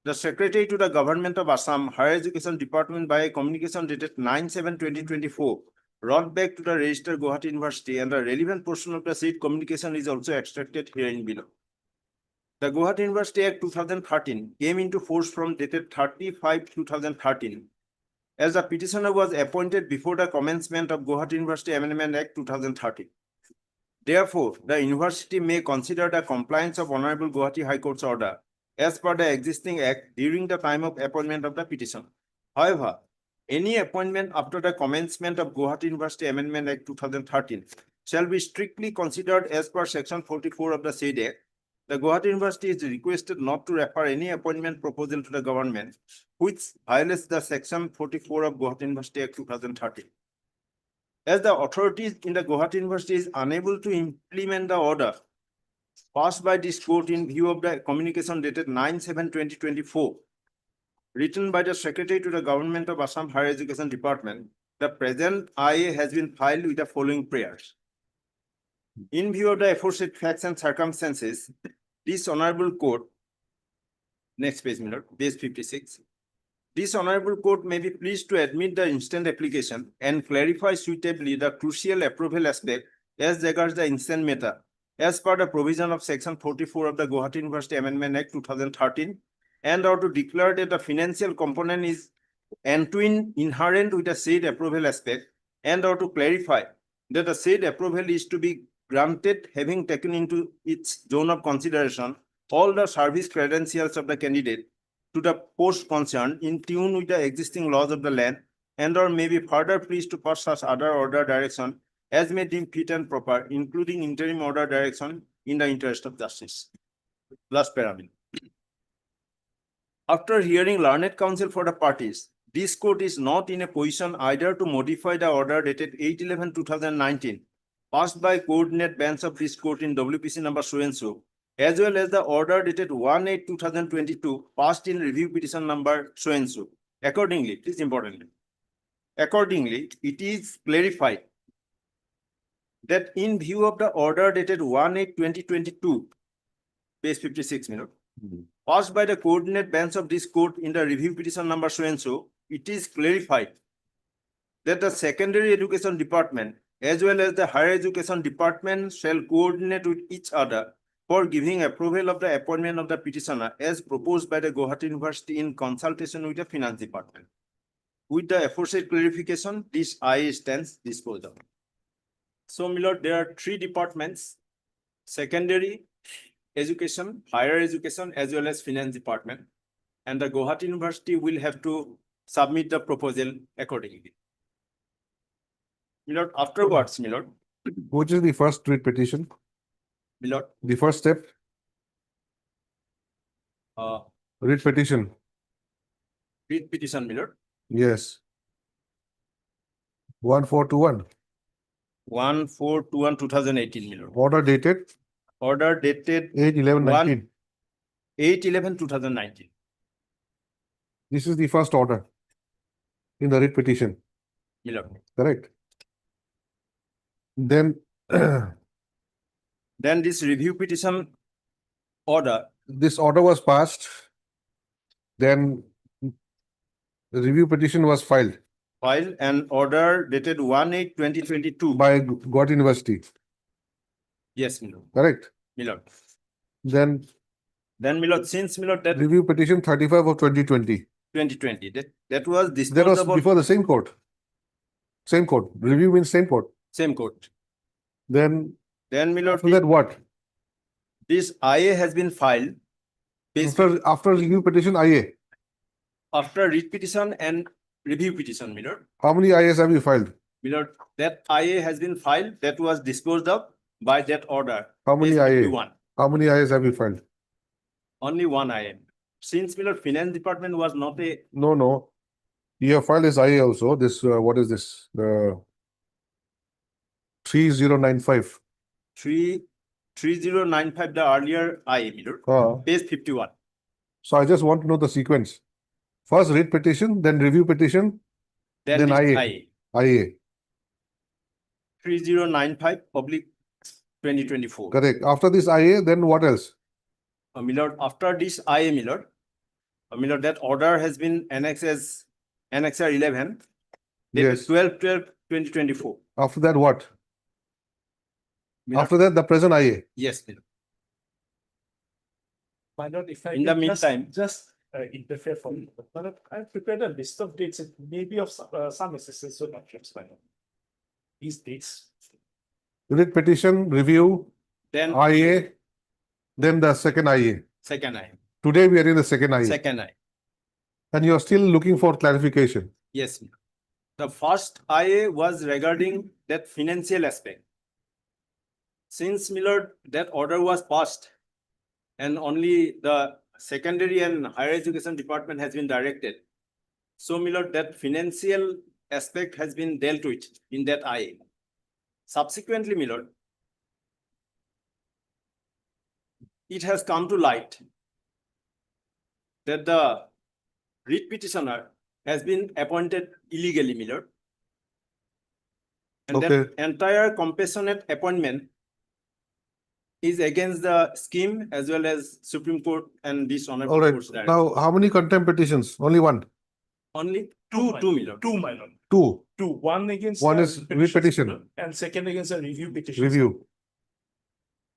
O: The Secretary to the Government of Assam Higher Education Department, by a communication dated 9/7/2024, wrote back to the Registrar Gauhati University, and the relevant portion of the said communication is also extracted herein below. The Gauhati University Act 2013 came into force from dated 30/5/2013, as the petitioner was appointed before the commencement of Gauhati University Amendment Act 2013. Therefore, the university may consider the compliance of Honorable Gauhati High Court's order as per the existing act during the time of appointment of the petitioner. However, any appointment after the commencement of Gauhati University Amendment Act 2013 shall be strictly considered as per Section 44 of the said Act. The Gauhati University is requested not to refer any appointment proposal to the government which violates the Section 44 of Gauhati University Act 2013. As the authorities in the Gauhati University is unable to implement the order passed by this court in view of the communication dated 9/7/2024, written by the Secretary to the Government of Assam Higher Education Department, the present IA has been filed with the following prayers. In view of the aforesaid facts and circumstances, this honorable court, next page, page 56. This honorable court may be pleased to admit the instant application and clarify suitably the crucial approval aspect as regards the instant matter, as per the provision of Section 44 of the Gauhati University Amendment Act 2013, and or to declare that the financial component is inherent with the said approval aspect, and or to clarify that the said approval is to be granted having taken into its zone of consideration all the service credentials of the candidate to the post concerned in tune with the existing laws of the land, and or may be further pleased to pass such other order direction as may deem fit and proper, including interim order direction in the interest of justice. Last paragraph. After hearing learned counsel for the parties, this court is not in a position either to modify the order dated 8/11/2019 passed by coordinate bench of this court in WPC number so and so, as well as the order dated 1/8/2022 passed in review petition number so and so. Accordingly, it is important. Accordingly, it is clarified that in view of the order dated 1/8/2022, page 56, passed by the coordinate bench of this court in the review petition number so and so, it is clarified that the secondary education department as well as the higher education department shall coordinate with each other for giving approval of the appointment of the petitioner as proposed by the Gauhati University in consultation with the finance department. With the aforesaid clarification, this IA stands disposal. So, my lord, there are three departments: secondary, education, higher education, as well as finance department. And the Gauhati University will have to submit the proposal accordingly. Milord, afterwards, Milord,
A: Which is the first writ petition?
O: Milord,
A: The first step, writ petition.
O: writ petition, Milord,
A: Yes. 1421.
O: 1421/2018, Milord.
A: Order dated
O: Order dated
A: 8/11/19.
O: 8/11/2019.
A: This is the first order in the writ petition,
O: Milord.
A: correct? Then
O: Then this review petition order,
A: this order was passed. Then the review petition was filed
O: filed and order dated 1/8/2022.
A: by Gauhati University,
O: Yes, Milord.
A: correct?
O: Milord.
A: Then
O: Then, Milord, since Milord that
A: review petition 35 of 2020.
O: 2020, that was
A: That
O: disposed
A: was
O: about
A: before the same court. Same court. Review means same court.
O: same court.
A: Then
O: Then, Milord,
A: after that what?
O: this IA has been filed based
A: After review petition, IA.
O: after writ petition and review petition, Milord.
A: How many IAs have you filed?
O: Milord, that IA has been filed, that was disposed of by that order.
A: How many
O: Case
A: IA?
O: 51.
A: How many IAs have you filed?
O: Only one IA. Since Milord, finance department was not a
A: No. You have filed this IA also. This, what is this? 3095.
O: 3095, the earlier IA, Milord. Page 51.
A: So I just want to know the sequence. First writ petition, then review petition, then
O: this
A: IA. IA.
O: 3095 public 2024.
A: Correct. After this IA, then what else?
O: Milord, after this IA, Milord, Milord, that order has been annexed as Annexure 11, dated
A: Yes.
O: 12/12/2024.
A: After that, what?
O: Milord,
A: After that, the present IA.
O: yes, Milord.
C: My lord, if I
O: In the
C: can
O: meantime-
C: just interfere for me. My lord, I prepared a list of dates, it may be of some assistance, so not just my lord. These dates.
A: Writ petition, review,
O: Then
A: IA, then the second IA.
O: second IA,
A: Today we are in the second IA.
O: second IA.
A: And you are still looking for clarification.
O: Yes, Milord. The first IA was regarding that financial aspect. Since, Milord, that order was passed and only the secondary and higher education department has been directed. So, Milord, that financial aspect has been dealt with in that IA. Subsequently, Milord, it has come to light that the writ petitioner has been appointed illegally, Milord. And that
A: Okay.
O: entire compassionate appointment is against the scheme as well as Supreme Court and this honorable
A: All right.
O: court's direction.
A: Now, how many contempt petitions? Only one.
O: Only
C: Two,
O: two, Milord.
C: Two, my lord.
A: Two.
C: Two, one against.
A: One
C: the
A: is
C: writ
A: writ
C: petition,
A: petition.
C: and second against a review petition.
A: Review.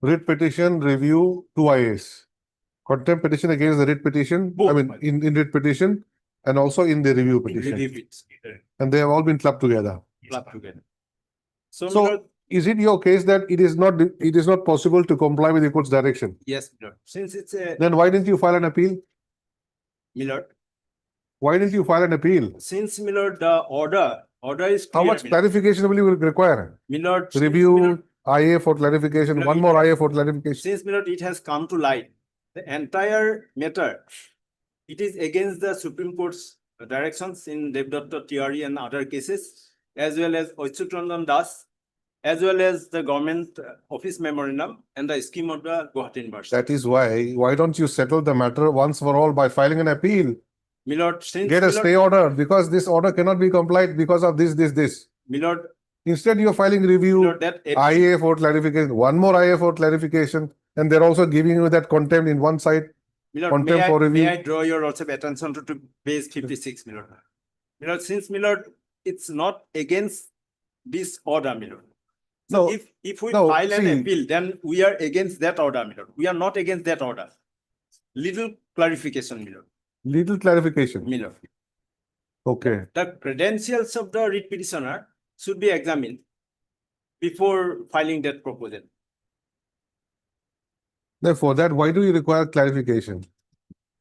A: Writ petition, review, two IAs. Contempt petition against the writ petition, I
C: Both,
A: mean,
C: my lord.
A: in writ petition and also in the review
O: In
A: petition.
O: review petition,
A: And they have all been clubbed together.
O: clubbed together. So,
A: So,
O: Milord,
A: is it your case that it is not possible to comply with the court's direction?
O: yes, Milord. Since it's a,
A: Then why didn't you file an appeal?
O: Milord,
A: Why didn't you file an appeal?
O: since, Milord, the order is
A: How
O: clear,
A: much
O: Milord.
A: clarification will you require?
O: Milord, since,
A: Review,
O: Milord,
A: IA for clarification,
O: Milord,
A: one
O: it
A: more
O: has-
A: IA for clarification.
O: Since, Milord, it has come to light, the entire matter, it is against the Supreme Court's directions in Devdatta Tiwari and other cases, as well as Achyutanand Das, as well as the government office memorandum and the scheme of the Gauhati University.
A: That is why don't you settle the matter once for all by filing an appeal?
O: Milord, since,
A: Get a
O: Milord,
A: stay order because this order cannot be complied because of this.
O: Milord,
A: Instead, you're filing review,
O: Milord, that appeal,
A: IA for clarification, one more IA for clarification, and they're also giving you that contempt in one side.
O: Milord,
A: contempt for
O: may
A: review.
O: I draw your also attention to page 56, Milord. Milord, since, Milord, it's not against this order, Milord. So
A: No,
O: if we
A: no,
O: file an
A: see-
O: appeal, then we are against that order, Milord. We are not against that order. Little clarification, Milord.
A: Little clarification.
O: Milord.
A: Okay.
O: The credentials of the writ petitioner should be examined before filing that proposal.
A: Therefore, that why do you require clarification?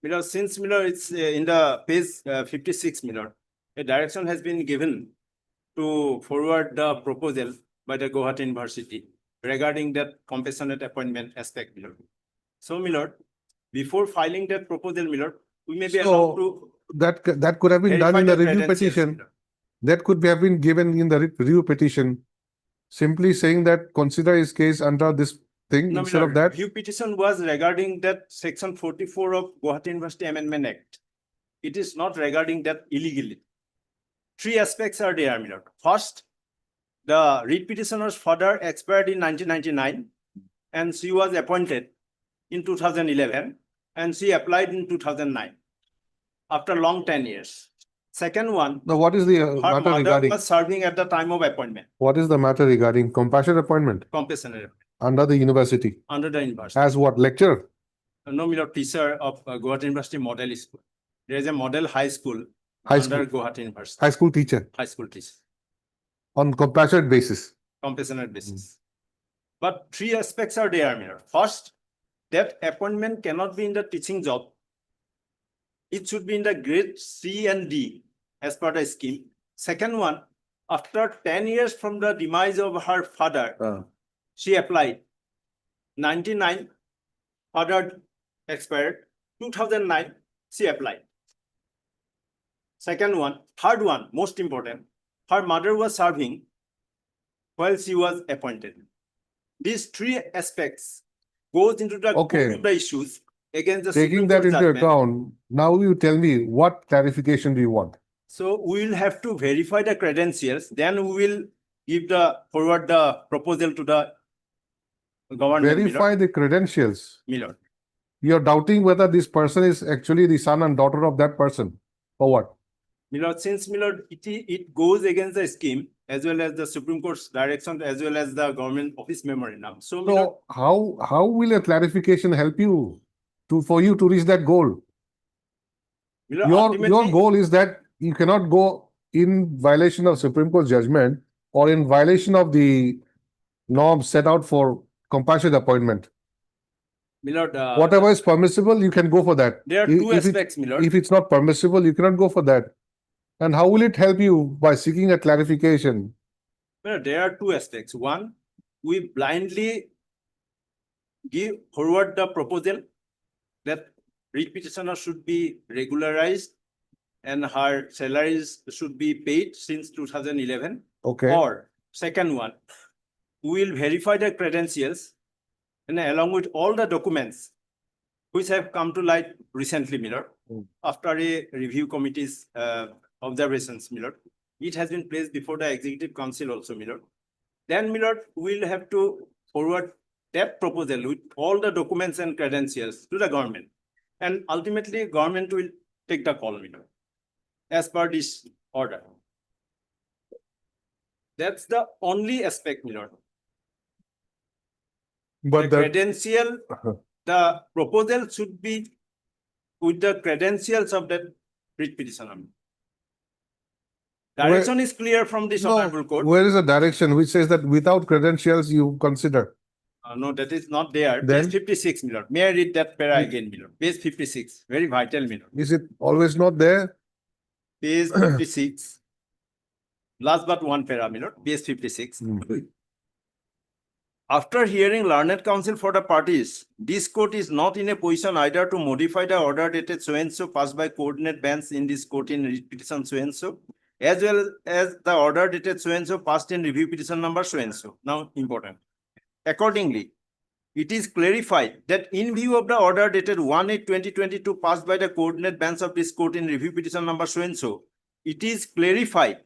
O: Miller, since Miller, it's in the page 56, Miller, a direction has been given to forward the proposal by the Gauhati University regarding that compassionate appointment aspect, Miller. So, Miller, before filing that proposal, Miller, we may be allowed to
A: That could have been done
O: verify
A: in the
O: the
A: review
O: credentials,
A: petition.
O: Miller.
A: That could have been given in the review petition. Simply saying that consider his case under this thing
O: No,
A: instead of
O: Miller,
A: that.
O: review petition was regarding that section 44 of Gauhati University Amendment Act. It is not regarding that illegally. Three aspects are there, Miller. First, the writ petitioner's father expired in 1999 and she was appointed in 2011 and she applied in 2009 after long 10 years. Second one,
A: Now, what is the
O: her
A: matter
O: mother
A: regarding?
O: was serving at the time of appointment,
A: What is the matter regarding compassionate appointment
O: compassionate
A: under the university?
O: under the university.
A: As what, lecturer?
O: No, Miller, teacher of Gauhati University Model School. There is a model high school
A: High
O: under
A: school,
O: Gauhati University.
A: high school teacher
O: High school teacher,
A: on compassionate basis.
O: compassionate basis. But three aspects are there, Miller. First, that appointment cannot be in the teaching job. It should be in the grade C and D as per the scheme. Second one, after 10 years from the demise of her father, she applied. 99, father expired. 2009, she applied. Second one. Third one, most important, her mother was serving while she was appointed. These three aspects goes into the core
A: Okay.
O: of the issues against the
A: Taking
O: Supreme
A: that
O: Court
A: into
O: judgment.
A: account, now you tell me what clarification do you want?
O: So we will have to verify the credentials, then we will forward the proposal to the government.
A: Verify the credentials.
O: Miller.
A: You're doubting whether this person is actually the son and daughter of that person or what?
O: Miller, since Miller, it goes against the scheme as well as the Supreme Court's direction as well as the government office memorandum. So, Miller,
A: So how will a clarification help you for you to reach that goal?
O: Miller,
A: Your
O: ultimately,
A: goal is that you cannot go in violation of Supreme Court judgment or in violation of the norms set out for compassionate appointment.
O: Miller,
A: Whatever is permissible, you can go for that.
O: there are two aspects, Miller.
A: If it's not permissible, you cannot go for that. And how will it help you by seeking a clarification?
O: Miller, there are two aspects. One, we blindly forward the proposal that writ petitioner should be regularized and her salaries should be paid since 2011.
A: Okay.
O: Or second one, we will verify the credentials and along with all the documents which have come to light recently, Miller, after a review committee's observations, Miller. It has been placed before the Executive Council also, Miller. Then, Miller, we'll have to forward that proposal with all the documents and credentials to the government. And ultimately, government will take the call, Miller, as per this order. That's the only aspect, Miller.
A: But
O: The credential, the proposal should be with the credentials of that writ petitioner. Direction is clear from this honorable court.
A: where is the direction which says that without credentials you consider?
O: No, that is not there.
A: Then?
O: Page 56, Miller. May I read that para again, Miller? Page 56, very vital, Miller.
A: Is it always not there?
O: Page 56. Last but one para, Miller. Page 56. After hearing learned counsel for the parties, this court is not in a position either to modify the order dated so-and-so passed by coordinate bench in this court in writ petition so-and-so, as well as the order dated so-and-so passed in review petition number so-and-so. Now, important. Accordingly, it is clarified that in view of the order dated 1/8/2022 passed by the coordinate bench of this court in review petition number so-and-so, it is clarified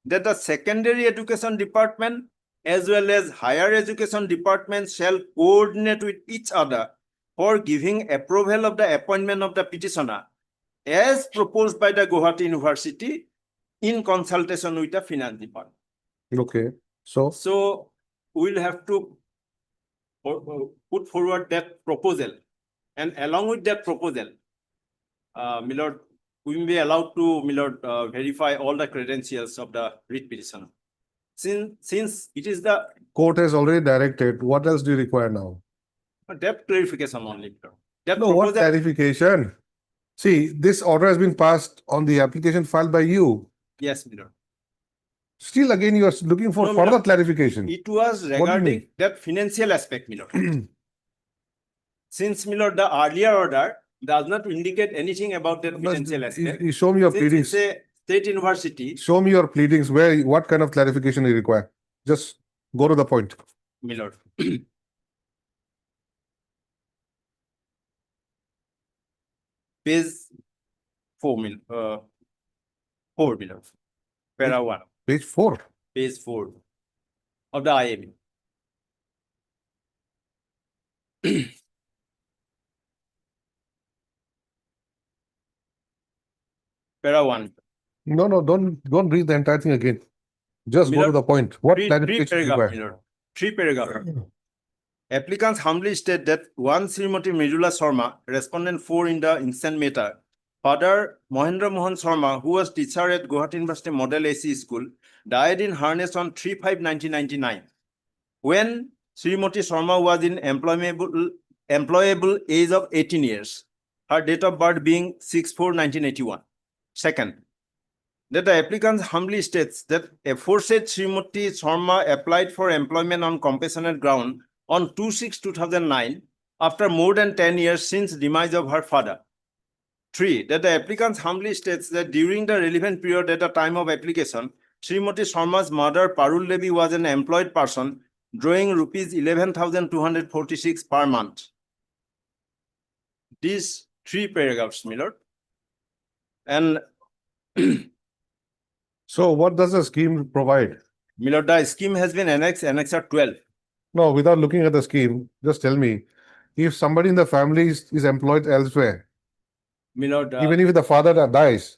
O: that the secondary education department as well as higher education departments shall coordinate with each other for giving approval of the appointment of the petitioner as proposed by the Gauhati University in consultation with the finance department.
A: Okay. So
O: We'll have to put forward that proposal, and along with that proposal, Milord, we will be allowed to, Milord, verify all the credentials of the writ petitioner. Since it is the
A: court has already directed, what else do you require now?
O: That clarification only, my lord. That
A: No, what
O: proposal,
A: clarification? See, this order has been passed on the application filed by you.
O: yes, my lord.
A: Still again, you are looking for
O: No, my
A: further
O: lord.
A: clarification.
O: It was
A: do you
O: regarding
A: mean?
O: that financial aspect, my lord. Since, my lord, the earlier order does not indicate anything about that financial aspect.
A: You show me your
O: Since
A: pleadings.
O: it's a state university,
A: Show me your pleadings where, what kind of clarification you require. Just go to the point.
O: my lord. Page 4, my lord. Para 1,
A: Page 4.
O: page 4 of the IAB. Para 1.
A: No, don't read the entire thing again. Just go to the point. What
O: Three
A: clarification you
O: paragraph, my
A: require?
O: lord. 3 paragraph. Applicants humbly state that one Srimati Mridula Sharma, respondent 4 in the instant matter, father Mohendra Mohan Sharma, who was teacher at Gauhati University Model AC School, died in harness on 3/5/1999. When Srimati Sharma was in employable age of 18 years, her date of birth being 6/4/1981. Second, that the applicant humbly states that aforesaid Srimati Sharma applied for employment on compassionate ground on 2/6/2009 after more than 10 years since demise of her father. 3. That the applicant humbly states that during the relevant period at the time of application, Srimati Sharma's mother Parul Devi was an employed person drawing rupees 11,246 per month. These 3 paragraphs, my lord. And
A: So what does the scheme provide?
O: my lord, the scheme has been annexed, Annexure 12.
A: No, without looking at the scheme, just tell me, if somebody in the family is employed elsewhere,
O: My lord,
A: even if the father dies,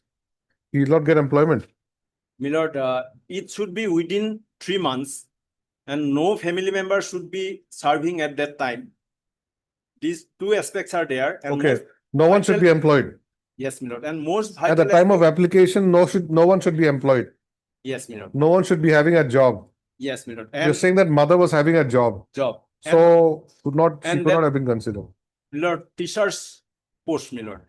A: he will not get employment.
O: my lord, it should be within 3 months and no family member should be serving at that time. These 2 aspects are there. And
A: Okay, no one should be employed.
O: Yes, my lord. And most
A: At the
O: vital
A: time of
O: aspect-
A: application, no one should be employed.
O: Yes, my lord.
A: No one should be having a job.
O: Yes, my lord.
A: You're
O: And
A: saying that mother was having a job,
O: job.
A: so she
O: and
A: could
O: that-
A: not have been considered.
O: Lord, teacher's post, my lord.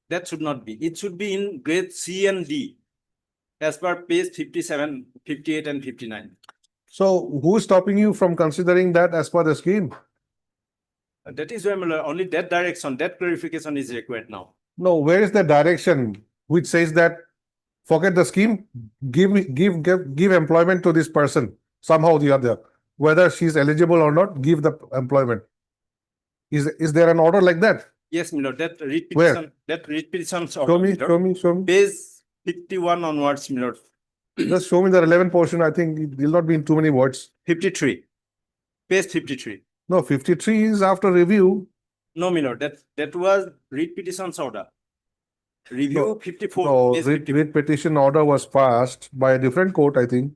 O: That should not be. It should be in grade C and D as per page 57, 58 and 59.
A: So who is stopping you from considering that as per the scheme?
O: That is why, my lord, only that direction, that clarification is required now.
A: No, where is the direction which says that forget the scheme, give employment to this person somehow or the other, whether she's eligible or not, give the employment. Is there an order like that?
O: Yes, my lord, that read
A: Where?
O: petition, that read petitions
A: Show me.
O: page 51 onwards, my lord.
A: Just show me the relevant portion. I think it will not be in too many words.
O: 53. Page 53.
A: No, 53 is after review.
O: No, my lord, that was read petitions order. Review
A: No,
O: 54.
A: No,
O: page
A: writ
O: 54.
A: petition order was passed by a different court, I think.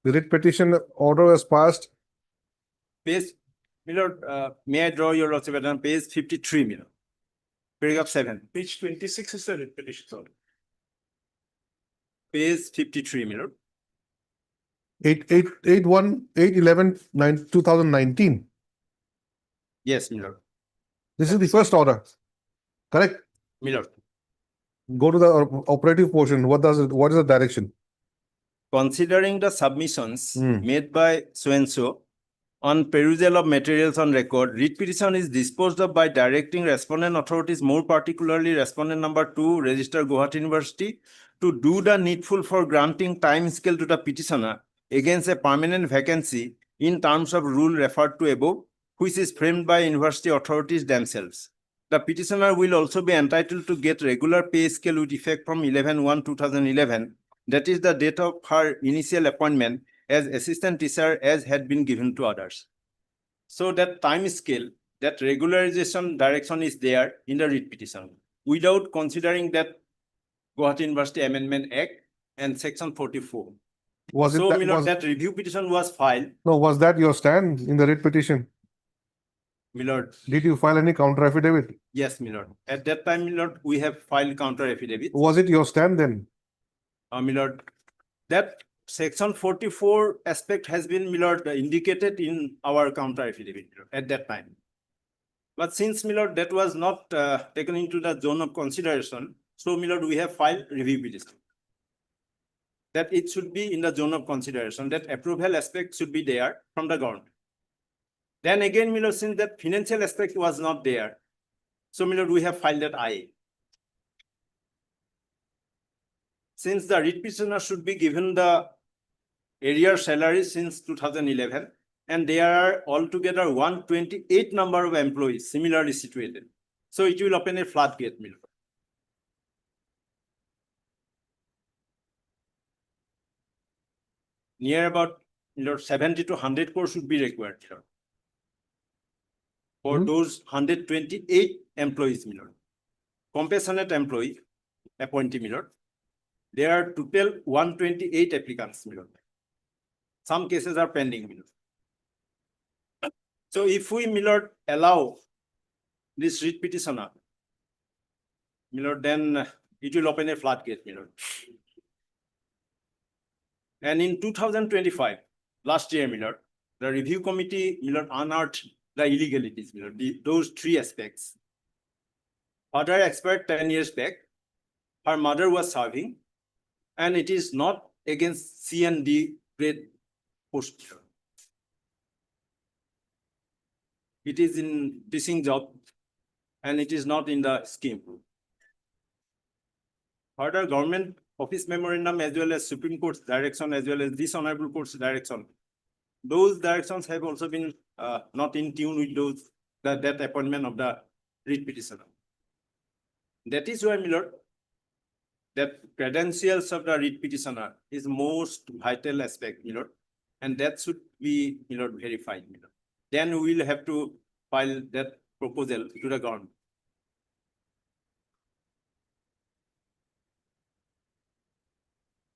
A: The writ petition order was passed.
O: Page, my lord, may I draw your lordship attention, page 53, my lord. Paragraph 7.
C: Page 26 is the writ petition, sorry.
O: Page 53, my lord.
A: 8/11/2019.
O: Yes, my lord.
A: This is the first order. Correct?
O: My lord.
A: Go to the operative portion. What is the direction?
O: Considering the submissions
A: Hmm.
O: made by so-and-so on perusal of materials on record, writ petition is disposed of by directing respondent authorities, more particularly respondent number 2, Register Gauhati University, to do the needful for granting time scale to the petitioner against a permanent vacancy in terms of rule referred to above, which is framed by university authorities themselves. The petitioner will also be entitled to get regular pay scale with effect from 11/1/2011. That is the date of her initial appointment as assistant teacher as had been given to others. So that time scale, that regularization direction is there in the writ petition without considering that Gauhati University Amendment Act and Section 44.
A: Was it
O: So,
A: that-
O: my lord,
A: was-
O: that review petition was filed,
A: No, was that your stand in the writ petition?
O: my lord.
A: Did you file any counter affidavit?
O: Yes, my lord. At that time, my lord, we have filed counter affidavit.
A: Was it your stand then?
O: My lord, that section 44 aspect has been, my lord, indicated in our counter affidavit at that time. But since, my lord, that was not taken into the zone of consideration, so, my lord, we have filed review petition. That it should be in the zone of consideration, that approval aspect should be there from the government. Then again, my lord, since that financial aspect was not there, so, my lord, we have filed that IA. Since the writ petitioner should be given the arrear salary since 2011, and there are altogether 128 number of employees similarly situated. So it will open a floodgate, my lord. Near about, my lord, 70 to 100 crores should be required, my lord, for those 128 employees, my lord. Compassionate employee appointee, my lord. There are total 128 applicants, my lord. Some cases are pending, my lord. So if we, my lord, allow this writ petitioner, my lord, then it will open a floodgate, my lord. And in 2025, last year, my lord, the review committee, my lord, unearthed the illegalities, my lord, those three aspects. Father expired 10 years back. Her mother was serving, and it is not against C and D grade post. It is in teaching job, and it is not in the scheme. Further, government office memorandum as well as Supreme Court's direction as well as this honorable court's direction, those directions have also been not in tune with those that appointment of the writ petitioner. That is why, my lord, that credentials of the writ petitioner is most vital aspect, my lord, and that should be, my lord, verified, my lord. Then we will have to file that proposal to the government.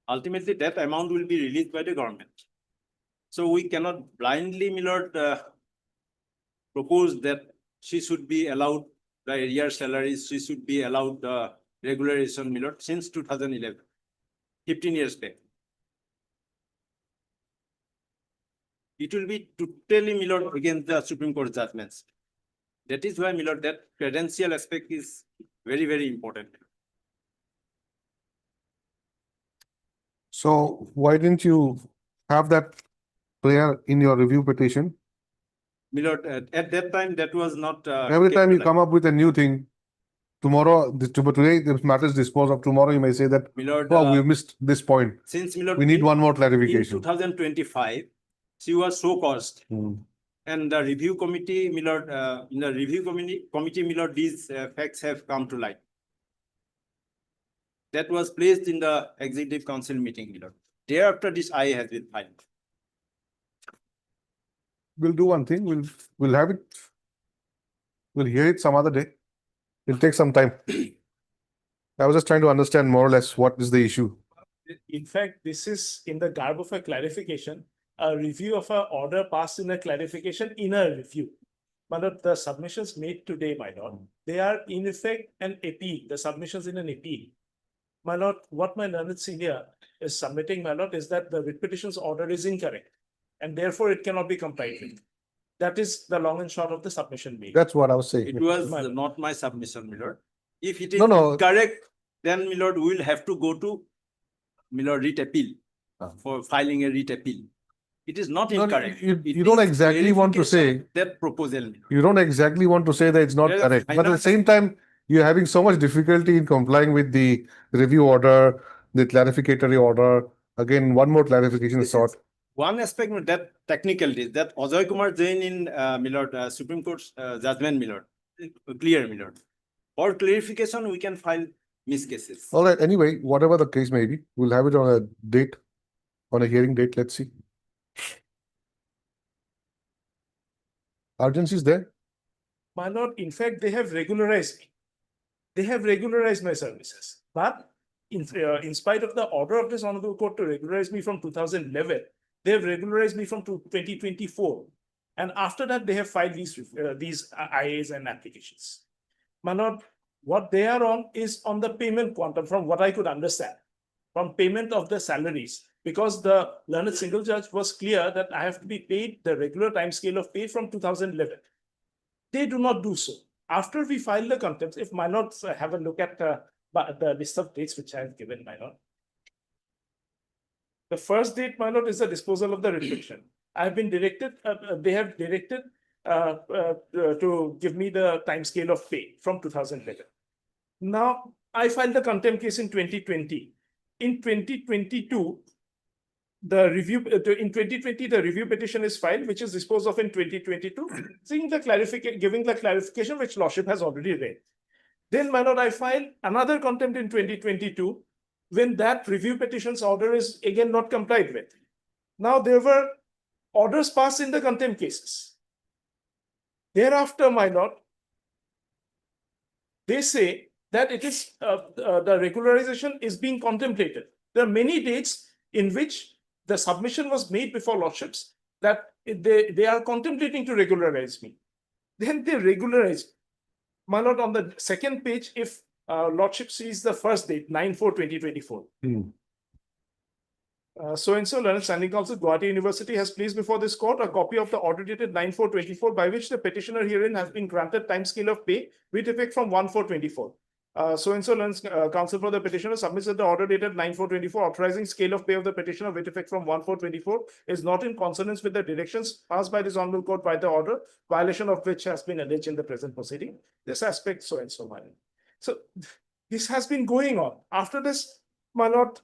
O: Ultimately, that amount will be released by the government. So we cannot blindly, my lord, propose that she should be allowed the arrear salaries, she should be allowed the regularization, my lord, since 2011, 15 years back. It will be totally, my lord, against the Supreme Court judgments. That is why, my lord, that credential aspect is very, very important.
A: So why didn't you have that clear in your review petition?
O: My lord, at that time, that was not.
A: Every time you come up with a new thing, tomorrow, today, the matter is disposed of. Tomorrow, you may say that,
O: My lord,
A: oh, we missed this point.
O: since, my lord,
A: We need one more
O: in
A: clarification.
O: 2025, she was so caused. And the review committee, my lord, in the review committee, my lord, these facts have come to light. That was placed in the executive council meeting, my lord. Thereafter, this IA has been filed.
A: We'll do one thing. We'll have it. We'll hear it some other day. It'll take some time. I was just trying to understand more or less what is the issue.
P: In fact, this is in the garb of a clarification, a review of an order passed in a clarification in a review. But the submissions made today, my lord, they are in effect an appeal, the submissions in an appeal. My lord, what my learned senior is submitting, my lord, is that the writ petition's order is incorrect, and therefore it cannot be complied with. That is the long and short of the submission made.
A: That's what I was saying.
O: It was not my submission, my lord. If it is
A: No.
O: correct, then, my lord, we will have to go to, my lord, writ appeal for filing a writ appeal. It is not
A: No,
O: incorrect.
A: you don't exactly want to say.
O: That proposal, my lord.
A: You don't exactly want to say that it's not
O: There is
A: correct. But at the
O: finance-
A: same time, you're having so much difficulty in complying with the review order, the clarificatory order. Again, one more clarification is sought.
O: One aspect of that technical is that Ajay Kumar Jain in, my lord, Supreme Court's judgment, my lord, clear, my lord. For clarification, we can file miss cases.
A: All right. Anyway, whatever the case may be, we'll have it on a date, on a hearing date. Let's see. Urgency is there.
P: My lord, in fact, they have regularized me. They have regularized my services. But in spite of the order of this honorable court to regularize me from 2011, they have regularized me from 2024. And after that, they have filed these IAs and applications. My lord, what they are on is on the payment quantum, from what I could understand. from payment of the salaries, because the learned single judge was clear that I have to be paid the regular timescale of pay from 2011. They do not do so. After we file the contempt, if my lords have a look at the list of dates which I have given, my lord. The first date, my lord, is the disposal of the writ petition. I have been directed, they have directed to give me the timescale of pay from 2011. Now, I filed the contempt case in 2020. In 2022, the review in 2020, the review petition is filed, which is disposed of in 2022, seeing the clarification, giving the clarification which Lordship has already read. Then, my lord, I filed another contempt in 2022, when that review petition's order is again not complied with. Now, there were orders passed in the contempt cases. Thereafter, my lord, they say that it is the regularization is being contemplated. There are many dates in which the submission was made before Lordships that they are contemplating to regularize me. Then they regularize. My lord, on the second page, if Lordship sees the first date, 9/4/2024. So-and-so learned standing counsel, Gauhati University has placed before this court a copy of the order dated 9/4/24 by which the petitioner herein has been granted timescale of pay with effect from 1/4/24. So-and-so learns counsel for the petitioner submits that the order dated 9/4/24 authorizing scale of pay of the petitioner with effect from 1/4/24 is not in consonance with the directions passed by this honorable court by the order, violation of which has been alleged in the present proceeding. This aspect so-and-so, my lord. So this has been going on. After this, my lord,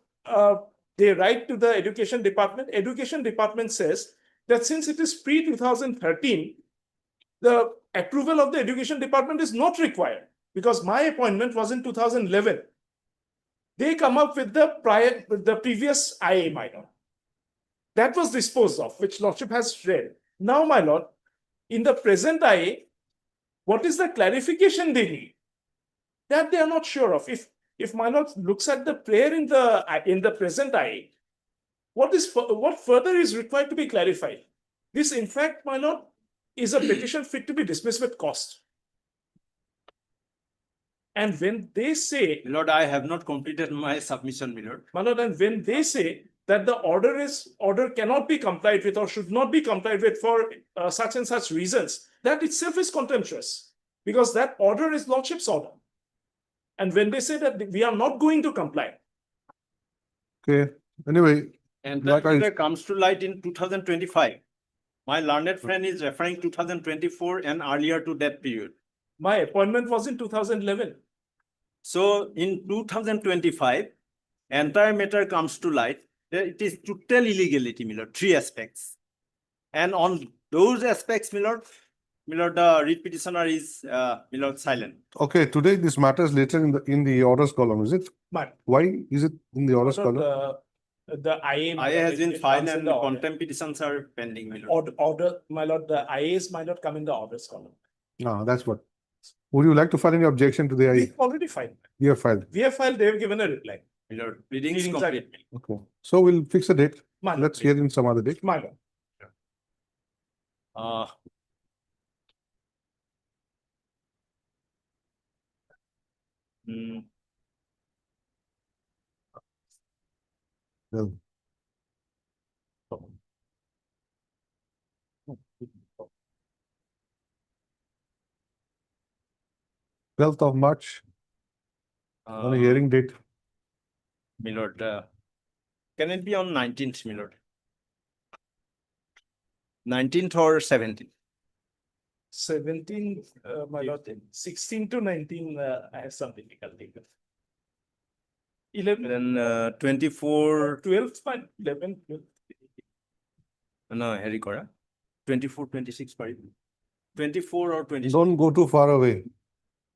P: they write to the education department. Education department says that since it is pre-2013, the approval of the education department is not required because my appointment was in 2011. They come up with the previous IA, my lord. That was disposed of, which Lordship has read. Now, my lord, in the present IA, what is the clarification they need? That they are not sure of. If my lord looks at the prayer in the present IA, what further is required to be clarified? This, in fact, my lord, is a petition fit to be dismissed with cost. And when they say,
O: Lord, I have not completed my submission, my lord.
P: my lord, and when they say that the order cannot be complied with or should not be complied with for such and such reasons, that itself is contemptuous because that order is Lordship's order. And when they say that we are not going to comply.
A: Okay, anyway.
O: And
A: Like
O: that matter comes to light in 2025. My learned friend is referring 2024 and earlier to that period.
P: My appointment was in 2011.
O: So in 2025, entire matter comes to light. It is total illegality, my lord, 3 aspects. And on those aspects, my lord, the writ petitioner is silent.
A: Okay, today this matters later in the orders column, is it?
P: But
A: Why is it in the orders column?
P: the IA
O: has been filed and the
P: order.
O: contempt petitions are pending, my lord.
P: Order, my lord, the IAs might not come in the orders column.
A: No, that's what. Would you like to file any objection to the IA?
P: We've already filed.
A: You have filed.
P: We have filed, they have given a reply.
O: My lord, readings
P: Readings are-
O: complete.
A: Okay, so we'll fix a date.
P: My lord,
A: Let's hear in some other date.
P: my lord.
A: Well, 12th of March, on a hearing date.
O: My lord, can it be on 19th, my lord? 19th or 17th?
P: 17, my lord, 16 to 19, I have some difficulty with. 11,
O: Then 24,
P: 12, fine, 11, 12.
O: no, Harry Kora. 24, 26, sorry. 24 or 26.
A: Don't go too far away.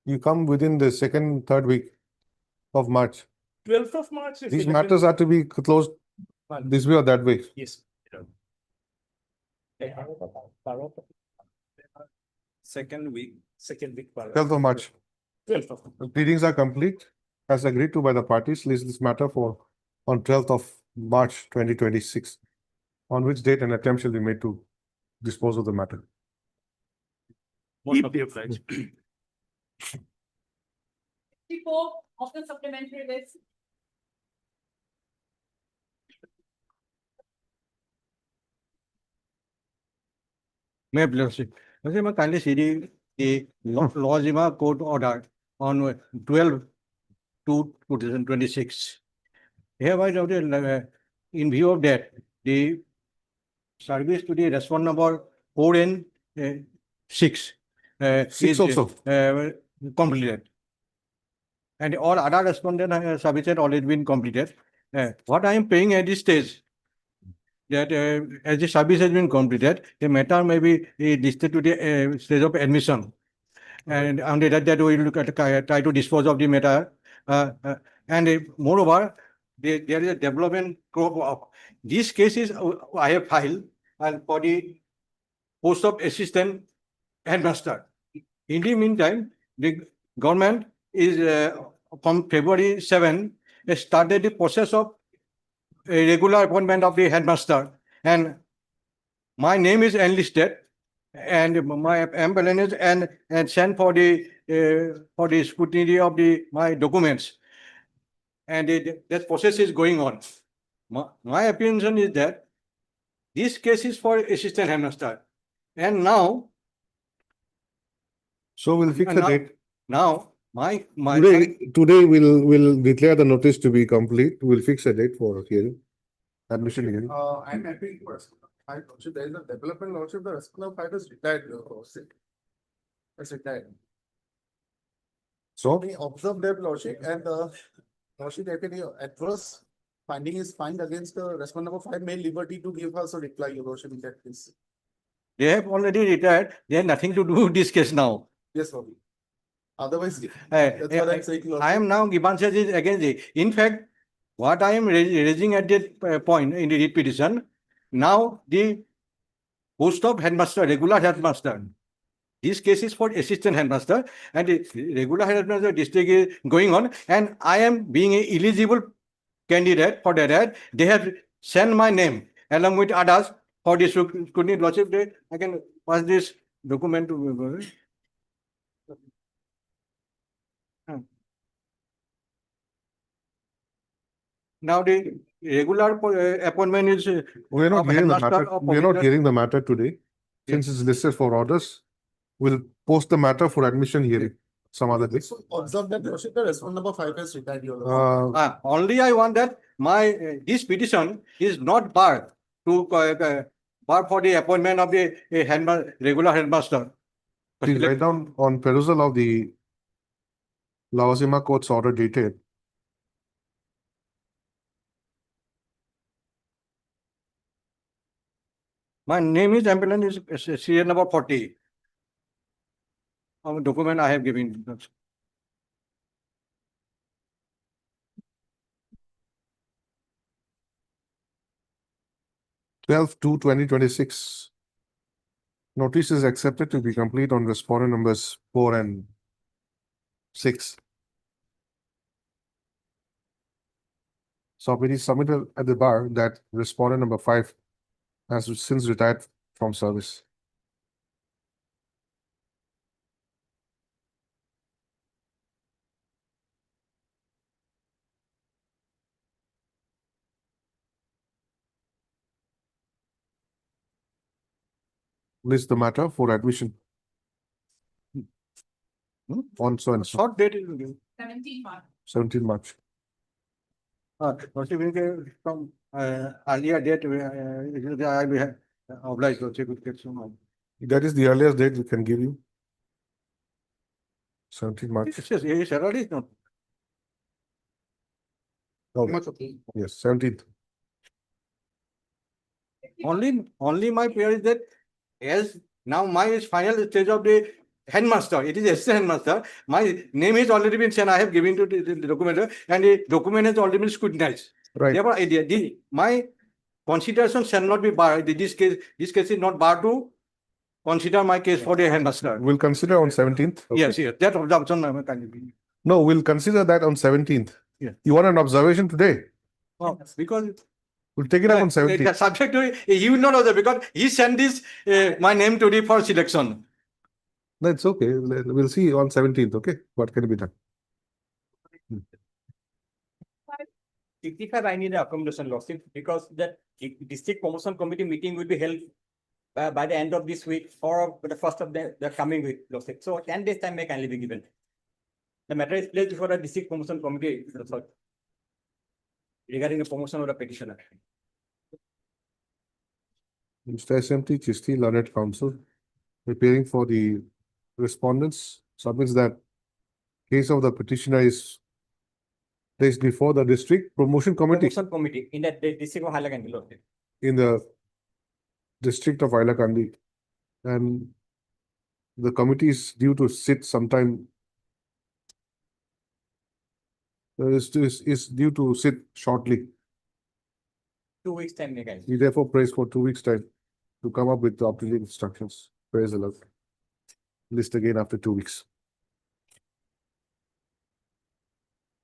A: You come within the second, third week of March.
P: 12th of March. if
A: These
P: 11
A: matters are to be closed
P: Fine.
A: this way or that way.
P: Yes.
O: Second week.
P: Second week.
A: 12th of March.
P: 12th of
A: The pleadings are complete as agreed to by the parties. List this matter for on 12th of March 2026, on which date an attempt shall be made to dispose of the matter.
O: Most of the applies.
D: Before of the supplementary list.
Q: May I please? Lordship, I kindly see the Lawsima court order on 12/2/2026. Hereby, in view of that, the service to the respondent number 4 and 6.
A: 6
Q: is,
A: also.
Q: completed. And all other respondent services already been completed. What I am paying at this stage, that as the service has been completed, the matter may be listed to the stage of admission. And under that we will look at try to dispose of the matter. And moreover, there is a development of these cases I have filed and for the post of assistant headmaster. In the meantime, the government is from February 7 started the process of a regular appointment of the headmaster, and my name is enlisted and my ambulance and sent for the scrutiny of my documents, and that process is going on. My opinion is that this case is for assistant headmaster, and now
A: So we'll fix a date.
Q: now my
A: Today we'll declare the notice to be complete. We'll fix a date for hearing, admission hearing.
F: I'm happy to I Lordship, there is a development Lordship, the respondent fight is retired. It's retired.
A: So
F: We observe that Lordship and Lordship, if any adverse finding is found against the respondent number 5, may liberty to give us a reply, Your Lordship, in that case.
Q: they have already retired. They have nothing to do with this case now.
F: Yes, Lordship. Otherwise, that's what I'm saying, Lordship.
Q: I am now Gibansha is against it. In fact, what I am raising at that point in the writ petition, now the post of headmaster, regular headmaster, this case is for assistant headmaster, and the regular headmaster district is going on, and I am being an eligible candidate for that. They have sent my name along with others for this scrutiny. Lordship, I can pass this document to. Now the regular appointment is.
A: we are not
Q: of
A: hearing the
Q: headmaster
A: matter.
Q: of
A: We are not
Q: particular-
A: hearing the matter today. Since it's listed for orders, we'll post the matter for admission hearing some other day.
F: So observe that Lordship, the respondent number 5 has retired, Your Lordship.
Q: Only I want that my this petition is not barred to bar for the appointment of the regular headmaster.
A: Please write down on perusal of the Lawasima court's order dated.
Q: My name is ambulance is serial number 40. Document I have given.
A: 12/2/2026. Notice is accepted to be complete on respondent numbers 4 and 6. So it is submitted at the bar that respondent number 5 has since retired from service. List the matter for admission. On so and so,
Q: Short date is given.
A: 17 March.
Q: From earlier date, I will have obliged to check with Ketchum.
A: That is the earliest date we can give you. 17 March.
Q: Yes, already not.
A: Okay. Yes, 17th.
Q: Only my prayer is that as now my final stage of the headmaster, it is assistant headmaster. My name has already been sent. I have given to the document, and the document has already been scrutinized.
A: Right.
Q: Therefore, my consideration shall not be barred. This case is not barred to consider my case for the headmaster.
A: We'll consider on 17th.
Q: Yes, yes. That observation can be.
A: No, we'll consider that on 17th.
Q: Yeah.
A: You want an observation today?
Q: Because
A: we'll take it up on 17th.
Q: Subject to he will not observe because he sent this my name to the for selection.
A: That's okay. We'll see on 17th. Okay, what can be done?
C: 55, I need an accommodation, Lordship, because the district promotion committee meeting will be held
R: by the end of this week or the first of the coming week, Lordship. So 10 days time may kindly be given. The matter is placed before the district promotion committee, Lordship, regarding the promotion of the petitioner.
A: Mr. SMT Chisti, learned counsel, preparing for the respondents, submits that case of the petitioner is placed before the district promotion committee
R: Promotion committee in the district of Hailakandi, Lordship.
A: in the district of Hailakandi. And the committee is due to sit sometime, is due to sit shortly.
R: 2 weeks time may kindly.
A: We therefore prays for 2 weeks' time to come up with the updated instructions. Praise the Lord. List again after 2 weeks.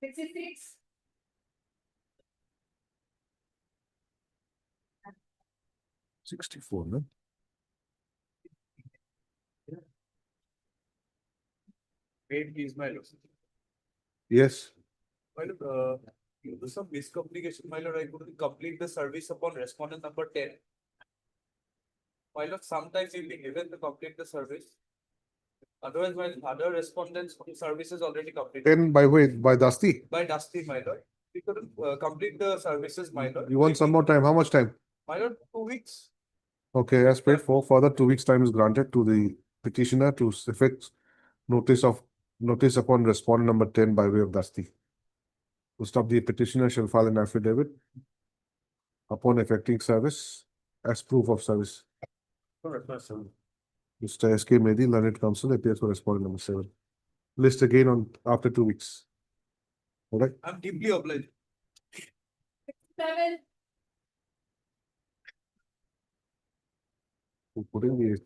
D: 66.
A: $64, no?
E: Wait, please, my lord.
A: Yes.
E: Due to some miscommunication, my lord, I couldn't complete the service upon respondent number 10. My lord, sometimes you'll be given to complete the service. Otherwise, my other respondents' service is already completed.
A: 10 by way, by Dusty.
E: By Dusty, my lord. We couldn't complete the services, my lord.
A: You want some more time? How much time?
E: My lord, 2 weeks.
A: Okay, as prayed for, further 2 weeks' time is granted to the petitioner to effect notice upon respondent number 10 by way of Dusty. To stop, the petitioner shall file an affidavit upon effecting service as proof of service. Mr. S.K. Mehdi, learned counsel, appears for respondent number 7. List again on after 2 weeks. All right.
E: I'm deeply obliged.
D: 7.
A: Putting the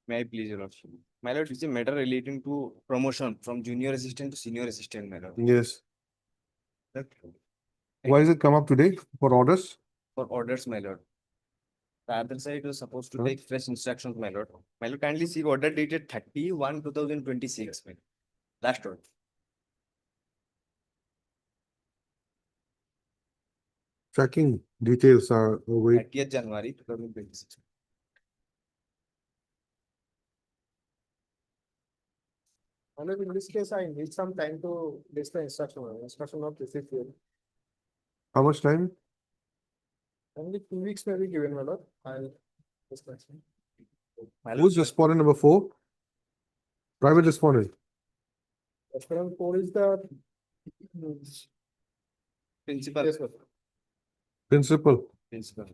O: May I please, your lordship? My lord, it's a matter relating to promotion from junior assistant to senior assistant, my lord.
A: yes. Why is it come up today for orders?
O: For orders, my lord. The other side was supposed to
A: Huh?
O: take fresh instructions, my lord. My lord, kindly see order dated 30/1/2026, my lord. Last order.
A: Tracking details are away.
O: 30th January 2026.
K: And in this case, I need some time to list the instruction, not received yet.
A: How much time?
K: Only 2 weeks may be given, my lord. I'll discuss.
O: My lord,
A: Who's respondent number 4? Private respondent.
K: Respondent 4 is the.
O: principal.
K: Yes, sir.
A: Principal.
O: Principal.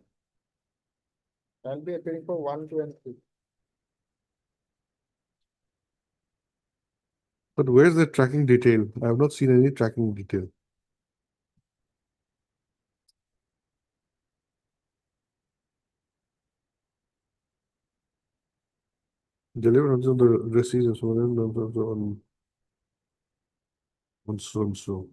K: I'll be appearing for 1, 2, and 3.
A: But where's the tracking detail? I have not seen any tracking detail. Deliver until the receipt is on so and so.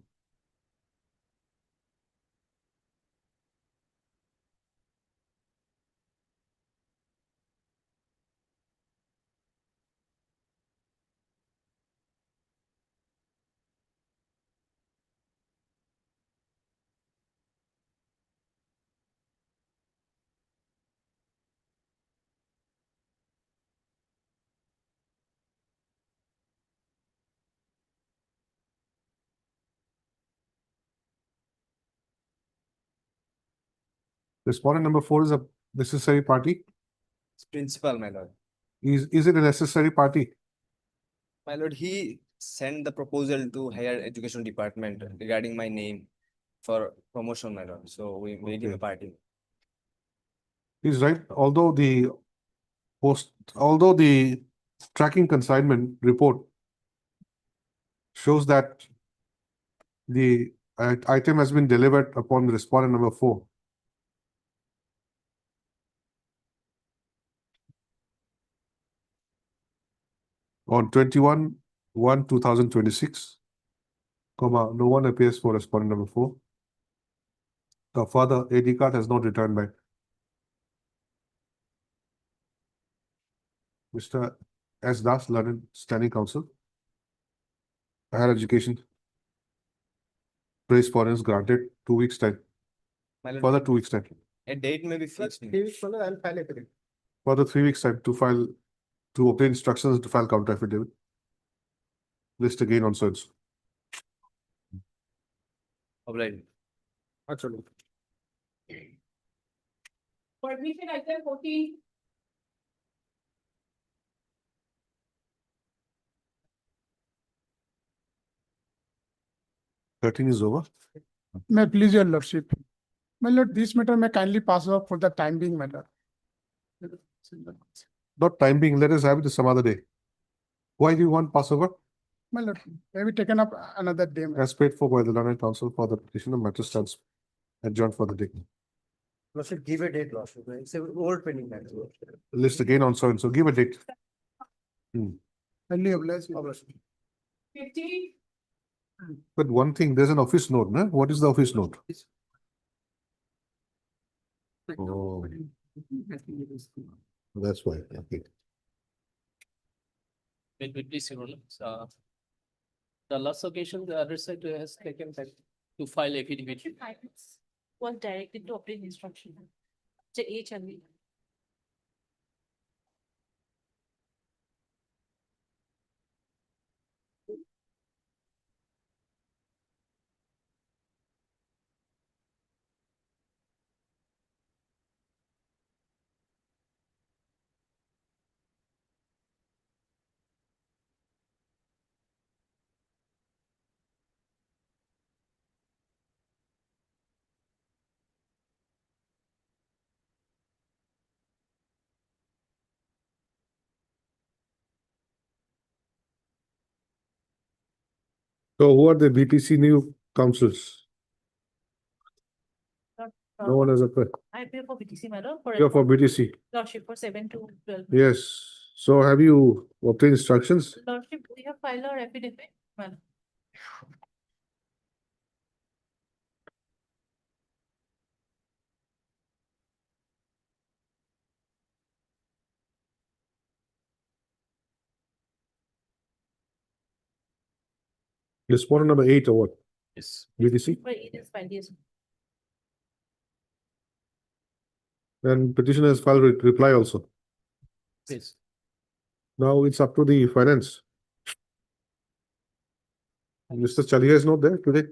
A: Respondent number 4 is a necessary party.
O: Principal, my lord.
A: Is it a necessary party?
O: My lord, he sent the proposal to higher education department regarding my name for promotion, my lord. So we made him a
A: Okay.
O: party.
A: He's right. Although the tracking consignment report shows that the item has been delivered upon respondent number 4. On 21/1/2026, no one appears for respondent number 4. The further AD card has not returned back. Mr. S. Das, learned standing counsel, higher education. praise for is granted 2 weeks time, further 2 weeks time,
O: A date may be fixed.
K: 3 weeks further, I'll file affidavit.
A: further 3 weeks time to file, to obtain instructions to file counter affidavit. List again on search.
N: Alright.
K: Actually.
B: Permission item 14.
A: Thirteen is over.
S: May it please your lordship. My lord, this matter may kindly pass off for the time being matter.
A: Not time being, let us have it some other day. Why do you want Passover?
S: My lord, may be taken up another day.
A: As paid for by the learned counsel for the petition of matter stands adjourned for the day.
K: Lordship, give a date, Lordship. It's an old pending matter.
A: List again on so and so, give a date.
S: Kindly oblige your lordship.
B: 15.
A: But one thing, there's an office note, no? What is the office note? Oh, that's why, okay.
I: Wait, please, Your Honor. The last occasion, the other side has taken time to file affidavit.
B: Was directed to obtain instruction. To H and V.
A: So who are the BPC new councils? No one has applied.
D: I pay for BTC matter for.
A: You're for BTC.
D: Lordship for 7 to 12.
A: Yes. So have you obtained instructions?
D: Lordship, we have filed our affidavit. Well,
A: Respondent number 8 or what?
I: Yes.
A: BTC?
D: but it is filed, yes.
A: And petitioner has filed reply also.
I: Yes.
A: Now it's up to the finance. Mr. Chalia is not there today.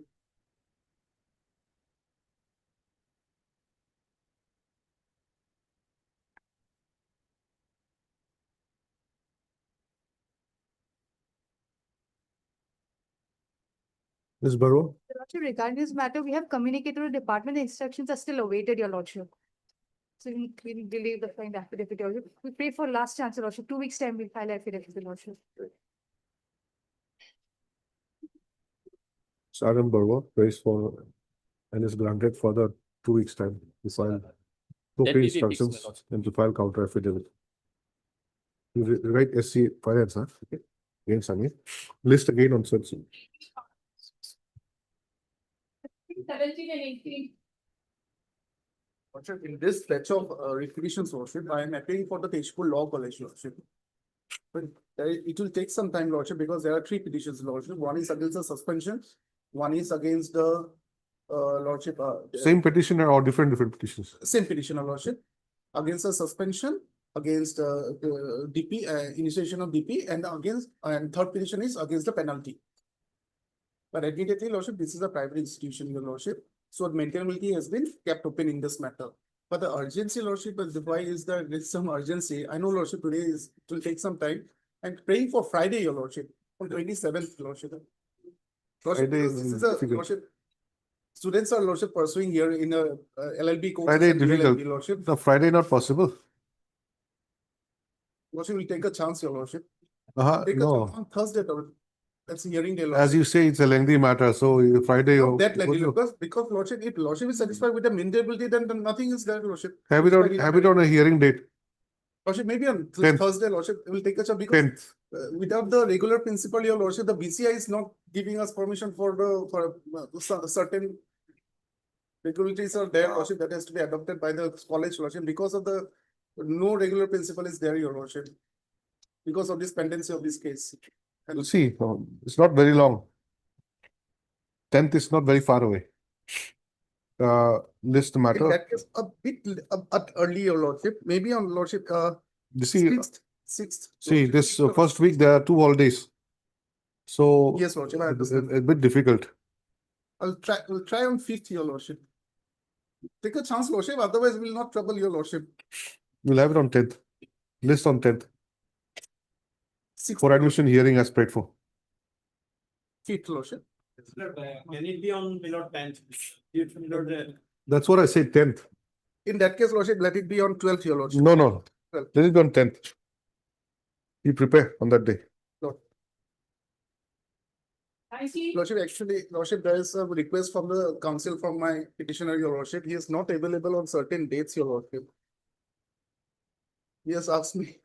A: Ms. Barrow?
T: Your Lordship, regarding this matter, we have communicated to the department, the instructions are still awaited, Your Lordship. So we delay the filing affidavit, Your Lordship. We pray for last chance, Your Lordship. 2 weeks time, we'll file affidavit, Your Lordship.
A: Saram Barrow prays for and is granted for the 2 weeks time to file. To
I: That
A: obtain
I: will be fixed, my
A: instructions
I: lordship.
A: and to file counter affidavit. You write SC finance, huh? Okay. Again, Sunny. List again on such.
B: 17 and 18.
F: Lordship, in this batch of requisitions, Lordship, I am appealing for the Tejpur Law College, Lordship. But it will take some time, Lordship, because there are 3 petitions, Lordship. One is against the suspension, one is against the Lordship.
A: Same petitioner or different petitions?
F: Same petitioner, Lordship, against the suspension, against DP, initiation of DP, and third petition is against the penalty. But admittedly, Lordship, this is a private institution, Your Lordship, so maintainability has been kept open in this matter. But the urgency, Lordship, why is there is some urgency? I know, Lordship, today it will take some time. I'm praying for Friday, Your Lordship, on 27th, Lordship. Lordship,
A: Friday
F: because this is a,
A: difficult.
F: Lordship, students are, Lordship, pursuing here in a LLB course.
A: Friday
F: and
A: difficult.
F: DLLB, Lordship.
A: No, Friday not possible.
F: Lordship will take a chance, Your Lordship.
A: No.
F: Because on Thursday, Lordship, that's hearing day,
A: As
F: Lordship.
A: you say, it's a lengthy matter, so Friday.
F: Not that lengthy, because Lordship, if Lordship is satisfied with the maintainability, then nothing is there, Lordship.
A: Have it on a hearing date.
F: Lordship, maybe on
A: 10th.
F: Thursday, Lordship, will take a chance because
A: 10th.
F: Without the regular principle, Your Lordship, the BCI is not giving us permission for certain regularities are there, Lordship, that has to be adopted by the college, Lordship, because of the no regular principle is there, Your Lordship, because of this pendency of this case.
A: We'll see. It's not very long. 10th is not very far away. List
F: In
A: matter.
F: that case, a bit early, your lordship, maybe on lordship,
A: You see,
F: sixth.
A: see this first week there are 2 holidays. So
F: Yes, lordship, I understand.
A: a bit difficult.
F: We'll try on 5th, your lordship. Take a chance, lordship, otherwise we'll not trouble your lordship.
A: We'll have it on 10th. List on 10th.
F: 6th,
A: For admission hearing as paid for.
F: 5th, lordship.
J: Can it be on below 10th?
A: That's what I said, 10th.
F: In that case, lordship, let it be on 12th, your lordship.
A: No, no.
F: Well.
A: Let it be on 10th. You prepare on that day.
F: Lordship, actually, lordship, there is a request from the council from my petitioner, your lordship. He is not available on certain dates, your lordship. He has asked me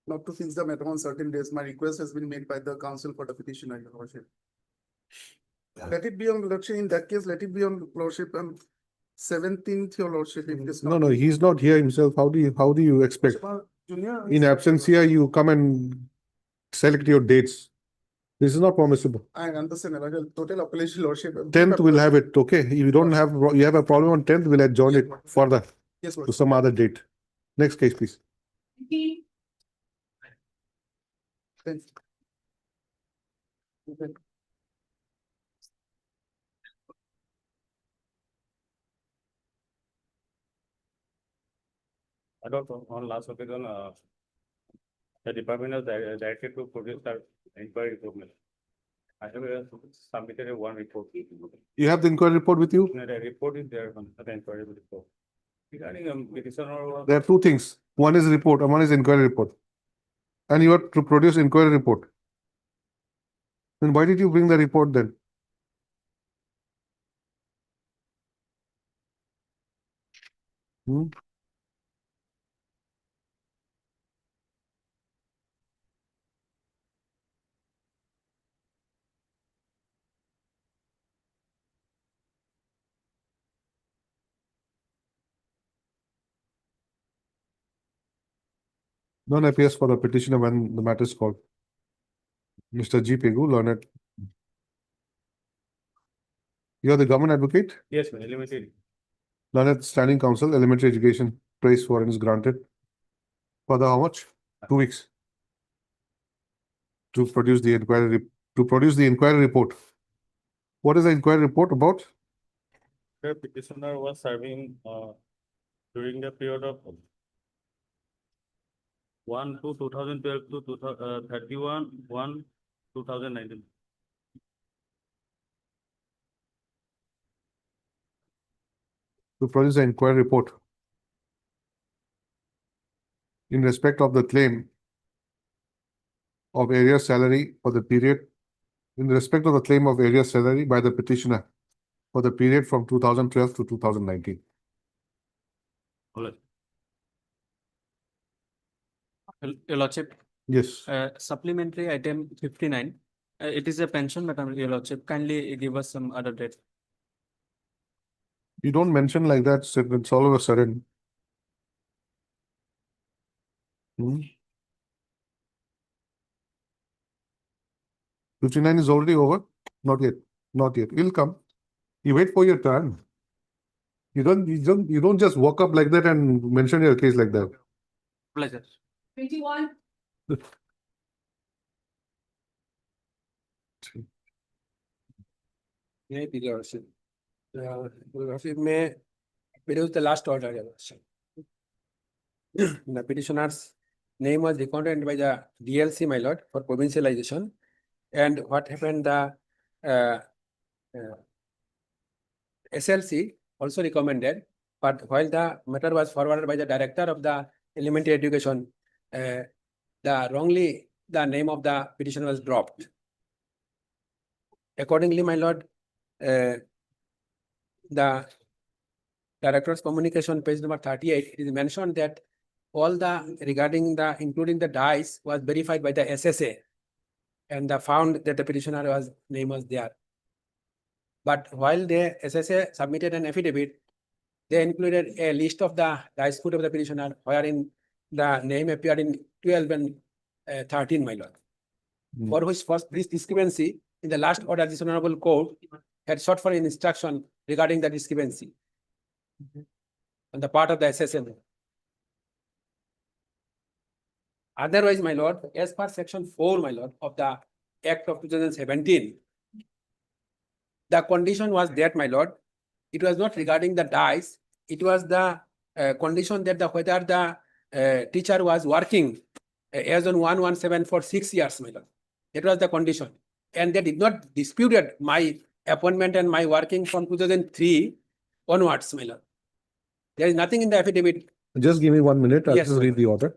F: not to fix the matter on certain days. My request has been made by the council for the petitioner, your lordship. Let it be on lordship. In that case, let it be on lordship on 17th, your lordship. If it is
A: No,
F: not-
A: no, he's not here himself. How do you expect?
F: Junior.
A: In absence here, you come and select your dates. This is not permissible.
F: I understand. Total appealation, lordship.
A: 10th we'll have it, okay? If you don't have, you have a problem on 10th, we'll adjourn it further
F: Yes,
A: to
F: lordship.
A: some other date. Next case, please.
F: Thanks. Okay.
J: I don't know, on last occasion, the department has directed to produce the inquiry report. I have submitted a one report.
A: You have the inquiry report with you?
J: The report is there on the inquiry report. Regarding petitioner.
A: There are 2 things. One is report and one is inquiry report. And you have to produce inquiry report. Then why did you bring the report then? Hmm? None appears for the petitioner when the matter is called. Mr. G. Pegu, learned. You are the government advocate?
J: Yes, limited.
A: Learned Standing Council, Elementary Education, praise warrant is granted. For the how much? 2 weeks. To produce the inquiry report. What is the inquiry report about?
J: The petitioner was serving during the period of 1/2/2012 to 31/1/2019.
A: To produce the inquiry report in respect of the claim of area salary for the period, in respect of the claim of area salary by the petitioner for the period from 2012 to 2019.
U: Your Lordship,
A: Yes.
U: supplementary item 59. It is a pension matter, Your Lordship. Kindly give us some other date.
A: You don't mention like that, so it's all of a sudden. Hmm? 59 is already over? Not yet. Not yet. It'll come. You wait for your turn. You don't just walk up like that and mention your case like that.
U: Pleasure.
B: 21.
V: May be Your Lordship. Your Lordship may produce the last order, Your Lordship. The petitioner's name was recorded by the DLC, my lord, for provincialization. And what happened, the SLC also recommended, but while the matter was forwarded by the director of the elementary education, the name of the petitioner was dropped. Accordingly, my lord, the director's communication, page number 38, it is mentioned that all the regarding the including the dice was verified by the SSA, and found that the petitioner name was there. But while the SSA submitted an affidavit, they included a list of the dice code of the petitioner, wherein the name appeared in 12 and 13, my lord. For which first this discrepancy in the last order, this honorable court had sought for an instruction regarding the discrepancy on the part of the SSM. Otherwise, my lord, as per section 4, my lord, of the Act of 2017, the condition was that, my lord, it was not regarding the dice, it was the condition that whether the teacher was working as on 117 for 6 years, my lord. That was the condition. And they did not disputed my appointment and my working from 2003 onwards, my lord. There is nothing in the affidavit.
A: Just give me 1 minute. I'll
V: Yes,
A: just
V: sir.
A: read the order.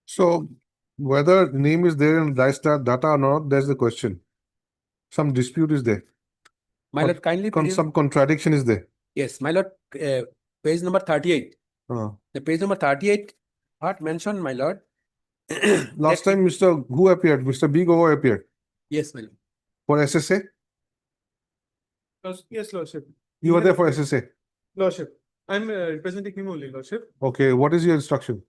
A: So whether name is there in dice data or not, that's the question. Some dispute is there.
V: My lord, kindly please.
A: Some contradiction is there.
V: Yes, my lord, page number 38.
A: Uh,
V: The page number 38, what mentioned, my lord?
A: Last time Mr. Who appeared? Mr. B. Goa appeared
V: Yes, my lord.
A: for SSA.
F: Yes, Lordship.
A: You were there for SSA.
F: Lordship, I'm representing him only, Lordship.
A: Okay, what is your instruction?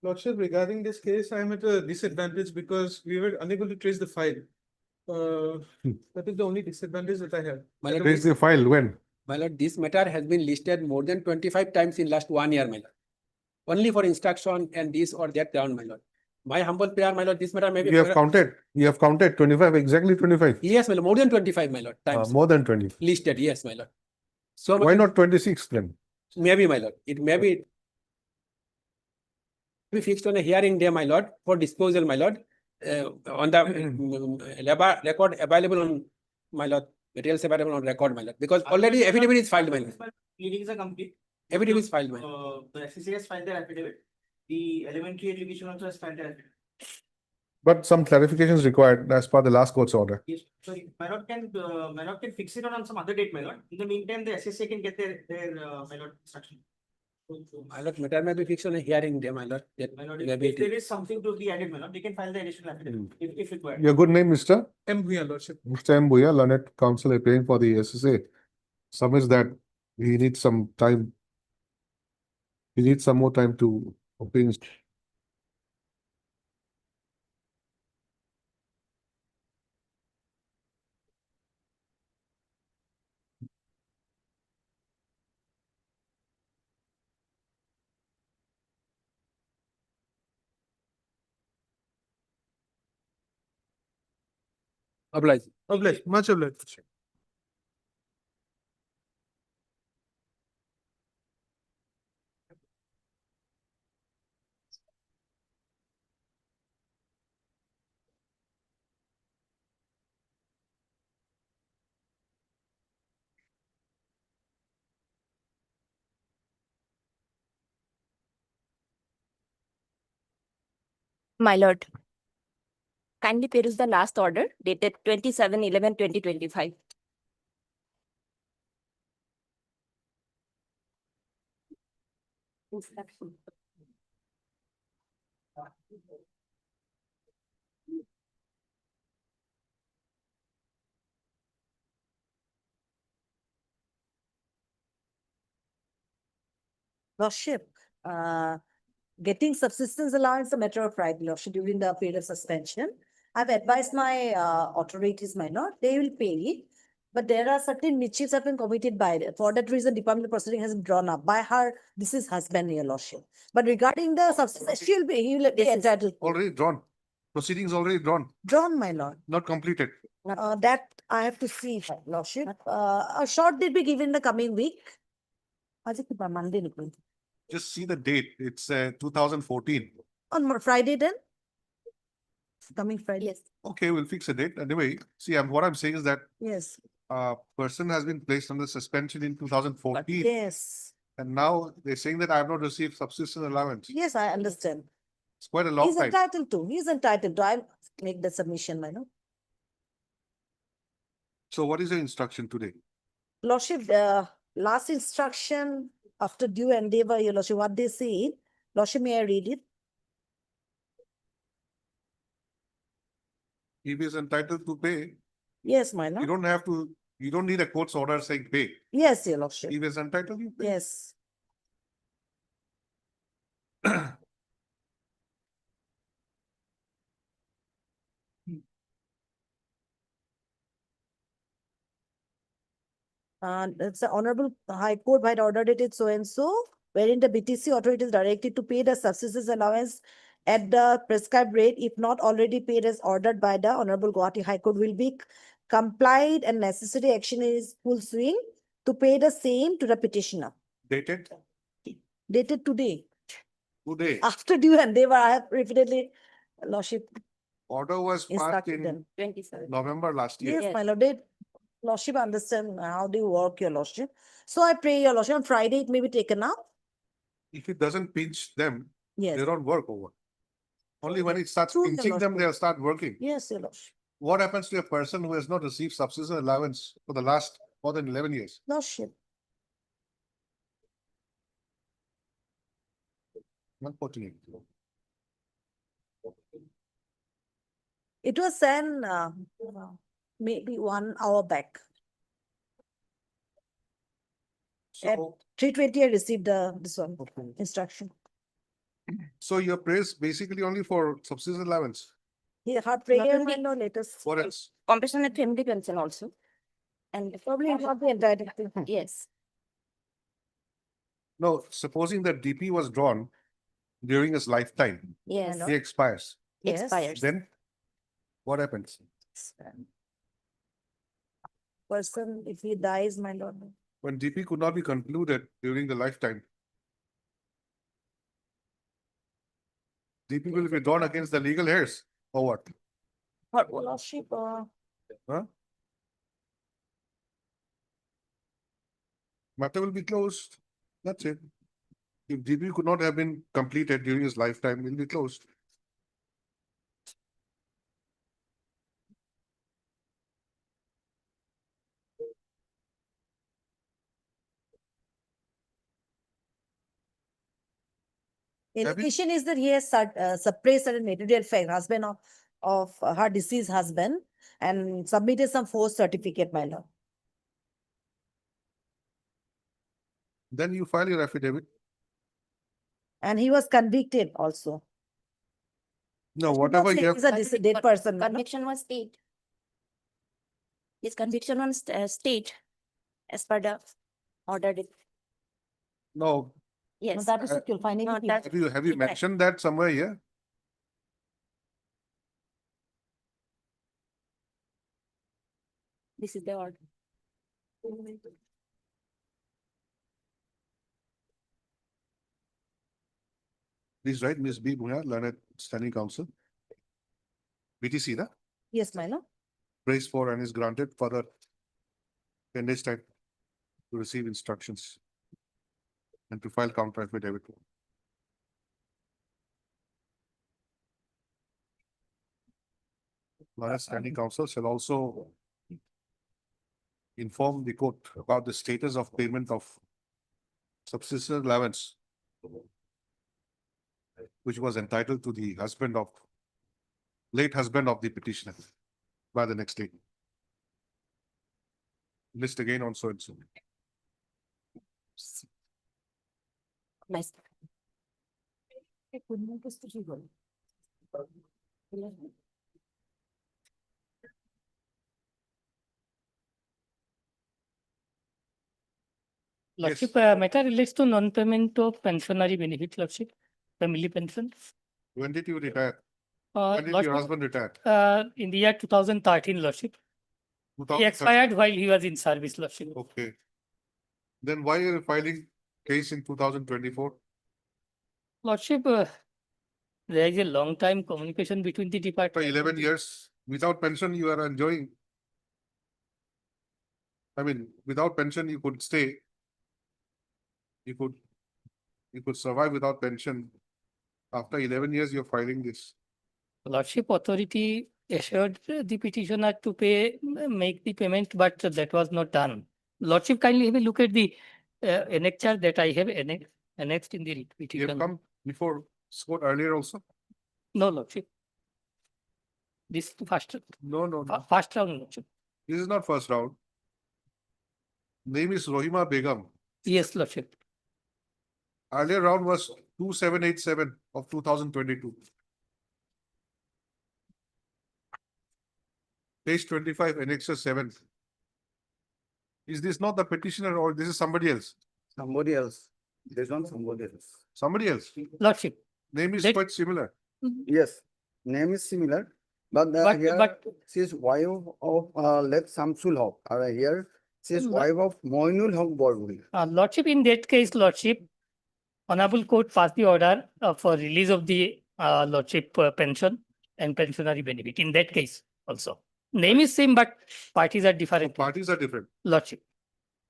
F: Lordship, regarding this case, I'm at a disadvantage because we were unable to trace the file. That is the only disadvantage that I have.
V: My lord,
A: Trace the file when?
V: My lord, this matter has been listed more than 25 times in last 1 year, my lord. Only for instruction and this or that ground, my lord. My humble prayer, my lord, this matter may be.
A: You have counted. You have counted 25, exactly 25.
V: Yes, my lord, more than 25, my lord. Times
A: More than 20.
V: listed, yes, my lord. So
A: Why not 26 then?
V: Maybe, my lord. It may be fixed on a hearing day, my lord, for disposal, my lord, on the record available on, my lord, materials available on record, my lord, because already affidavit is filed, my lord.
C: Pleadings are complete.
V: Affidavit is filed, my lord.
C: The SCC has filed their affidavit. The elementary education also has filed their affidavit.
A: But some clarifications required as per the last court's order.
C: Yes, sorry, my lord can fix it on some other date, my lord. In the meantime, the SSA can get their my lord instruction.
V: My lord, matter may be fixed on a hearing day, my lord.
C: My lord, if there is something to be added, my lord, they can file the additional affidavit if required.
A: Your good name, Mr.
F: M. Bhuya, Lordship.
A: Mr. M. Bhuya, learned counsel appearing for the SSA. Submits that he needs some time. He needs some more time to obtain.
V: Obliged.
F: Obliged, much obliged.
L: My lord, kindly peruse the last order dated 27/11/2025.
D: Lordship, getting subsistence allowance is a matter of right, Lordship, during the period of suspension. I've advised my authorities, my lord, they will pay it. But there are certain mischiefs have been committed by it. For that reason, Department of Proceeding has been drawn up by her. This is husband, your lordship. But regarding the subsistence, he will be entitled.
A: Already drawn. Proceedings already drawn.
D: Drawn, my lord.
A: Not completed.
D: That I have to see, lordship. A short did be given the coming week. Aaj ki bar Monday nikli.
A: Just see the date. It's 2014.
D: On Friday then? Coming Friday?
L: Yes.
A: Okay, we'll fix a date. Anyway, see, what I'm saying is that
D: Yes.
A: person has been placed under suspension in 2014.
D: Yes.
A: And now they're saying that I have not received subsistence allowance.
D: Yes, I understand.
A: It's quite a long
D: He's
A: time.
D: entitled to. He's entitled to. I'll make the submission, my lord.
A: So what is the instruction today?
D: Lordship, last instruction after due endeavor, your lordship, what they say, lordship, may I read it?
A: If he is entitled to pay,
D: Yes, my
A: you
D: lord.
A: don't have to, you don't need a court's order saying pay.
D: Yes, your lordship.
A: If he is entitled, you pay.
D: Yes. It's the Honorable High Court by order dated so and so, wherein the BTC authority is directed to pay the subsistence allowance at the prescribed rate, if not already paid as ordered by the Honorable Gauhati High Court, will be complied and necessary action is full swing to pay the same to the petitioner.
A: Dated
D: Dated today.
A: today.
D: After due endeavor, I have repeatedly, lordship,
A: Order was passed
D: instructed
A: in
D: them.
L: 27.
A: November last year.
D: Yes, my lord, lordship, understand how do you work, your lordship. So I pray, your lordship, on Friday it may be taken up.
A: If it doesn't pinch them,
D: Yes.
A: they don't work over. Only when it starts
D: True, your
A: pinching them,
D: lordship.
A: they'll start working.
D: Yes, your lordship.
A: What happens to a person who has not received subsistence allowance for the last more than 11 years?
D: Lordship.
A: Unfortunately.
D: It was sent maybe 1 hour back. At
A: So,
D: 3:20, I received this one instruction.
A: so your praise basically only for subsistence allowance.
D: He had prayer
L: only-
D: and no latest.
A: What else?
L: Compassionate family pension also. And
D: Probably not the entire thing.
L: yes,
A: No, supposing that DP was drawn during his lifetime,
L: yes,
D: Hello?
A: he expires.
D: Yes.
L: expires.
A: Then what happens?
D: Person, if he dies, my lord.
A: When DP could not be concluded during the lifetime, DP will be drawn against the legal heirs or what?
D: But lordship,
A: Huh? Matter will be closed. That's it. If DP could not have been completed during his lifetime, it will be closed.
D: allegation is that he has suppressed certain material fact, husband of her deceased husband, and submitted some forced certificate, my lord.
A: Then you file your affidavit.
D: And he was convicted also.
A: No,
D: I should not
A: whatever
D: say
A: you have.
D: he's a dead person, my lord.
L: Conviction was state. His conviction was state as per the order.
A: No,
D: No,
L: Yes.
D: that is you'll find
L: No,
D: anything.
L: that-
A: have you
L: Right.
A: mentioned that somewhere here?
L: This is the order.
A: Please write Ms. B. Bhuya, learned standing counsel. BTC, na?
D: Yes, my lord.
A: Praised for and is granted further 10 days time to receive instructions and to file counter affidavit. Learned standing counsel shall also inform the court about the status of payment of subsistence allowance which was entitled to the late husband of the petitioner by the next day. List again on so and so.
L: Nice.
G: Lordship, matter relates to non-payment of pensionary benefit, Lordship, family pension.
A: When did you retire? When did your
G: Lordship,
A: husband retire?
G: in the year 2013, Lordship. He
A: 2013.
G: expired while he was in service, Lordship.
A: Okay. Then why are you filing case in 2024.
G: Lordship, there is a long time communication between the
A: For
G: department.
A: 11 years, without pension, you are enjoying. I mean, without pension, you could stay. You could survive without pension. After 11 years, you're filing this.
G: Lordship authority assured the petitioner to make the payment, but that was not done. Lordship, kindly have a look at the annexure that I have annexed in the
A: You have
G: petition.
A: come before court earlier also?
G: No, Lordship. This first,
A: No.
G: first round, Lordship.
A: This is not first round. Name is Rohima Begum.
G: Yes, Lordship.
A: Earlier round was 2787 of 2022. Page 25, Annexure 7. Is this not the petitioner or this is somebody else?
F: Somebody else. There's not somebody else.
A: Somebody else.
G: Lordship.
A: Name is
G: That-
A: quite similar.
F: Yes, name is similar, but
G: But-
F: here
G: but-
F: she is wife of Late Samsul Haq. Here she is
G: Lo-
F: wife of Moinul Haq Borburi.
G: Lordship, in that case, Lordship, Honorable Court passed the order for release of the Lordship pension and pensionary benefit. In that case also. Name is same, but parties are different.
A: Parties are different.
G: Lordship.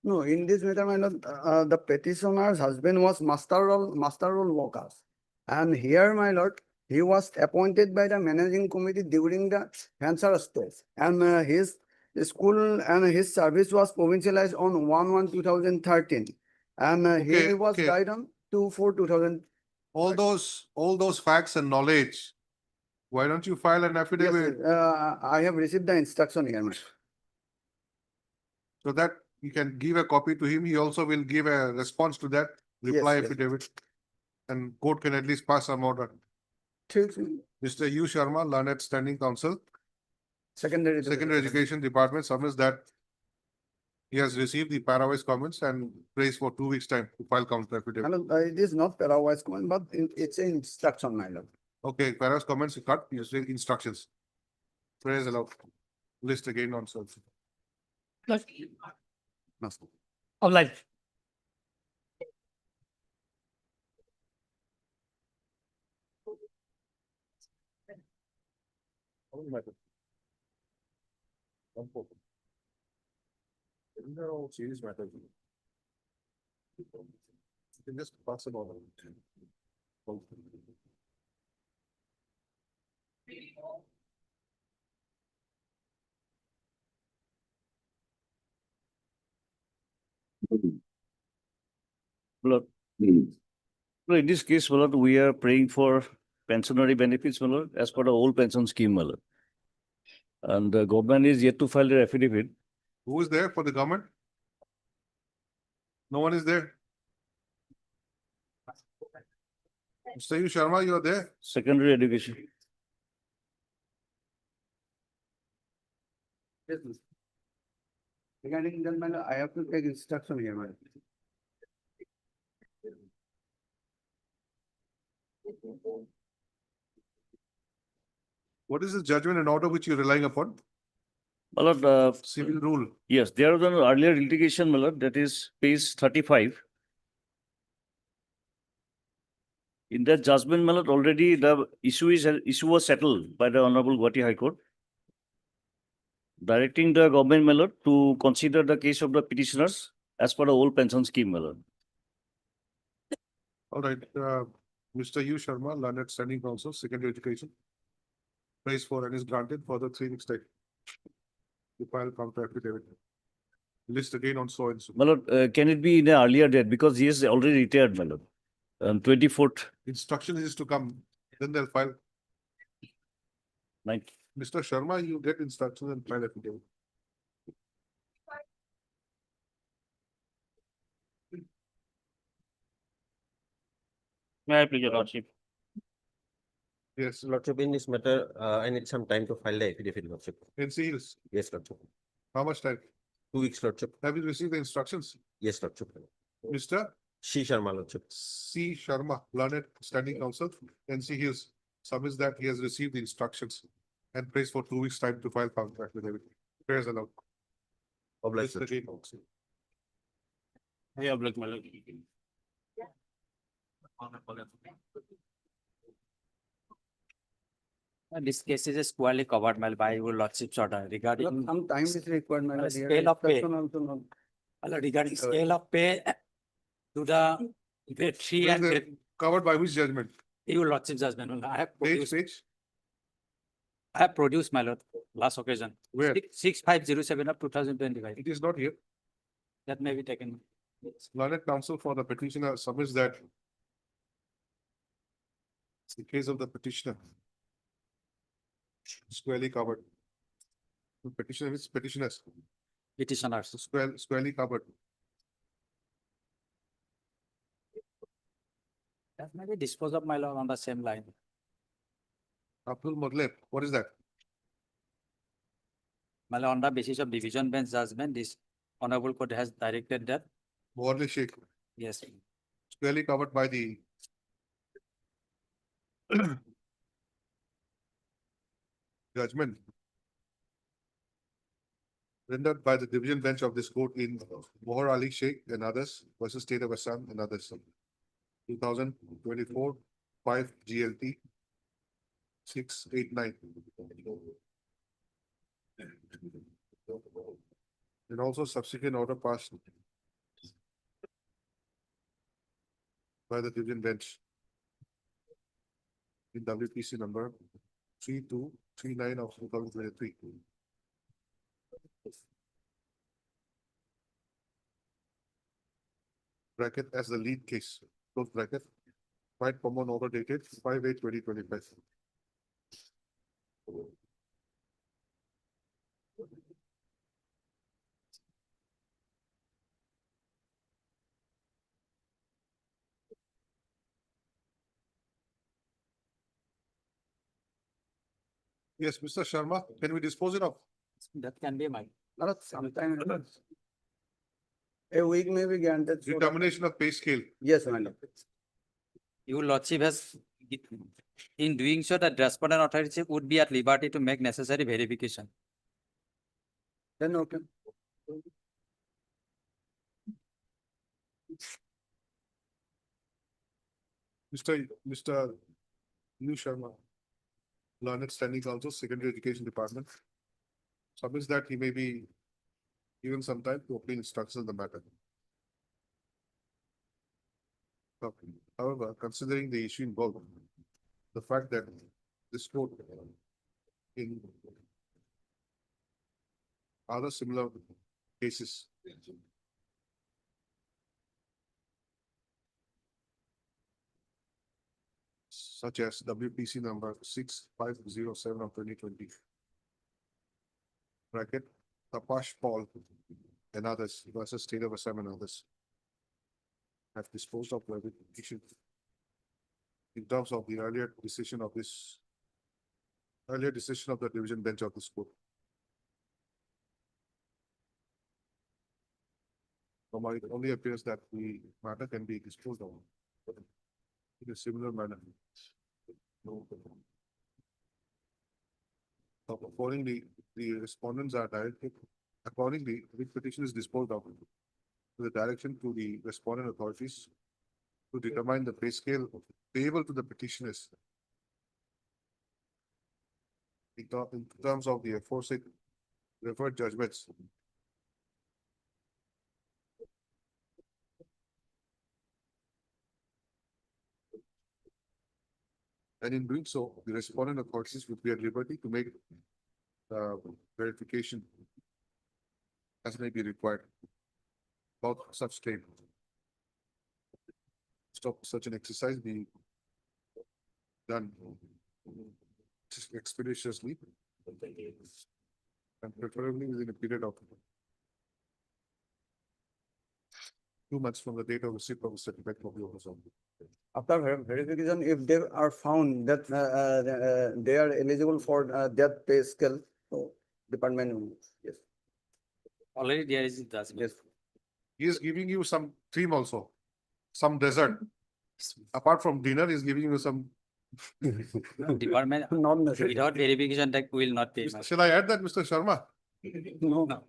F: No, in this matter, my lord, the petitioner's husband was master roll workers. And here, my lord, he was appointed by the managing committee during the cancer stage. And his school and his service was provincialized on 1/1/2013. And he
A: Okay,
F: was
A: okay.
F: died on 2/4/2000.
A: All those facts and knowledge. Why don't you file an
F: Yes,
A: affidavit
F: I have received the instruction here, my lord.
A: so that you can give a copy to him? He also will give a response to that reply
F: yes.
A: affidavit. And court can at least pass some order. Mr. U. Sharma, Learned Standing Counsel,
F: Secondary.
A: Secondary Education Department submits that he has received the parawise comments and prays for 2 weeks' time to file counter affidavit.
F: My lord, it is not parawise comment, but it's an instruction, my lord.
A: Okay, parawise comments cut, you say instructions. Praise allowed. List again on search.
G: Lordship.
F: No.
G: Obliged.
A: These are all serious matters. You can just pass it on.
H: Lord. So in this case, my lord, we are praying for pensionary benefits, my lord, as per the old pension scheme, my lord. And the government is yet to file their affidavit.
A: Who is there for the government? No one is there. Mr. U. Sharma, you are there?
H: Secondary education.
F: Yes, sir. Regarding that, my lord, I have to take instruction here, my lord.
A: What is the judgment and order which you are relying upon?
H: My lord,
A: Civil rule.
H: yes, there was an earlier litigation, my lord, that is page 35. In that judgment, my lord, already the issue was settled by the Honorable Gauhati High Court, directing the government, my lord, to consider the case of the petitioners as per the old pension scheme, my lord.
A: All right, Mr. U. Sharma, Learned Standing Counsel, Secondary Education. Praise for and is granted for the 3 weeks time. You file counter affidavit. List again on so and so.
H: My lord, can it be in an earlier date? Because he is already retired, my lord. 24th
A: Instruction is to come, then they'll file.
H: night.
A: Mr. Sharma, you get instructions and file affidavit.
M: May I please, your lordship?
A: Yes.
M: Lordship, in this matter, I need some time to file the affidavit, lordship.
A: NC Hills.
M: Yes, lordship.
A: How much time?
M: 2 weeks, lordship.
A: Have you received the instructions?
M: Yes, lordship.
A: Mr.
M: C. Sharma, lordship.
A: C. Sharma, Learned Standing Counsel, NC Hills, submits that he has received the instructions and prays for 2 weeks' time to file counter affidavit. Prayers allowed.
M: Obliged,
A: List again also.
M: I oblige, my lord.
P: This case is squarely covered by your lordship's order regarding
V: Some time is required, my lord.
P: scale of pay.
V: Discussion also not.
P: Regarding scale of pay to the grade 3 and grade,
A: Covered by which judgment?
P: your lordship's judgment.
A: Page?
P: I have produced, my lord, last occasion.
A: Where?
P: 6507 of 2025.
A: It is not here.
P: That may be taken.
A: Learned counsel for the petitioner submits that the case of the petitioner squarely covered. The petitioner is petitioners,
P: Petitioners.
A: squarely covered.
P: That may be disposed of, my lord, on the same line.
A: Abdul Muttalib, what is that?
P: My lord, on the basis of division bench judgment, this honorable court has directed that.
A: Morley Sheikh,
P: Yes.
A: squarely covered by the judgment rendered by the division bench of this court in Mohar Ali Sheikh and others versus State of Assam and others. 2024, 5 GLT 689. And also subsequent order passed by the division bench in WPC number 3239 of 2023. Bracket as the lead case, close bracket, right common order dated 5/8/2025. Yes, Mr. Sharma, can we dispose it of?
P: That can be my.
V: Not sometime. A week may be granted. so that-
A: Determination of pay scale.
V: Yes, my lord.
P: Your lordship has, in doing so, the respondent authority would be at liberty to make necessary verification.
V: Then okay.
A: Mr. U. Sharma, Learned Standing Counsel, Secondary Education Department, submits that he may be given some time to obtain instructions on the matter. However, considering the issue involved, the fact that this court in other similar cases such as WPC number 6507 of 2020. Bracket, Tapash Paul and others versus State of Assam and others have disposed of the issue in terms of the earlier decision of the division bench of this court. It only appears that the matter can be disposed of in a similar manner. Accordingly, the respondents are directed, accordingly, the petition is disposed of with the direction to the respondent authorities to determine the pay scale payable to the petitioners in terms of the aforesaid referred judgments. And in doing so, the respondent authorities would be at liberty to make verification as may be required about such claim. Stop such an exercise be done expeditiously and preferably within a period of 2 months from the date of receipt of the certificate of the office.
V: After verification, if they are found that they are eligible for that pay scale, so department, yes.
P: Already there is judgment.
V: Yes.
A: He is giving you some theme also, some dessert. Apart from dinner, he is giving you some.
P: Department,
V: Not necessary.
P: without verification, that will not pay.
A: Shall I add that, Mr. Sharma?
V: No.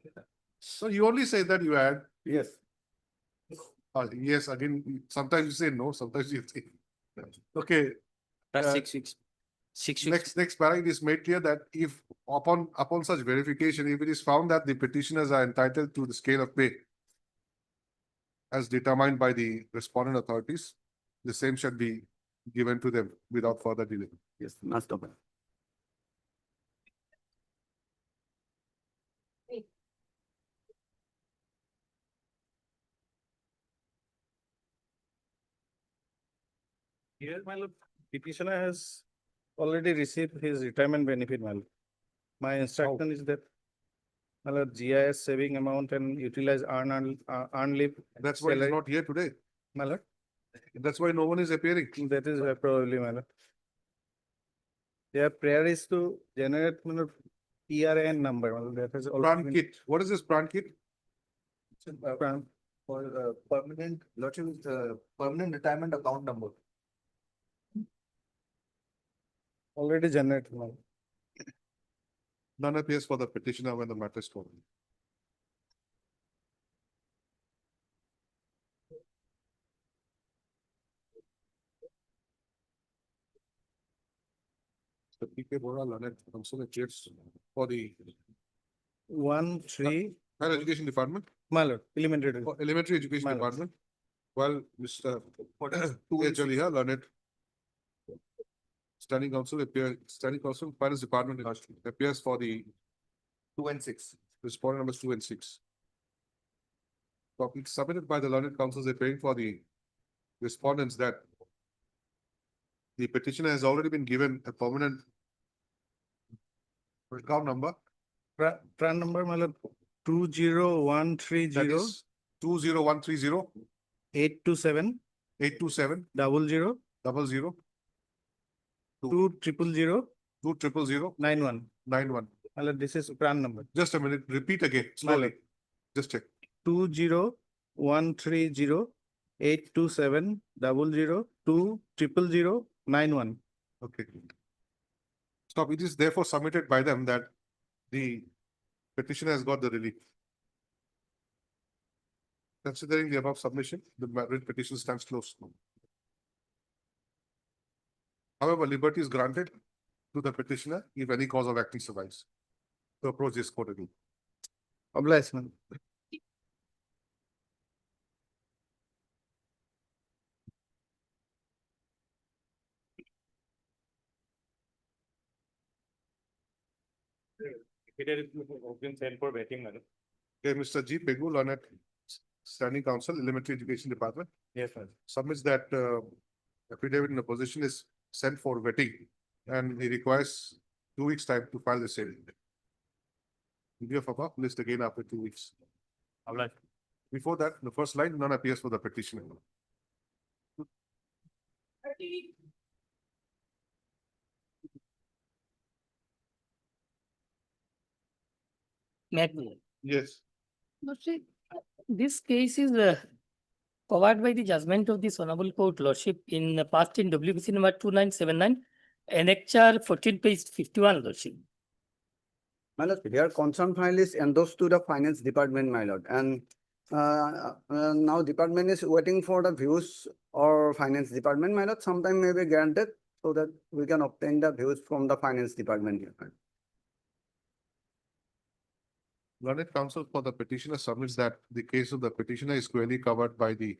A: So you only say that you add.
V: Yes.
A: Yes, again, sometimes you say no, sometimes you say. Okay,
P: That's
A: Uh,
P: 6 weeks. 6 weeks.
A: next paragraph it is made clear that if upon such verification, if it is found that the petitioners are entitled to the scale of pay as determined by the respondent authorities, the same should be given to them without further delay.
N: Yes, must open.
F: Here, my lord, petitioner has already received his retirement benefit, my lord. My instruction is that, my lord, GIS saving amount and utilize earn leave.
A: That's why he's
F: salary.
A: not here today.
F: My lord,
A: That's why no one is appearing.
F: that is probably, my lord. Their prayer is to generate, my lord, PRN number, my lord, that has already
A: Pran
F: been.
A: kit. What is this pran kit?
F: Pran-
E: For permanent, permanent retirement account number.
F: Already generated, my lord.
A: None appears for the petitioner when the matter is called. The PK Bora Lanet Council appears for the
F: 1-3,
A: Higher Education Department,
F: my lord, elementary.
A: or Elementary Education
F: My lord.
A: Department. While Mr. H. Aliha Lanet Standing Council Finance Department appears for the
E: 2 and 6.
A: respondent numbers 2 and 6. Topic submitted by the learned councils appearing for the respondents that the petitioner has already been given a permanent account number.
F: Pran number, my lord, 20130.
A: That is 20130
F: 827
A: 827
F: 00
A: 00
F: 2000
A: 2000
F: 91.
A: 91.
F: My lord, this is PRAN number.
A: Just a minute, repeat again
F: My
A: slowly.
F: lord.
A: Just check.
F: 20130 827 00 2000 91.
A: Okay. Stop. It is therefore submitted by them that the petitioner has got the relief. Considering the above submission, the writ petition stands closed. However, liberty is granted to the petitioner if any cause of action survives to approach this court again.
F: Obliged, my lord.
C: Affidavit has been sent for vetting, madam.
A: Okay, Mr. G. Pegu, Lanet, Standing Counsel, Elementary Education Department,
C: Yes, madam.
A: submits that affidavit in opposition is sent for vetting and he requires 2 weeks' time to file the same. Review of above list again after 2 weeks.
C: Obliged.
A: Before that, the first line, none appears for the petitioner. Yes.
G: Lordship, this case is covered by the judgment of this honorable court, Lordship, in past in WBC number 2979, annexure 14 page 51, Lordship.
Q: My lord, their concern file is endorsed to the finance department, my lord, and now department is waiting for the views or finance department, my lord, sometime may be granted so that we can obtain the views from the finance department.
A: Learned counsel for the petitioner submits that the case of the petitioner is clearly covered by the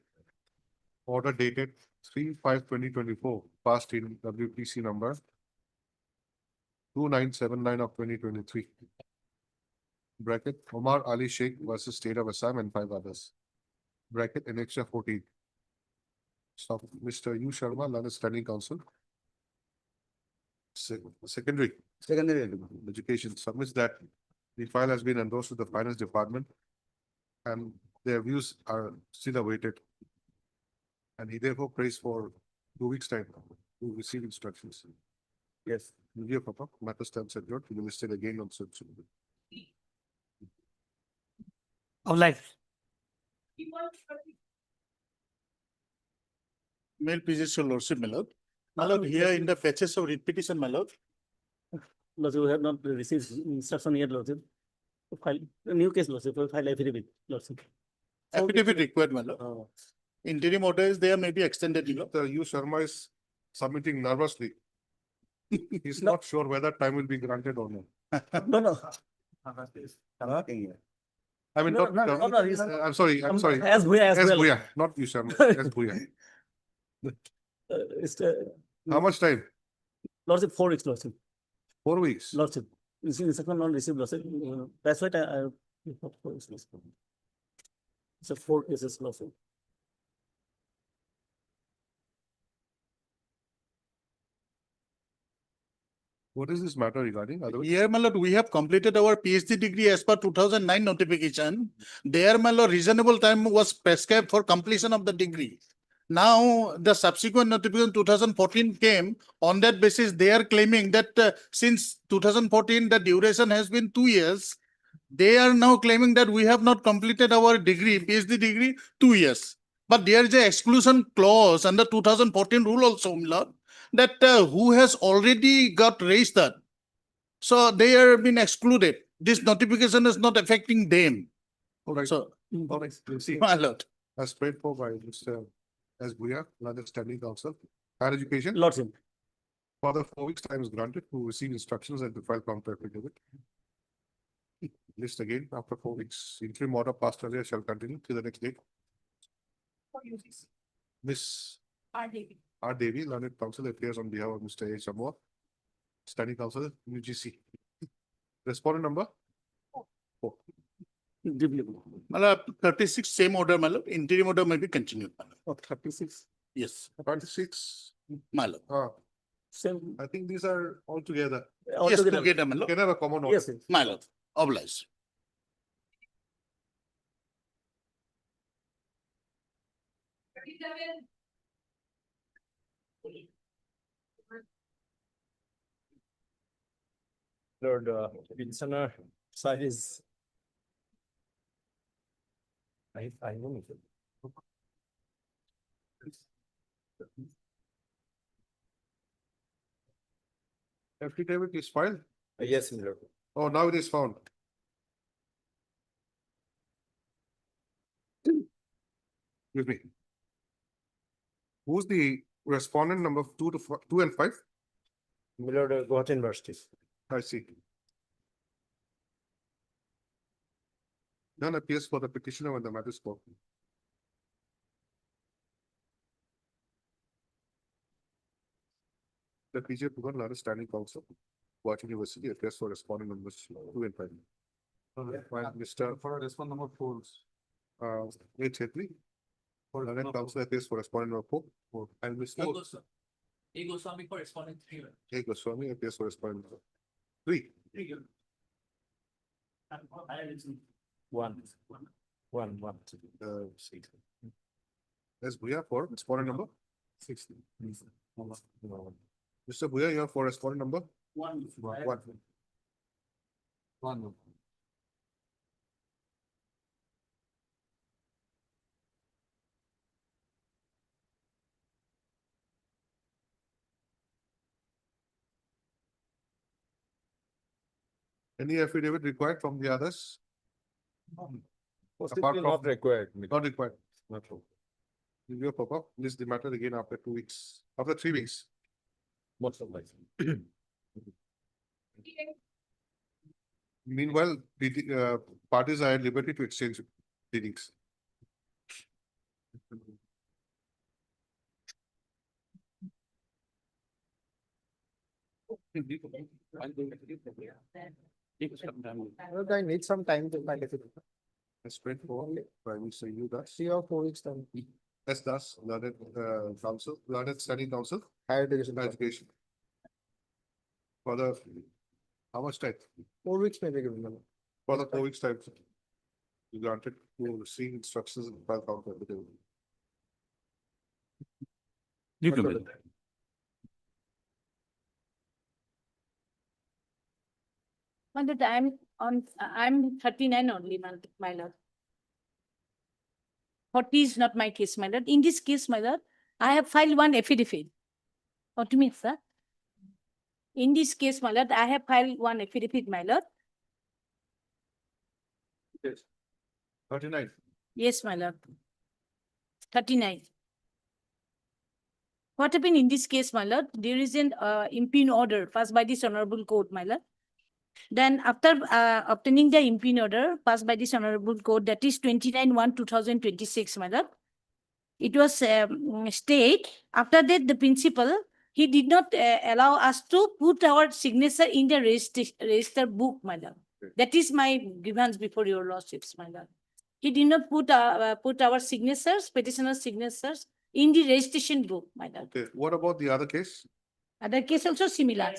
A: order dated 3/5/2024, passed in WPC number 2979 of 2023. Bracket Omar Ali Sheikh versus State of Assam and 5 others. Bracket Annexure 14. Stop. Mr. U. Sharma, Learned Standing Counsel. Secondary Education submits that the file has been endorsed to the Finance Department and their views are still awaited. And he therefore prays for 2 weeks' time to receive instructions.
Q: Yes.
A: Review of above, matter stands adjourned, to be listed again on such.
G: Obliged.
R: Mail please, your lordship, my lord. My lord, here in the patches of writ petition, my lord.
J: Lordship, we have not received instruction yet, Lordship. To file a new case, Lordship, for file affidavit, Lordship.
R: Affidavit required, my lord. Interim orders, there may be extended, you know.
A: The U. Sharma is submitting nervously. He's not sure whether time will be granted or not.
J: No, no.
A: I mean,
J: No,
A: not,
J: no, no, he's-
A: I'm sorry, I'm sorry.
J: As Bhuya, as well.
A: Bhuya, not you, Sharma, as Bhuya.
J: It's,
A: How much time?
J: Lordship, 4 weeks, Lordship.
A: 4 weeks.
J: Lordship. You see, the second not received, Lordship. That's what I. 4 weeks, Lordship. It's a 4 cases, Lordship.
A: What is this matter regarding? Otherwise,
R: Here, my lord, we have completed our PhD degree as per 2009 notification. There, my lord, reasonable time was prescribed for completion of the degree. Now, the subsequent notification 2014 came. On that basis, they are claiming that since 2014, the duration has been 2 years. They are now claiming that we have not completed our degree, PhD degree, 2 years. But there is an exclusion clause under 2014 rule also, my lord, that who has already got registered. So they are being excluded. This notification is not affecting them.
A: all right.
R: So,
A: All right, we'll see.
R: my lord.
A: As prayed for by Mr. S. Bhuya, another standing counsel. Higher education.
J: Lordship.
A: Further 4 weeks time is granted to receive instructions and to file counter affidavit. List again after 4 weeks. Interim order passed earlier shall continue till the next date. Miss R. Devi, learned counsel, appears on behalf of Mr. A. Chamor, standing counsel, UGC. Respondent number? 4.
R: My lord, 36, same order, my lord. Interim order may be continued, my lord.
J: Oh, 36.
R: Yes,
A: 36.
R: my lord.
J: Same.
A: I think these are all together.
R: Yes, together, my lord.
A: Can have a common order.
J: Yes, yes.
R: My lord, obliged.
M: Lord, petitioner side is. I know.
A: Affidavit is filed.
M: Yes, my lord.
A: Oh, now it is found. Excuse me. Who's the respondent number 2 and 5?
M: My lord, Gauhati University.
A: I see. None appears for the petitioner when the matter is spoken. The PJ Pugan, Lada Standing Counsel, Gauhati University, appears for respondent numbers 2 and 5. While Mr.
F: For respond number 4.
A: A. Chetri, Learned Counsel appears for respondent number 4. And Mr.
G: A. Goswami for respondent 3.
A: A. Goswami appears for respondent number 3.
M: 1.
A: Yes, Bhuya for respondent number
M: 6.
A: Mr. Bhuya, you are for respondent number
F: 1.
A: 1. Any affidavit required from the others? Apart from
M: Not required.
A: not required. Not true. Give your pop-up, list the matter again after 2 weeks, after 3 weeks.
M: Most of life.
A: Meanwhile, the parties are at liberty to exchange pleadings.
Q: I need some time to file it.
A: That's straightforward. By Mr. U. Das.
Q: 3 or 4 weeks time.
A: S. Das, learned counsel, learned study counsel,
Q: Higher education.
A: education. For the, how much time?
Q: 4 weeks maybe given.
A: For the 4 weeks time. You granted to receive instructions and file counter affidavit.
H: You can. do.
B: But I'm 39 only, my lord. 40 is not my case, my lord. In this case, my lord, I have filed one affidavit. What do you mean, sir? In this case, my lord, I have filed one affidavit, my lord.
A: Yes. 39.
B: Yes, my lord. 39. what happened in this case, my lord, there is an impugn order passed by this honorable court, my lord. Then after obtaining the impugn order passed by this honorable court, that is 29/1/2026, my lord, it was stayed. After that, the principal, he did not allow us to put our signature in the register book, my lord. That is my grievance before your lordships, my lord. He did not put our signatures, petitioner signatures, in the registration book, my lord.
A: Okay, what about the other case?
B: Other case also similar.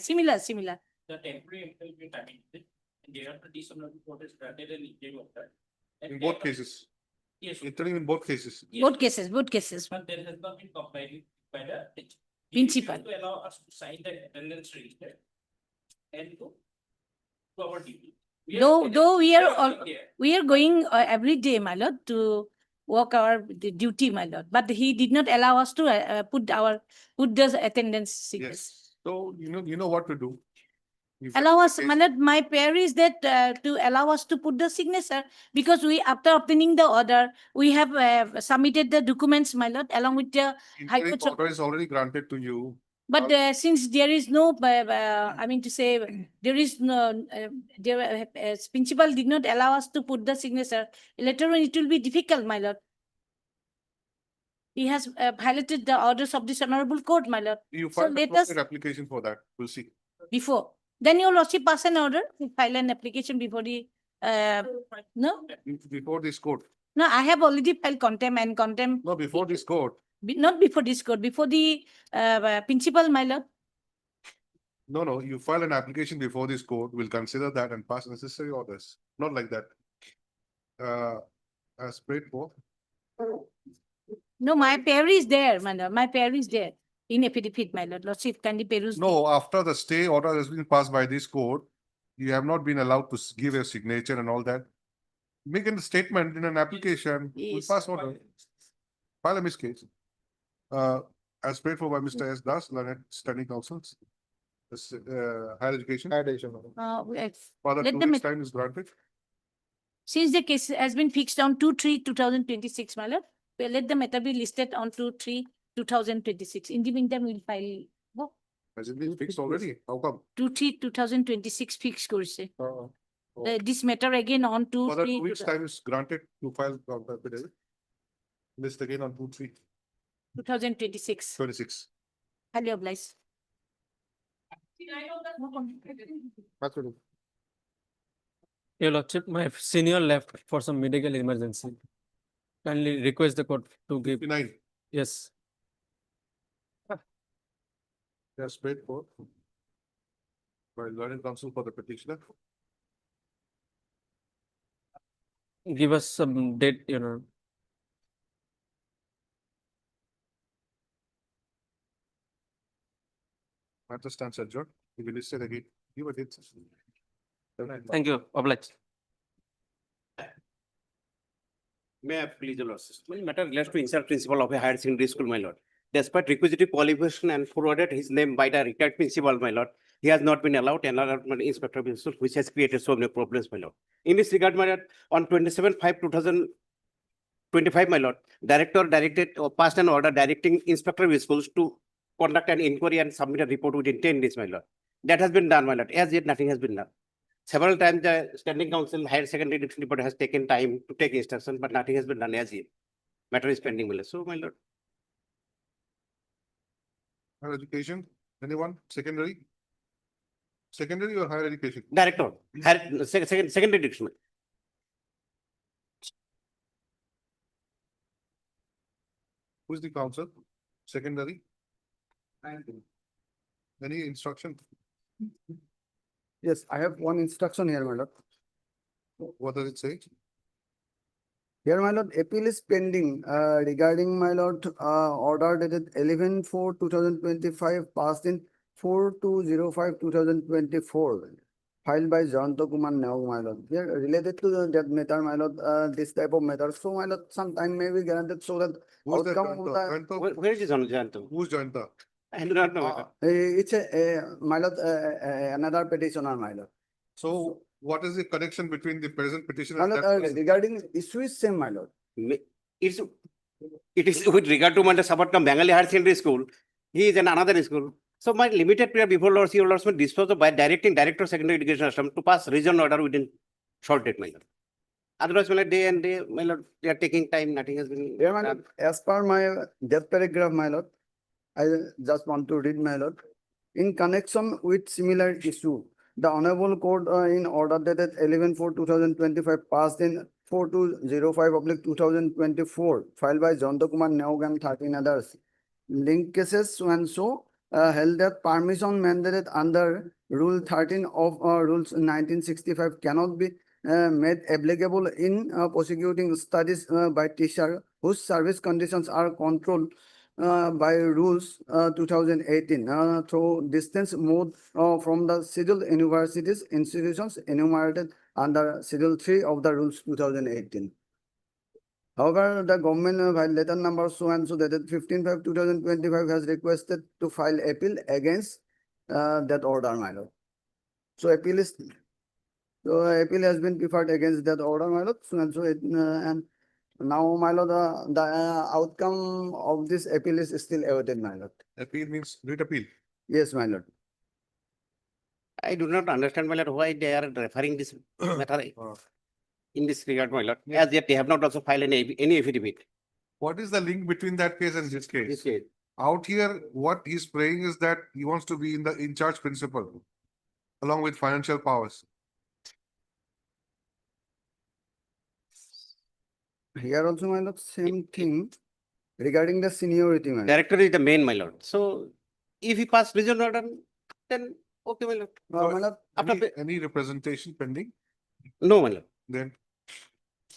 C: The temporary employment terminated, and thereafter dishonorable court has granted an interim of that.
A: In both cases?
C: Yes.
A: Interim in both cases?
C: Yes.
B: Both cases.
C: But there has not been complied by the
B: Principal.
C: to allow us to sign the attendance register and to our duty.
B: Though we are going every day, my lord, to work our duty, my lord. But he did not allow us to put the attendance signatures.
A: Yes. So you know what to do. If
B: Allow us,
A: that's the
B: my
A: case,
B: lord, my prayer is that to allow us to put the signature, because we, after obtaining the order, we have submitted the documents, my lord, along with the High
A: interim
B: Court.
A: order is already granted to you.
B: But since there is no, I mean to say, there is no, principal did not allow us to put the signature. Later on, it will be difficult, my lord. He has violated the orders of this honorable court, my lord.
A: You
B: So
A: filed a
B: let us,
A: appropriate application for that. We'll see.
B: before. Then your lordship pass an order, file an application before the, no?
A: Before this court.
B: No, I have already filed contempt.
A: No, before this court.
B: Not before this court, before the principal, my lord.
A: No, you file an application before this court, we'll consider that and pass necessary orders, not like that. As prayed for,
B: No, my pair is there, my lord. My pair is there in affidavit, my lord. Lordship, kindly peruse.
A: no, after the stay order has been passed by this court, you have not been allowed to give a signature and all that. Make a statement in an application, we'll
B: Yes.
A: pass order. File a miss case. As prayed for by Mr. S. Das, Learned Standing Councils. Higher education. Further
B: Let
A: 2
B: them,
A: weeks time is granted.
B: since the case has been fixed on 2/3/2026, my lord, well, let the matter be listed on 2/3/2026. In the meantime, we'll file. Oh,
A: Has it been fixed already? How come?
B: 2/3/2026 fixed করছে. This matter again on
A: Further 2
B: 2/3.
A: weeks time is granted to file counter affidavit. List again on
B: 2026.
A: 2/3/26.
B: Highly obliged.
U: Your lordship, my senior left for some medical emergency. Kindly request the court to give.
A: 59.
U: Yes.
A: Yes, paid for by learned counsel for the petitioner.
U: Give us some date,
A: Matter stands adjourned. We will list it again. Give a date.
U: Thank you, obliged.
K: May I please, your lordship? My matter relates to insert principal of a higher secondary school, my lord. Despite requisite qualification and forwarded his name by the retired principal, my lord, he has not been allowed another inspector of school, which has created so many problems, my lord. In this regard, my lord, on 27/5/2025, my lord, director directed or passed an order directing inspector of schools to conduct an inquiry and submit a report within 10 days, my lord. That has been done, my lord. As yet, nothing has been done. Several times the standing council higher secondary education department has taken time to take instruction, but nothing has been done as yet. Matter is pending, my lord. So, my lord.
A: Higher education, anyone? Secondary? Secondary or higher education?
K: Director, secondary education.
A: Who's the counsel? Secondary? Any instruction?
Q: Yes, I have one instruction here, my lord.
A: What does it say?
Q: Here, my lord, appeal is pending regarding, my lord, order dated 11/4/2025, passed in 4/2/05/2024, filed by Janto Kumar Neog, my lord. Here, related to that matter, my lord, this type of matter. So, my lord, some time may be granted so that
A: Who's the
Q: outcome of the.
A: Janto?
K: Where is Janto?
A: Who's Janta?
K: I do not know, my lord.
Q: It's my lord, another petitioner, my lord.
A: So what is the connection between the present petitioner
Q: My
A: and
Q: lord,
A: that person?
Q: regarding issue is same, my lord.
K: It is with regard to Manda Sabatkam Bengali Higher Secondary School. he is in another school. So my limited period before lordship will dispose of by directing director of secondary education system to pass regional order within short date, my lord. Otherwise, my lord, day and day, my lord, they are taking time, nothing has been
Q: Yeah, my
K: done.
Q: lord, as per my that paragraph, my lord, I just want to read, my lord. In connection with similar issue, the Honorable Court in order dated 11/4/2025 passed in 4205/2024 filed by Jonto Kumar Neog and 13 others. Linked cases so and so held that permission mandated under Rule 13 of Rules 1965 cannot be made applicable in prosecuting studies by teacher whose service conditions are controlled by rules 2018 through distance mode from the scheduled universities institutions enumerated under Schedule 3 of the rules 2018. However, the government by letter number so and so dated 15/5/2025 has requested to file appeal against that order, my lord. So appeal has been preferred against that order, my lord. So and so and now, my lord, the outcome of this appeal is still awaited, my lord.
A: Appeal means writ appeal.
Q: Yes, my lord.
K: I do not understand, my lord, why they are referring this matter in this regard, my lord. As yet, they have not also filed any affidavit.
A: What is the link between that case and this case?
K: This case.
A: Out here, what he's praying is that he wants to be in the in-charge principle along with financial powers.
Q: Here also, my lord, same thing regarding the seniority, my lord.
K: Director is the main, my lord. So if he pass regional order, then okay, my lord.
A: So,
Q: my lord,
A: any representation pending?
K: No, my lord.
A: Then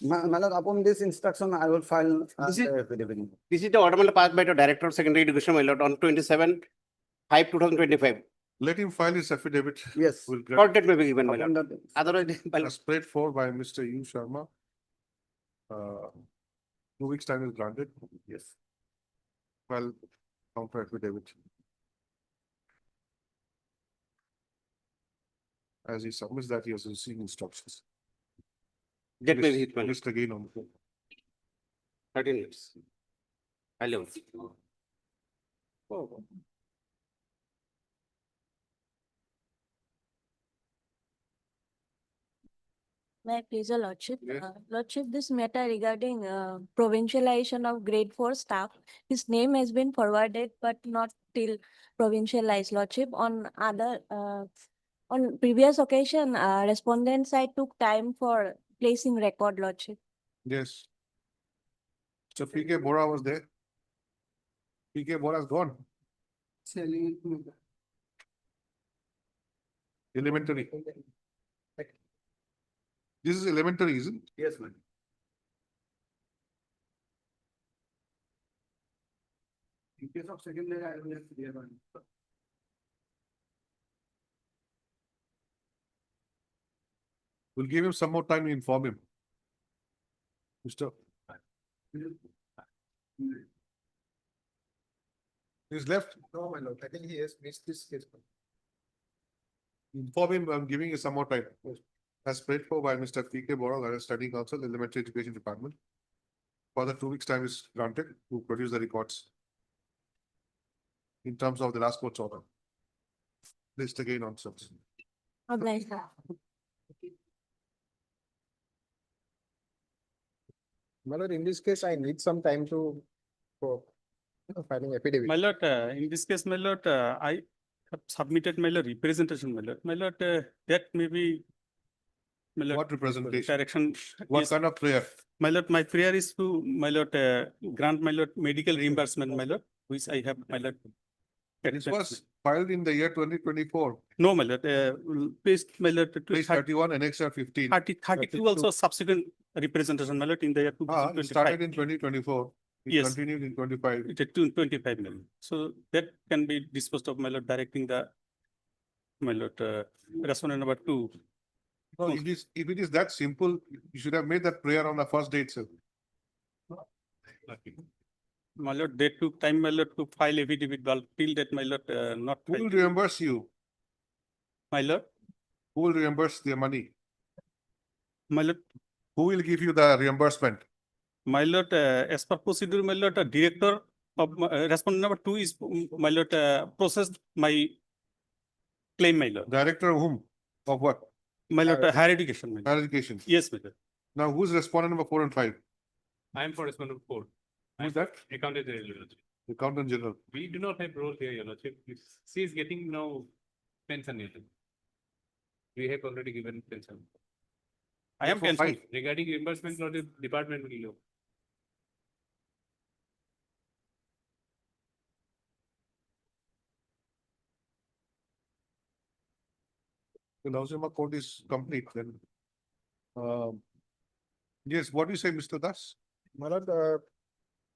Q: my lord, upon this instruction, I will file
K: This is-
Q: the affidavit.
K: This is the order, my lord, passed by the Director of Secondary Education, my lord, on 27/5/2025.
A: let him file his affidavit.
Q: Yes.
A: We'll get
K: Short date may be given, my
Q: Upon
K: lord.
Q: that-
K: Otherwise, my lord.
A: as prayed for by Mr. U. Sharma. 2 weeks' time is granted.
Q: Yes.
A: File counter affidavit. As he submits that, he has received instructions.
K: That may be hit, my lord.
A: List again on the
K: 13 minutes. Hello. Oh.
L: May I please, your lordship?
A: Yes.
L: Lordship, this matter regarding provincialization of grade 4 staff, his name has been forwarded but not till provincialized, lordship. On previous occasion, respondent side took time for placing record, lordship.
A: Yes. So PK Bora was there. PK Bora is gone. Elementary. This is elementary, isn't it?
Q: Yes, ma'am. In case of secondary, I will have to clear one.
A: We'll give him some more time to inform him. Mr. He's left.
Q: No, my lord, I think he has missed this case.
A: Inform him, I'm giving you some more time. As prayed for by Mr. PK Bora, Study Council, Elementary Education Department. Further 2 weeks' time is granted to produce the records. In terms of the last court's order. List again on subs.
L: Obliged, sir.
Q: My lord, in this case, I need some time for filing affidavit.
O: My lord, in this case, my lord, I have submitted my lord representation, my lord. My lord, that may be. My lord,
A: What representation?
O: direction.
A: What
O: is-
A: kind of prayer?
O: My lord, my prayer is to, my lord, grant my lord medical reimbursement, my lord, which I have, my lord.
A: This was filed in the year 2024.
O: No, my lord, please, my lord.
A: Page 31, annexure 15.
O: 32 also subsequent representation, my lord, in the year
A: It started in 2024. It
O: Yes.
A: continued in 25.
O: It is 25 million. So that can be disposed of, my lord, directing the, my lord, respondent number 2.
A: No, if it is that simple, you should have made that prayer on the first day itself.
O: My lord, they took time, my lord, to file affidavit, but till that, my lord, not.
A: Who will
O: filed.
A: reimburse you?
O: My lord,
A: Who will reimburse the money?
O: my lord,
A: Who will give you the reimbursement?
O: my lord, as per procedure, my lord, director respondent number 2 is, my lord, processed my claim, my lord.
A: Director of whom? Of what?
O: My lord, higher education, my lord.
A: Higher education.
O: Yes, my lord.
A: Now, who's respondent number 4 and 5?
C: I am for respondent 4.
A: Who's that?
C: Accountant General, Your Lordship.
A: Accountant General.
C: We do not have role here, Your Lordship. She is getting now pension. Your Lordship. We have already given pension.
O: I am
A: Therefore,
O: pension.
C: Regarding reimbursement, not the department will know.
A: The Nausima code is complete then. Yes, what do you say, Mr. Das?
S: My lord,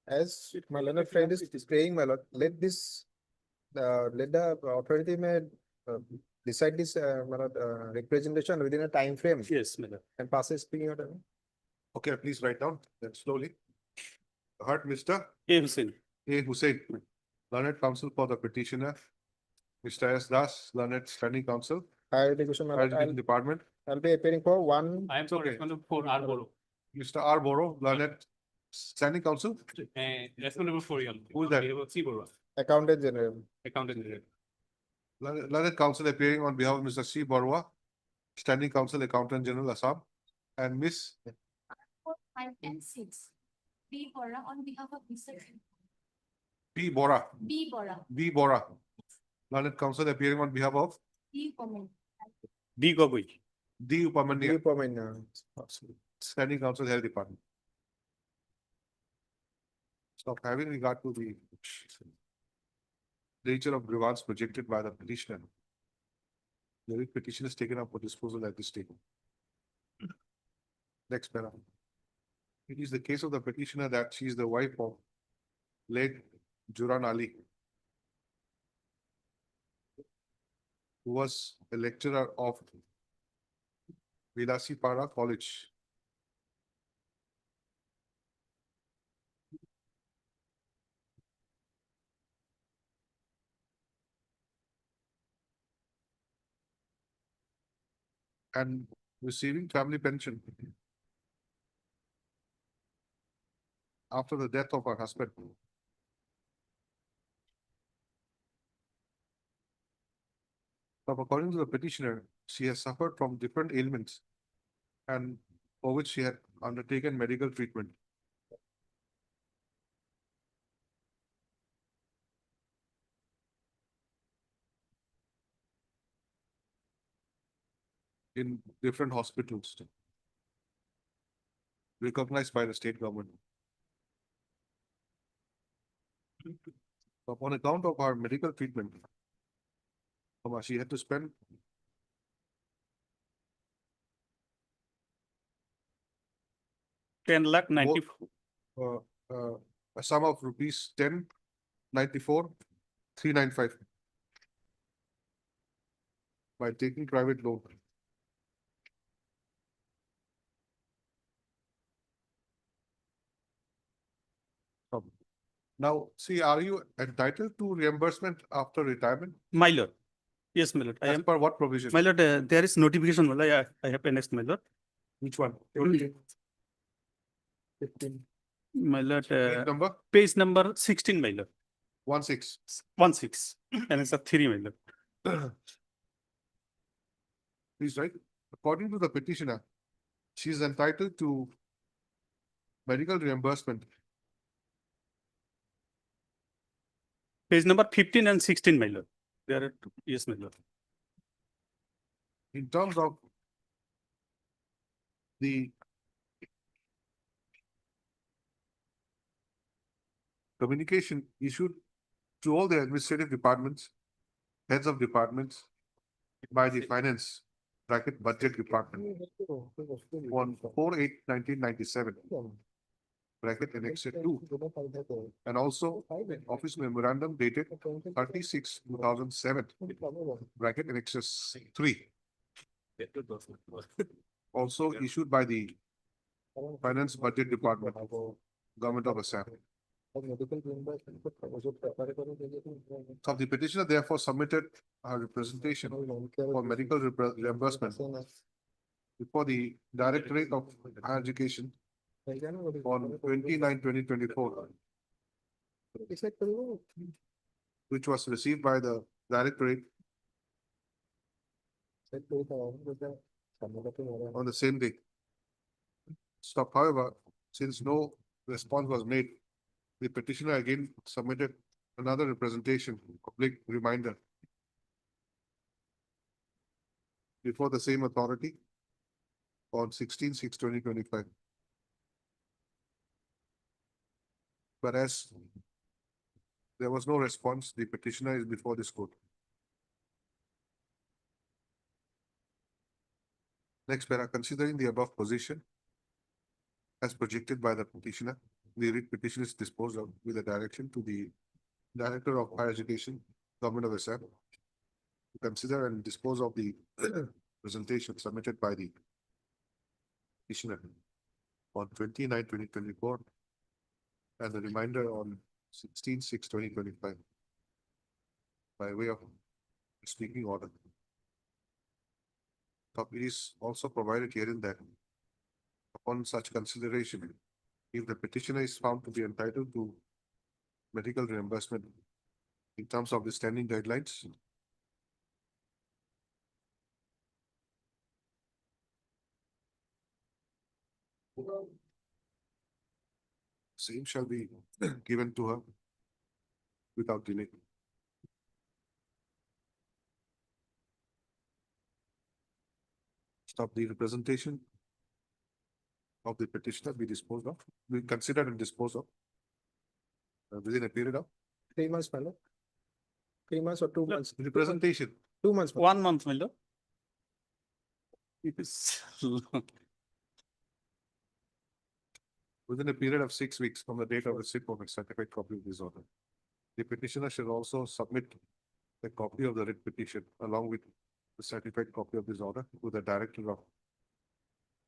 S: as my learned friend is praying, my lord, let the authority may decide this, my lord, representation within a time frame
O: Yes, my lord.
S: and pass a speaking order.
A: Okay, please write down then slowly. Heard Mr.
O: A. Hussain.
A: A. Hussain, learned counsel for the petitioner. Mr. S. Das, learned standing counsel,
S: Higher education, my
A: Higher
S: lord,
A: Education Department.
S: I'll be appearing for one.
C: I am for
A: okay.
C: respondent 4, R. Boro.
A: Mr. R. Boro, learned standing counsel.
C: Respondent 4, Your Lordship.
A: Who is that?
C: We have C. Boro.
S: Accountant General.
C: Accountant General.
A: Learned counsel appearing on behalf of Mr. C. Barua, standing counsel, Accountant General, Assam, and Miss
T: 4, 5, and 6. B. Bora on behalf of Mr.
A: P. Bora.
T: B. Bora.
A: B. Bora, learned counsel appearing on behalf of
T: D. Comment.
O: D. Gogoi.
A: D. Upamanya,
S: Upamanya.
A: standing counsel, Health Department. Stop having regard to the nature of grievance projected by the petitioner. The petition is taken up for disposal at this table. Next para. It is the case of the petitioner that she is the wife of late Juran Ali, who was a lecturer of Vilasipara College. And receiving family pension after the death of her husband. But according to the petitioner, she has suffered from different ailments and for which she had undertaken medical treatment. In different hospitals recognized by the state government. Upon account of her medical treatment, she had to spend
O: ₹10,90,000.
A: A sum of rupees 10,94,395 by taking private loan. Now, see, are you entitled to reimbursement after retirement?
O: My lord. Yes, my lord. I
A: As
O: am.
A: per what provision?
O: My lord, there is notification. My lord. I have annexed, my lord.
A: Which one?
S: 15.
O: My lord,
A: Page number?
O: page number 16, my lord.
A: 16.
O: 16. And it's a 3, my lord.
A: Please write. According to the petitioner, she is entitled to medical reimbursement.
O: Page number 15 and 16, my lord. There are two. Yes, my lord.
A: In terms of the communication issued to all the administrative departments, heads of departments by the finance bracket budget department on 4/8/1997 bracket annexure 2 and also office memorandum dated 36/2007 bracket annexure 3 also issued by the finance budget department government of Assam. So the petitioner therefore submitted a representation for medical reimbursement before the Directorate of Higher Education on 29/2024 which was received by the directorate on the same day. Stop. However, since no response was made, the petitioner again submitted another representation, public reminder, before the same authority on 16/6/2025. But as there was no response, the petitioner is before this court. Next, para, considering the above position as projected by the petitioner, the writ petition is disposed of with a direction to the Director of Higher Education, Government of Assam, to consider and dispose of the presentation submitted by the petitioner on 29/2024 and the reminder on 16/6/2025 by way of speaking order. It is also provided herein that upon such consideration, if the petitioner is found to be entitled to medical reimbursement in terms of the standing guidelines, same shall be given to her without delay. Stop. The representation of the petitioner be disposed of, be considered and disposed of within a period of
S: 3 months, my lord. 3 months or 2 months?
A: representation.
S: 2 months. my lord.
O: 1 month, my lord. It is
A: Within a period of 6 weeks from the date of receipt of a certified copy of this order. The petitioner should also submit a copy of the writ petition along with the certified copy of this order to the Director of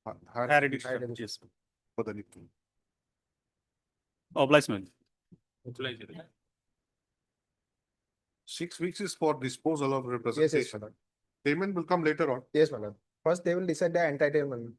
A: Higher
O: Higher
A: Education
O: education, yes.
A: for the need.
O: Obligement.
A: 6 weeks is for disposal of
S: Yes,
A: representation.
S: my lord.
A: Payment will come later on.
S: Yes, my lord. First, they will decide the entitlement.